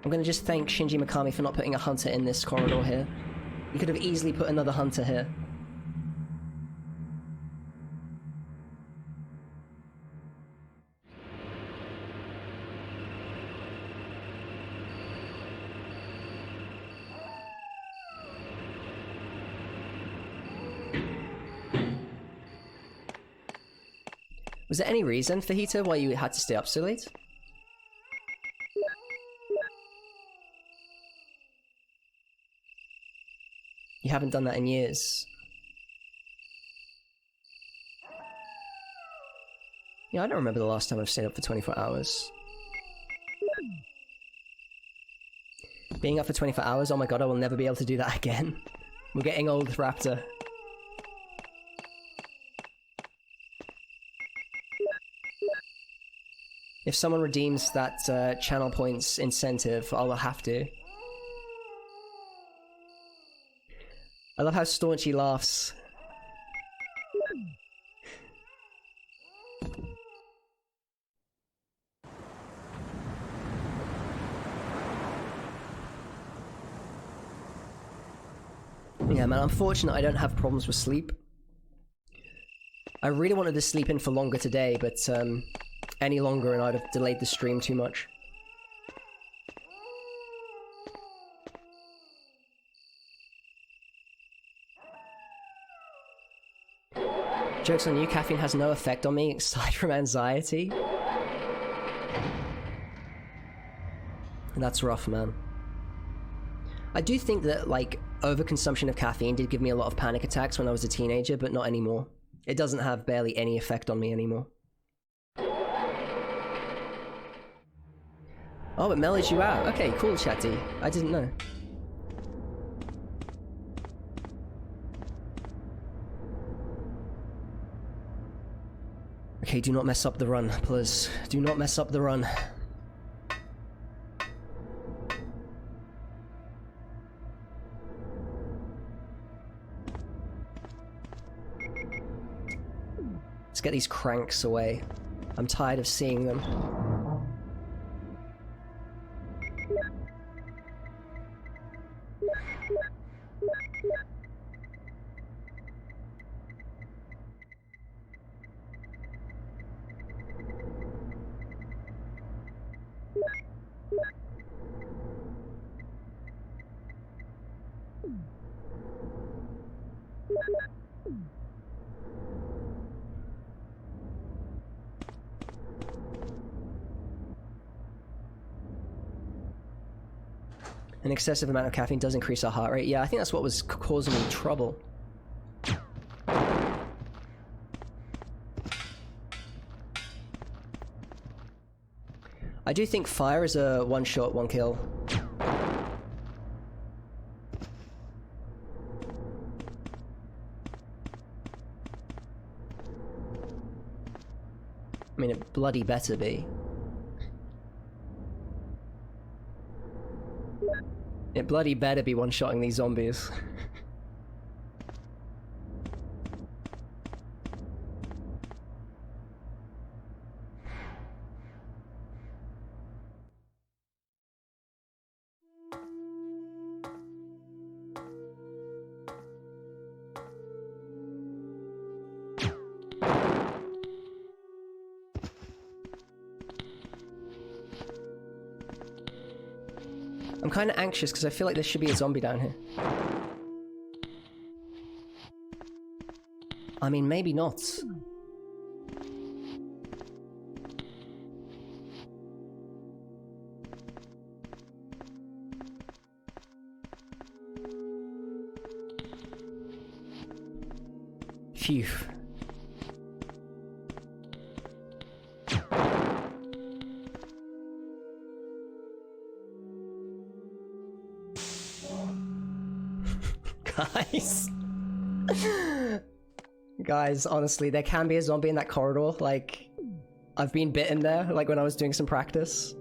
I'm gonna just thank Shinji Mikami for not putting a hunter in this corridor here. You could have easily put another hunter here. Was there any reason, Fajita, why you had to stay up so late? You haven't done that in years. Yeah, I don't remember the last time I've stayed up for 24 hours. Being up for 24 hours, oh my god, I will never be able to do that again. We're getting old, Raptor. If someone redeems that channel points incentive, I'll have to. I love how staunch he laughs. Yeah, man, unfortunately I don't have problems with sleep. I really wanted to sleep in for longer today, but any longer and I'd have delayed the stream too much. Joke's on you, caffeine has no effect on me aside from anxiety. That's rough, man. I do think that, like, overconsumption of caffeine did give me a lot of panic attacks when I was a teenager, but not anymore. It doesn't have barely any effect on me anymore. Oh, it mellowed you out. Okay, cool, chatty. I didn't know. Okay, do not mess up the run, please. Do not mess up the run. Let's get these cranks away. I'm tired of seeing them. An excessive amount of caffeine does increase our heart rate. Yeah, I think that's what was causing me trouble. I do think fire is a one shot, one kill. I mean, it bloody better be. It bloody better be one-shotting these zombies. I'm kind of anxious because I feel like there should be a zombie down here. I mean, maybe not. Phew. Guys. Guys, honestly, there can be a zombie in that corridor. Like, I've been bitten there, like when I was doing some practice.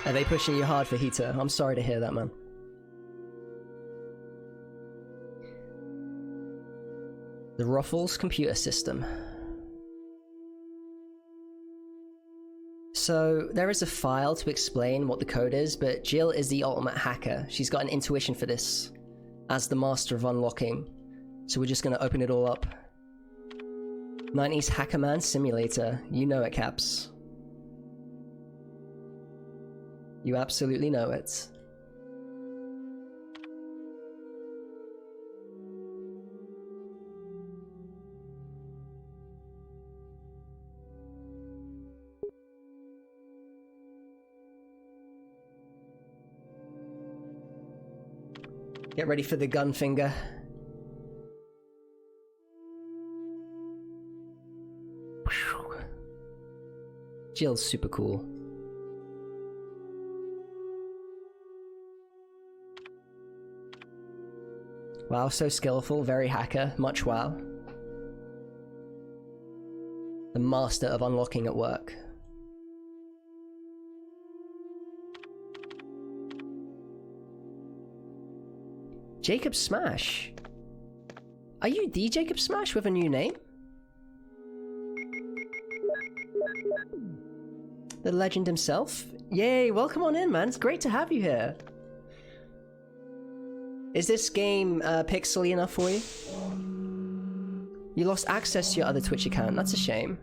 Are they pushing you hard for heater? I'm sorry to hear that, man. The Ruffles computer system. So, there is a file to explain what the code is, but Jill is the ultimate hacker. She's got an intuition for this, as the master of unlocking. So we're just gonna open it all up. 90s Hackerman Simulator. You know it, Caps. You absolutely know it. Get ready for the gun finger. Jill's super cool. Wow, so skillful, very hacker, much wow. The master of unlocking at work. Jacob Smash? Are you the Jacob Smash with a new name? The legend himself? Yay, welcome on in, man. It's great to have you here. Is this game pixely enough for you? You lost access to your other Twitch account. That's a shame.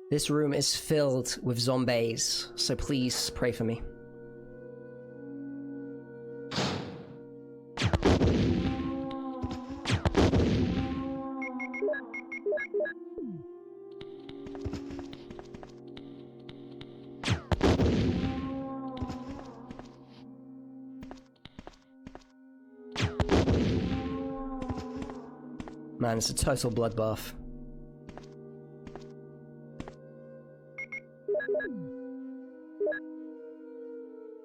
This room is filled with zombies, so please pray for me. Man, it's a total bloodbath.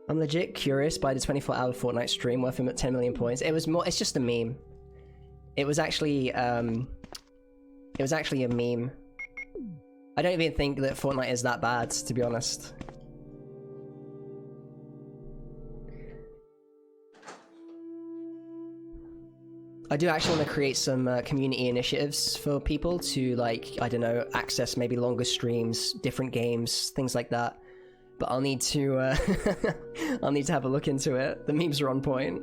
I'm legit curious by the 24-hour Fortnite stream worth him at 10 million points. It was more, it's just a meme. It was actually a meme. I don't even think that Fortnite is that bad, to be honest. I do actually want to create some community initiatives for people to, like, I don't know, access maybe longer streams, different games, things like that. But I'll need to, I'll need to have a look into it. The memes are on point.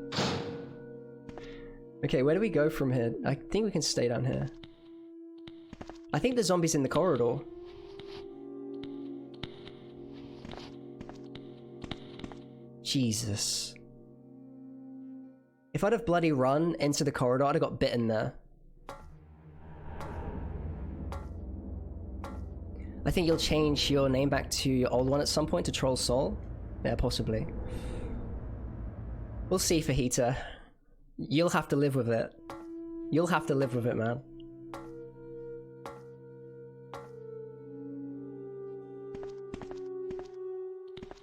Okay, where do we go from here? I think we can stay down here. I think the zombie's in the corridor. Jesus. If I'd have bloody run into the corridor, I'd have got bitten there. I think you'll change your name back to your old one at some point to Troll Soul. Yeah, possibly. We'll see, Fajita. You'll have to live with it. You'll have to live with it, man.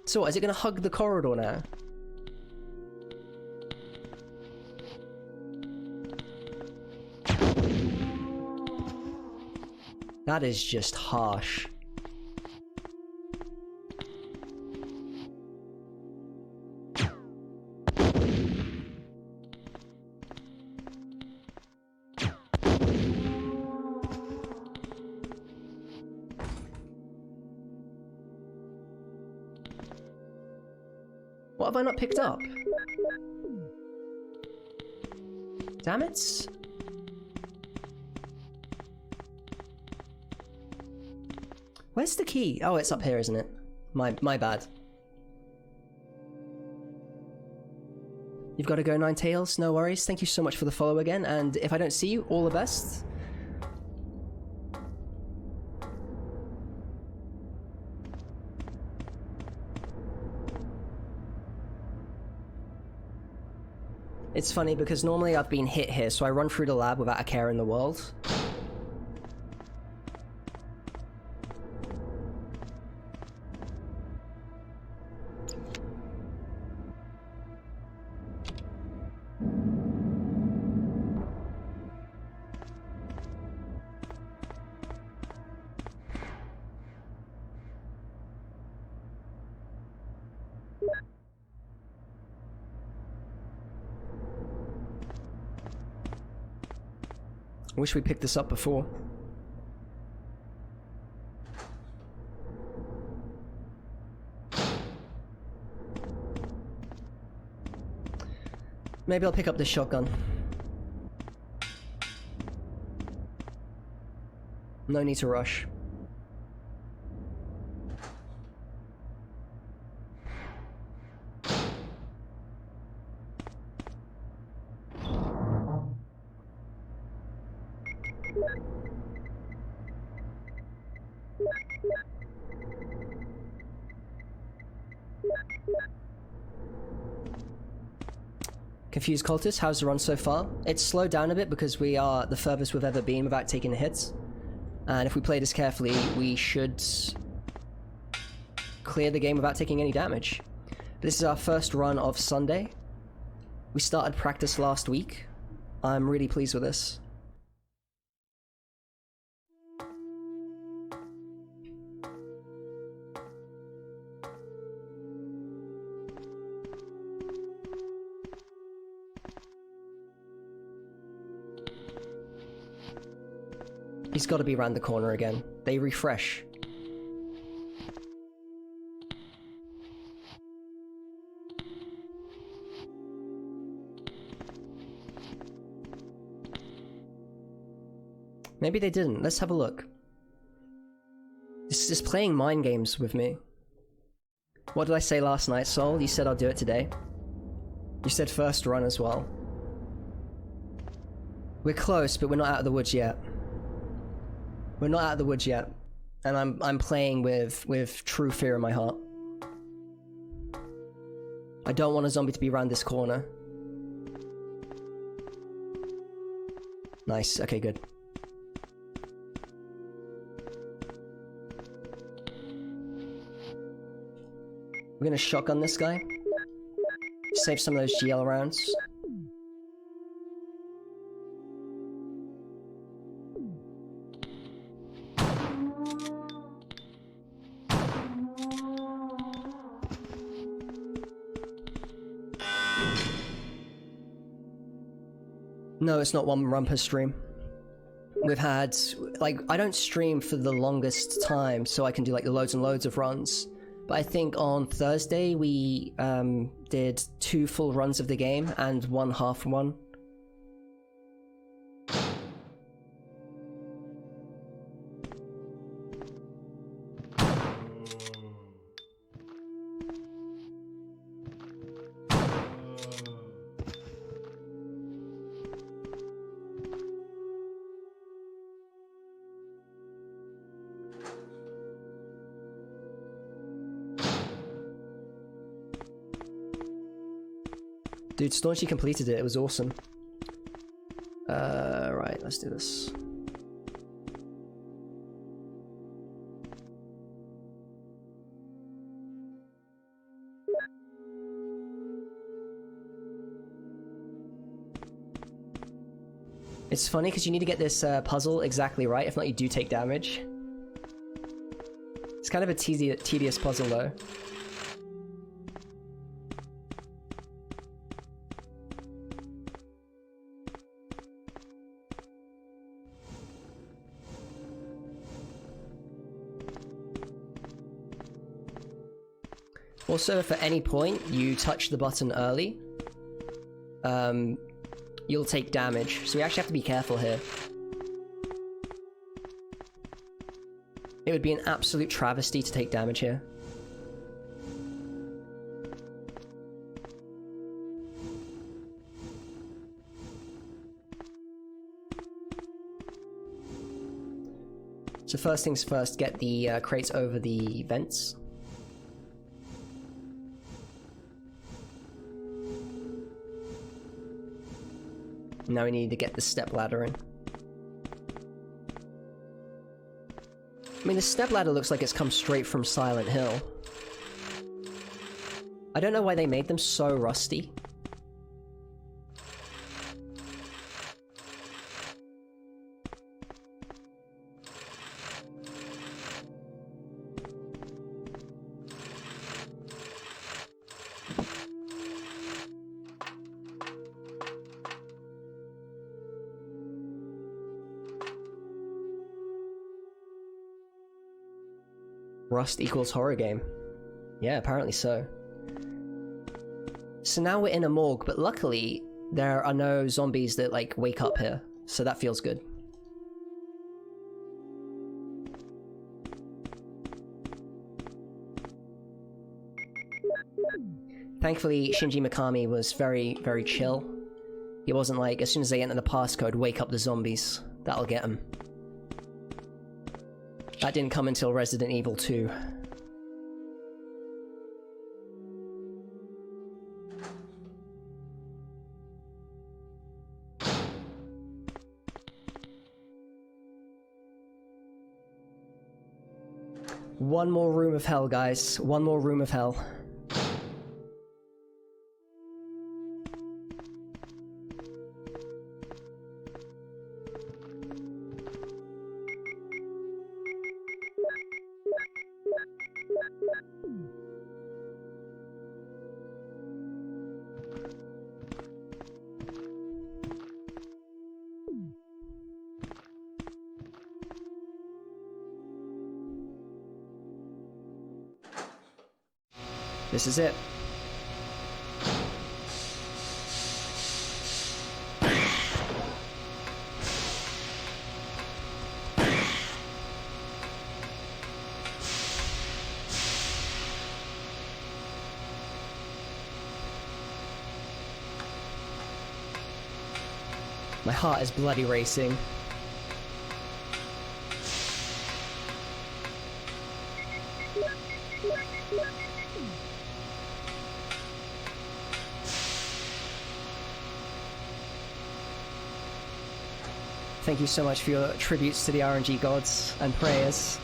So what, is it gonna hug the corridor now? That is just harsh. What have I not picked up? Damn it. Where's the key? Oh, it's up here, isn't it? My bad. You've got to go, Ninetales. No worries. Thank you so much for the follow again. And if I don't see you, all the best. It's funny because normally I've been hit here, so I run through the lab without a care in the world. I wish we picked this up before. Maybe I'll pick up this shotgun. No need to rush. Confused cultist, how's the run so far? It's slowed down a bit because we are the furthest we've ever been without taking the hits. And if we play this carefully, we should clear the game without taking any damage. This is our first run of Sunday. We started practice last week. I'm really pleased with this. He's got to be around the corner again. They refresh. Maybe they didn't. Let's have a look. This is playing mind games with me. What did I say last night, Sol? You said I'll do it today. You said first run as well. We're close, but we're not out of the woods yet. We're not out of the woods yet, and I'm playing with true fear in my heart. I don't want a zombie to be around this corner. Nice, okay, good. We're gonna shotgun this guy. Save some of those GL rounds. No, it's not one run per stream. We've had, like, I don't stream for the longest time, so I can do like loads and loads of runs. But I think on Thursday we did 2 full runs of the game and 1 half one. Dude, Staunchy completed it. It was awesome. Right, let's do this. It's funny because you need to get this puzzle exactly right, if not you do take damage. It's kind of a tedious puzzle though. Also, if at any point you touch the button early, you'll take damage, so we actually have to be careful here. It would be an absolute travesty to take damage here. So first things first, get the crates over the vents. Now we need to get the step ladder in. I mean, the step ladder looks like it's come straight from Silent Hill. I don't know why they made them so rusty. Rust equals horror game. Yeah, apparently so. So now we're in a morgue, but luckily there are no zombies that like wake up here, so that feels good. Thankfully, Shinji Mikami was very, very chill. He wasn't like, as soon as they enter the passcode, wake up the zombies. That'll get them. That didn't come until Resident Evil 2. One more room of hell, guys. One more room of hell. This is it. My heart is bloody racing. Thank you so much for your tributes to the RNG gods and prayers.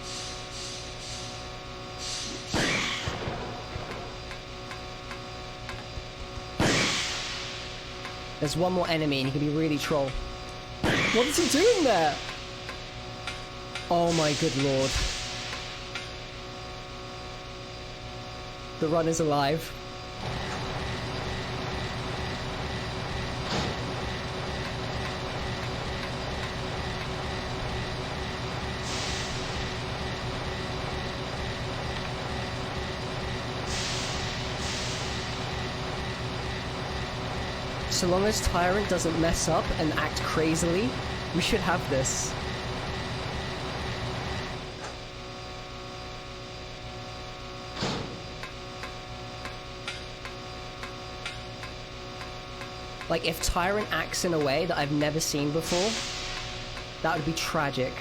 There's one more enemy and he can be really troll. What is he doing there? Oh my good lord. The run is alive. So long as Tyrant doesn't mess up and act crazily, we should have this. Like, if Tyrant acts in a way that I've never seen before, that would be tragic.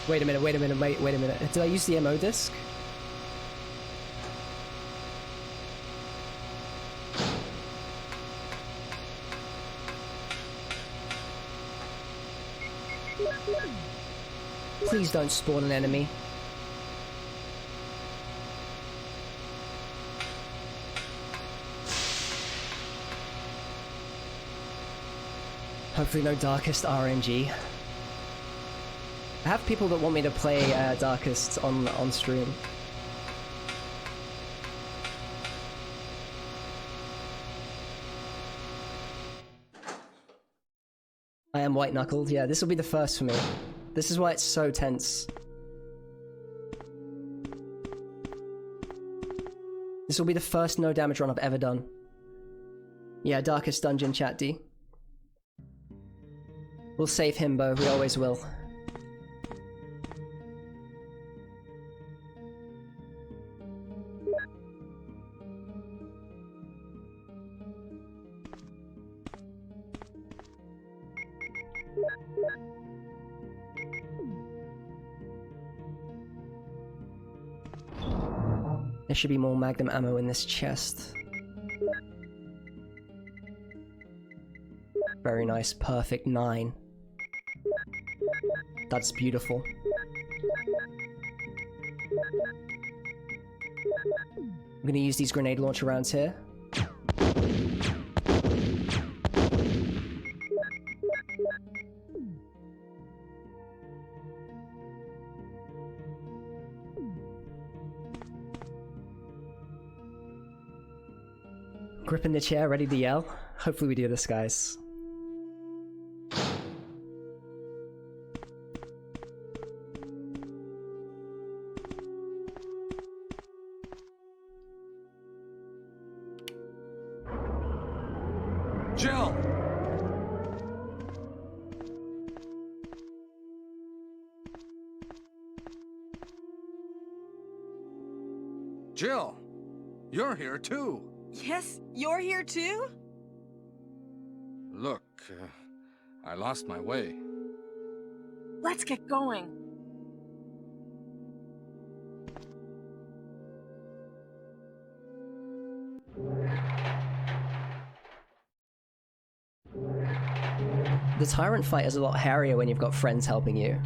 Wait a minute, wait a minute. Did I use the MO disc? Please don't spawn an enemy. Hopefully no Darkest RNG. I have people that want me to play Darkest on stream. I am white knuckled. Yeah, this will be the first for me. This is why it's so tense. This will be the first no damage run I've ever done. Yeah, Darkest Dungeon, chat D. We'll save Himbo, we always will. There should be more magnum ammo in this chest. Very nice, perfect 9. That's beautiful. I'm gonna use these grenade launcher rounds here. Grip in the chair, ready to yell. Hopefully we do this, guys. Jill! Jill! You're here too! Yes, you're here too? Look, I lost my way. Let's get going. The Tyrant fight is a lot hairier when you've got friends helping you.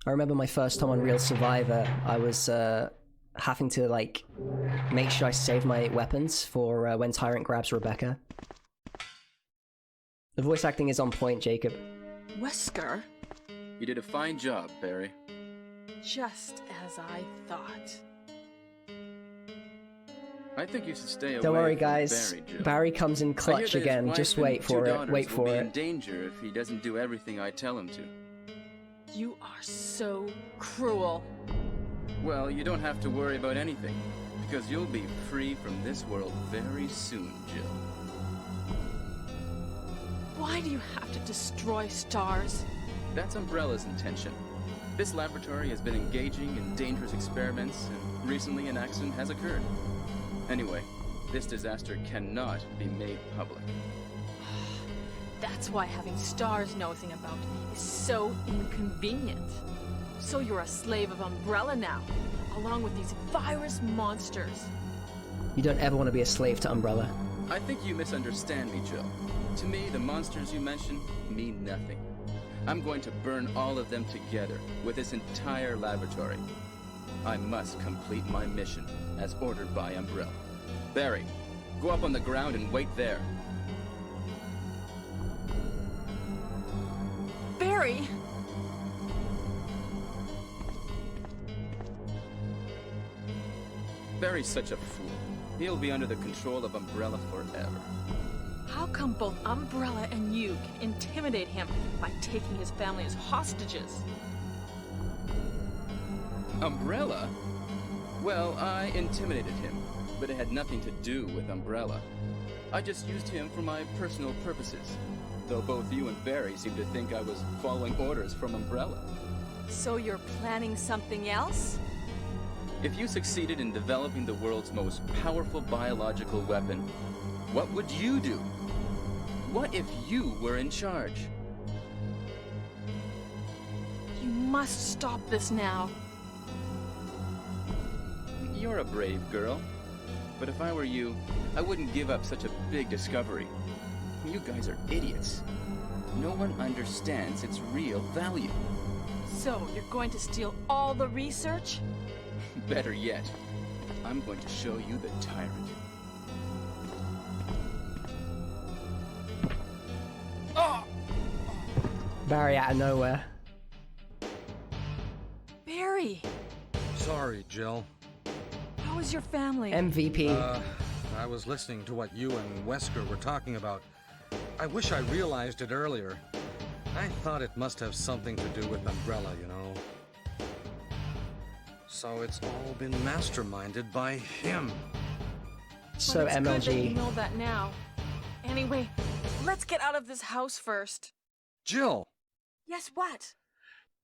I remember my first time on Real Survivor, I was having to like make sure I save my weapons for when Tyrant grabs Rebecca. The voice acting is on point, Jacob. Wesker? You did a fine job, Barry. Just as I thought. I think you should stay away. Don't worry, from guys. Barry, Jill. Barry comes in I hear clutch that his again. wife Just and wait two for it. daughters Wait will for be in it. danger if he doesn't do everything I tell him to. You are so cruel. Well, you don't have to worry about anything, because you'll be free from this world very soon, Jill. Why do you have to destroy stars? That's Umbrella's intention. This laboratory has been engaging in dangerous experiments, and recently an accident has occurred. Anyway, this disaster cannot be made public. That's why having stars nosing about is so inconvenient. So you're a slave of Umbrella now, along with these virus monsters. You don't ever want to be a slave to Umbrella. I think you misunderstand me, Jill. To me, the monsters you mention mean nothing. I'm going to burn all of them together with this entire laboratory. I must complete my mission, as ordered by Umbrella. Barry, go up on the ground and wait there. Barry! Barry's such a fool. He'll be under the control of Umbrella forever. How come both Umbrella and you can intimidate him by taking his family as hostages? Umbrella? Well, I intimidated him, but it had nothing to do with Umbrella. I just used him for my personal purposes, though both you and Barry seem to think I was following orders from Umbrella. So you're planning something else? If you succeeded in developing the world's most powerful biological weapon, what would you do? What if you were in charge? You must stop this now. You're a brave girl. But if I were you, I wouldn't give up such a big discovery. You guys are idiots. No one understands its real value. So, you're going to steal all the research? Better yet, I'm going to show you the tyrant. Barry out of nowhere. Barry! Sorry, Jill. How is your family? MVP. I was listening to what you and Wesker were talking about. I wish I realized it earlier. I thought it must have something to do with Umbrella, you know. So it's all been masterminded by him. So Well, it's good that you MLG. know that now. Anyway, let's get out of this house first. Jill, Yes, what?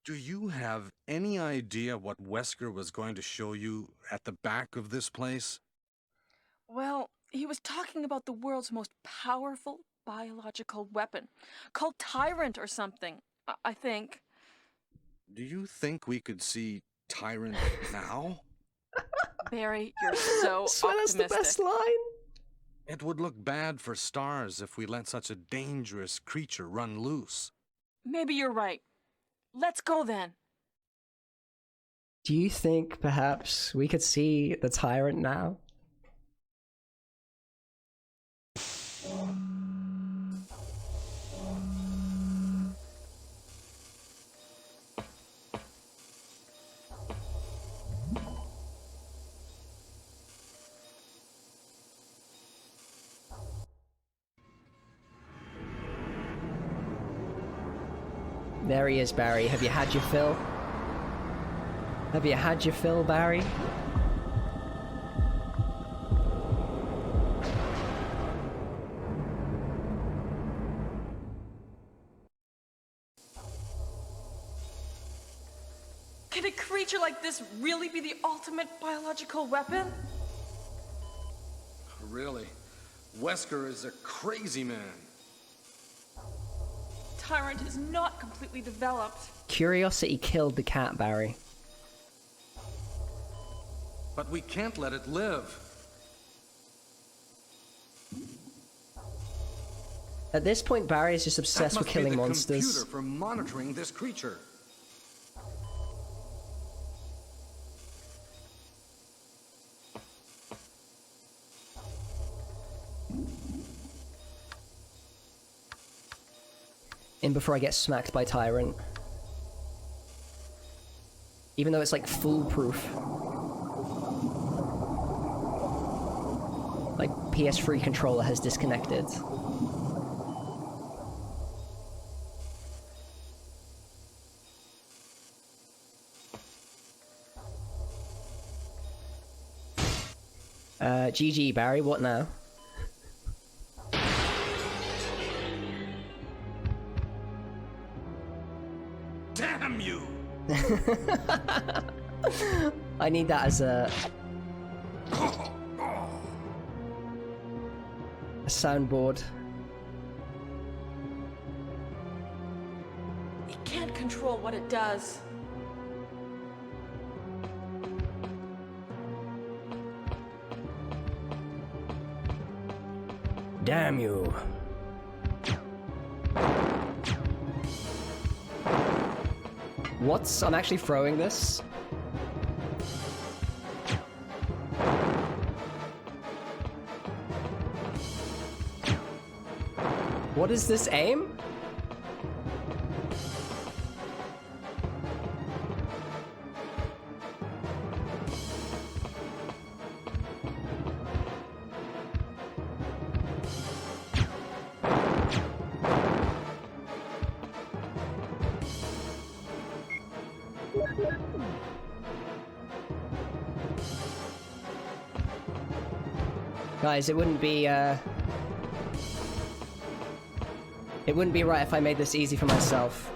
do you have any idea what Wesker was going to show you at the back of this place? Well, he was talking about the world's most powerful biological weapon, called Tyrant or something, I think. Do you think we could see Tyrant now? Barry, you're so Swear that's the optimistic. best line. It would look bad for stars if we let such a dangerous creature run loose. Maybe you're right. Let's go then. Do you think perhaps we could see the tyrant now? There he is, Barry. Have you had your fill? Have you had your fill, Barry? Can a creature like this really be the ultimate biological weapon? Really? Wesker is a crazy man. Tyrant is not completely developed. Curiosity killed the cat, Barry. But we can't let it live. At this point, Barry is just obsessed with killing That must be the monsters. computer for monitoring this creature. In before I get smacked by Tyrant. Even though it's like foolproof. Like PS3 controller has disconnected. GG Barry, what now? Damn you! I need that as a soundboard. It can't control what it does. Damn you. What? I'm actually throwing this? What is this aim? Guys, it wouldn't be right if I made this easy for myself.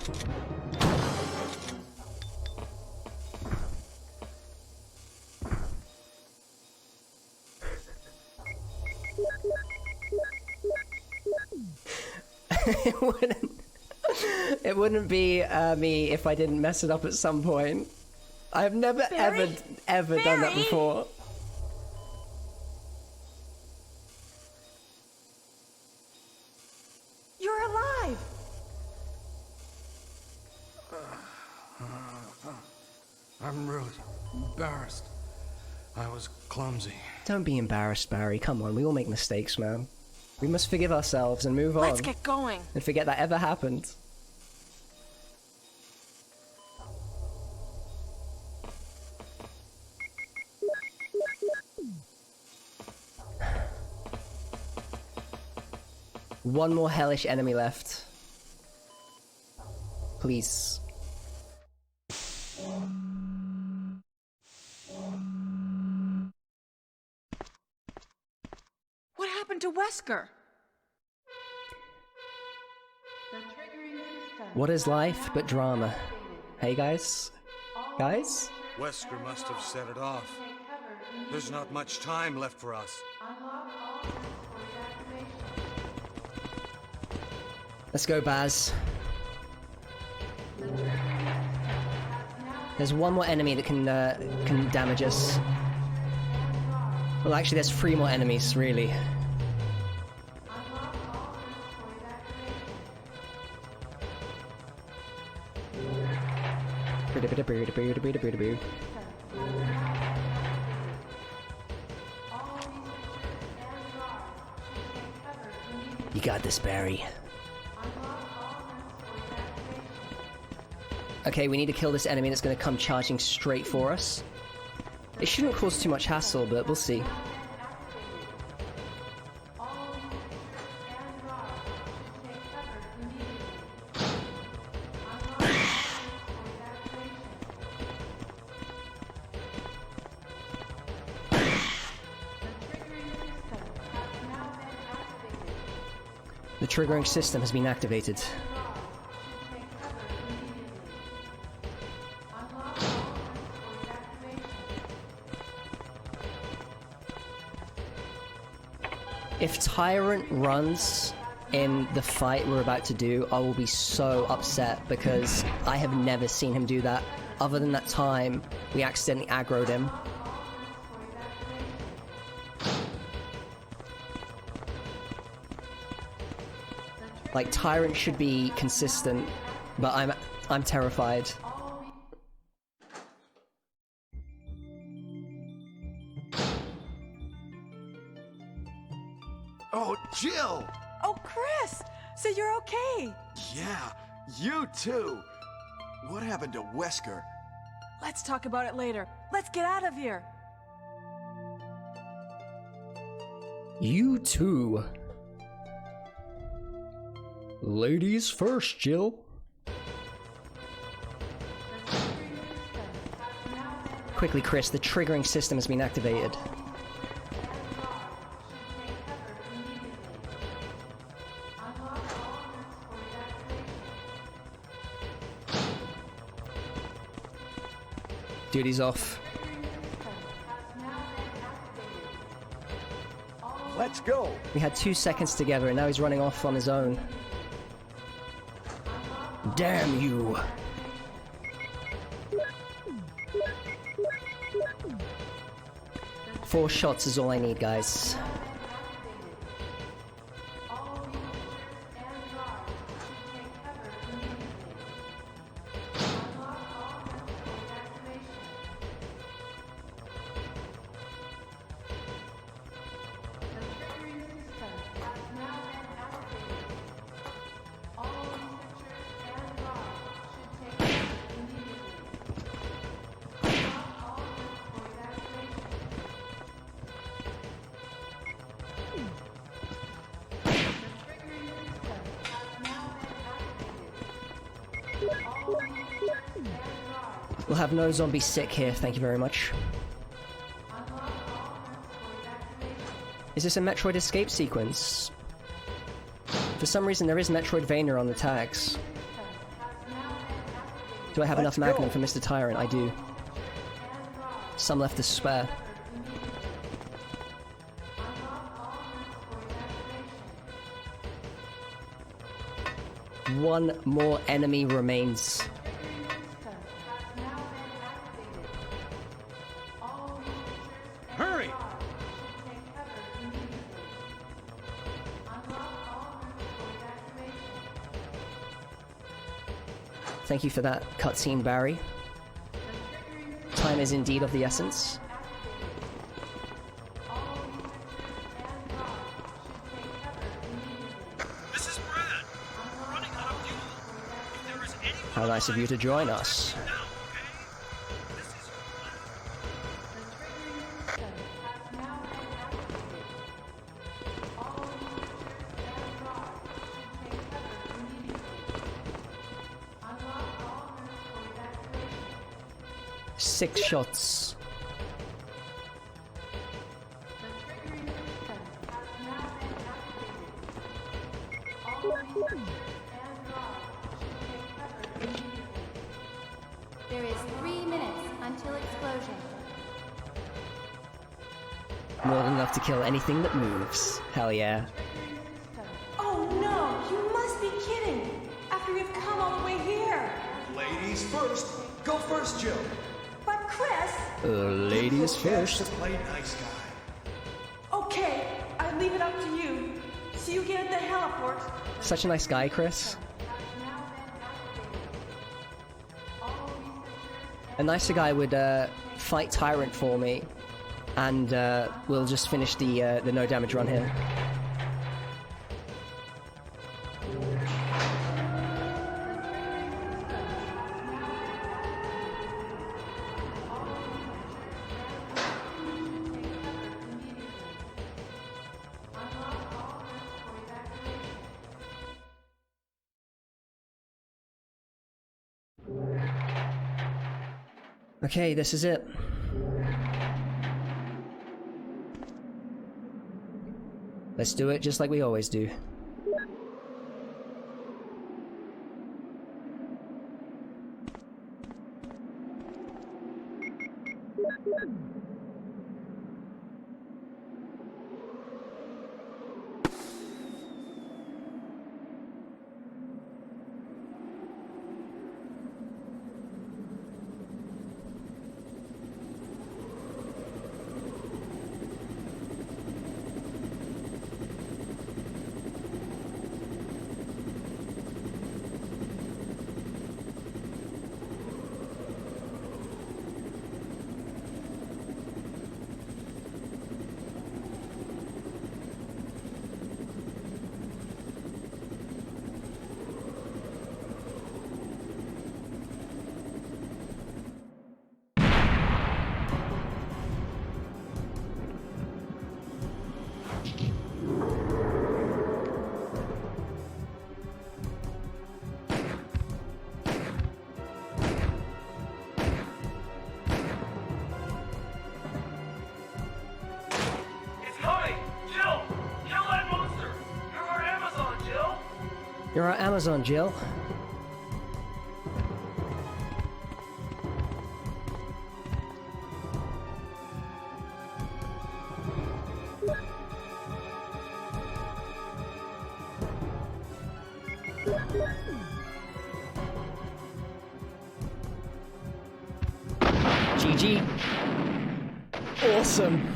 It wouldn't be me if I didn't mess it up at some point. I've never ever done that before. You're alive! I'm really embarrassed. I was clumsy. Don't be embarrassed, Barry. Come on, we all make mistakes, man. We must forgive ourselves and move on. Let's get going. And forget that ever happened. One more hellish enemy left. Please. What happened to Wesker? What is life but drama? Hey guys? Guys? Wesker must have set it off. There's not much time left for us. Let's go, Baz. There's one more enemy that can damage us. Well, actually, there's 3 more enemies, really. You got this, Barry. Okay, we need to kill this enemy that's going to come charging straight for us. It shouldn't cause too much hassle, but we'll see. The triggering system has been activated. If Tyrant runs in the fight we're about to do, I will be so upset because I have never seen him do that. Other than that time, we accidentally aggroed him. Like, Tyrant should be consistent, but I'm terrified. Oh, Jill! Oh, Chris! So you're okay? Yeah, you too! What happened to Wesker? Let's talk about it later. Let's get out of here. You too. Ladies first, Jill. Quickly, Chris, the triggering system has been activated. Duty's off. Let's go! We had 2 seconds together and now he's running off on his own. Damn you! Four shots is all I need, guys. We'll have no zombie sick here, thank you very much. Is this a Metroid escape sequence? For some reason there is Metroidvania on the tags. Do I have enough Magnum for Mr. Tyrant? I do. Some left to spare. One more enemy remains. Hurry! Thank you for that cutscene, Barry. Time is indeed of the essence. This is Brad. We're running out of fuel. If there is anyone How nice of you to join us. now, okay? This is Six shots. There is 3 minutes until explosion. More than enough to kill anything that moves. Hell yeah. Oh no, you must be kidding! After we've come all the way here! Ladies first. Go first, Jill. But Chris... Ladies first. Play nice guy. Okay, I leave it up to you. See you again at the heliport. Such a nice guy, Chris. A nicer guy would fight Tyrant for me, and we'll just finish the no damage run here. Okay, this is it. Let's do it just like we always do. You're our Amazon, Jill. GG. Awesome.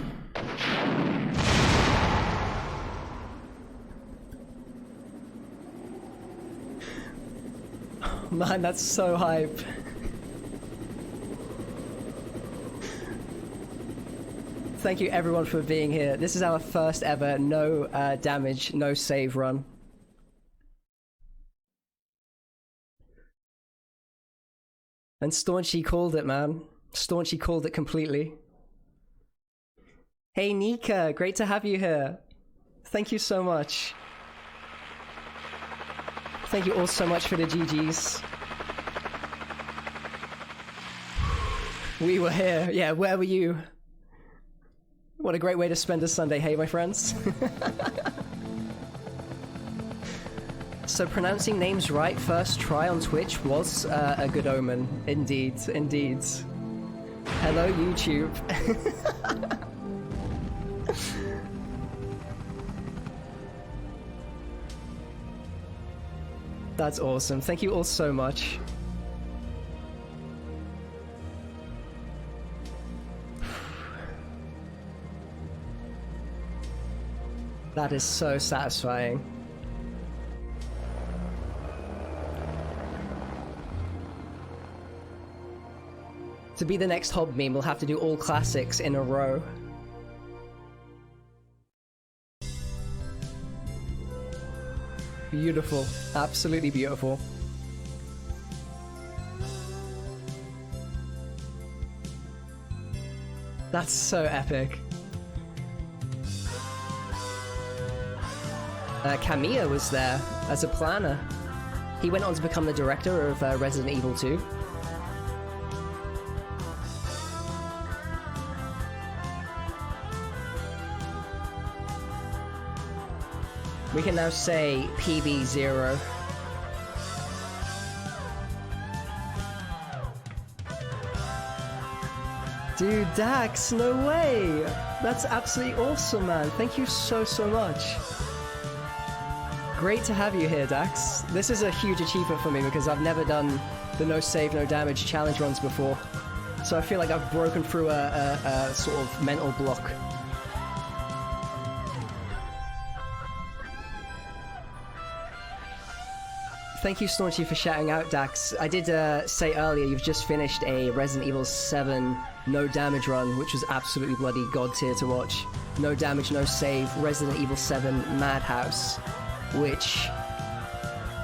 Man, that's so hype. Thank you everyone for being here. This is our first ever no damage, no save run. And Staunchy called it, man. Staunchy called it completely. Hey Nika, great to have you here. Thank you so much. Thank you all so much for the GGs. We were here. Yeah, where were you? What a great way to spend a Sunday, hey my friends. So pronouncing names right first try on Twitch was a good omen. Indeed, indeed. Hello YouTube. That's awesome. Thank you all so much. That is so satisfying. To be the next Hob meme, we'll have to do all classics in a row. Beautiful. Absolutely beautiful. That's so epic. Kamiya was there as a planner. He went on to become the director of Resident Evil 2. We can now say PB0. Dude, Dax, no way! That's absolutely awesome, man. Thank you so much. Great to have you here, Dax. This is a huge achievement for me because I've never done the no save, no damage challenge runs before. So I feel like I've broken through a sort of mental block. Thank you, Staunchy, for shouting out, Dax. I did say earlier you've just finished a Resident Evil 7 no damage run, which was absolutely bloody god tier to watch. No damage, no save, Resident Evil 7 Madhouse, which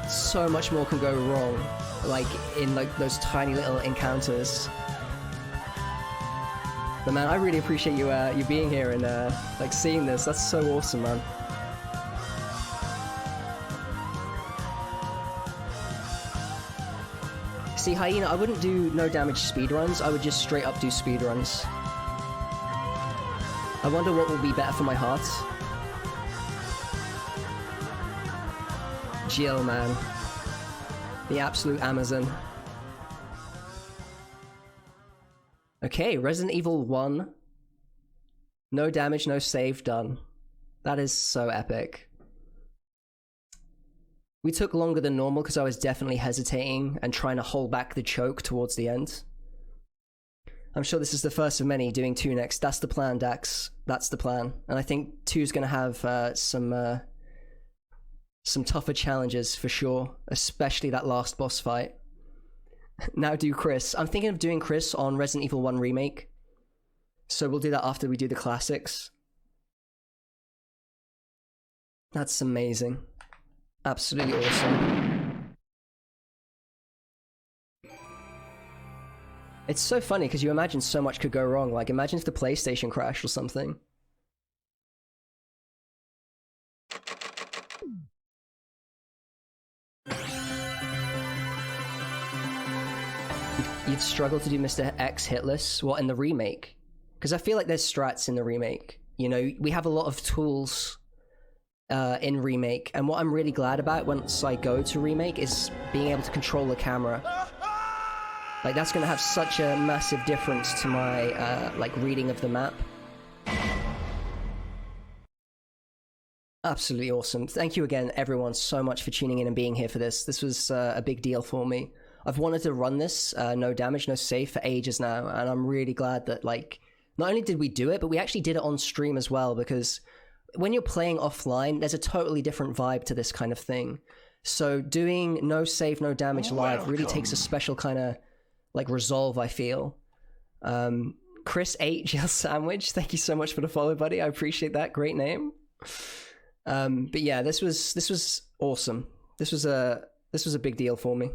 so much more can go wrong, like in like those tiny little encounters. But man, I really appreciate you being here and like seeing this. That's so awesome, man. See, Hyena, I wouldn't do no damage speedruns, I would just straight up do speedruns. I wonder what will be better for my heart. Jill, man. The absolute Amazon. Okay, Resident Evil 1. No damage, no save, done. That is so epic. We took longer than normal because I was definitely hesitating and trying to hold back the choke towards the end. I'm sure this is the first of many, doing 2 next. That's the plan, Dax. That's the plan. And I think 2's going to have some tougher challenges for sure, especially that last boss fight. Now do Chris. I'm thinking of doing Chris on Resident Evil 1 Remake. So we'll do that after we do the classics. That's amazing. Absolutely awesome. It's so funny because you imagine so much could go wrong. Like, imagine if the PlayStation crashed or something. You'd struggle to do Mr. X hitless? What, in the remake? Because I feel like there's strats in the remake. You know, we have a lot of tools in remake, and what I'm really glad about once I go to remake is being able to control the camera. Like, that's going to have such a massive difference to my like reading of the map. Absolutely awesome. Thank you again, everyone, so much for tuning in and being here for this. This was a big deal for me. I've wanted to run this no damage, no save for ages now, and I'm really glad that, like, not only did we do it, but we actually did it on stream as well, because when you're playing offline, there's a totally different vibe to this kind of thing. So doing no save, no damage live really takes a special kind of like resolve, I feel. Chris 8 Jill Sandwich, thank you so much for the follow, buddy. I appreciate that. Great name. But yeah, this was awesome. This was a big deal for me.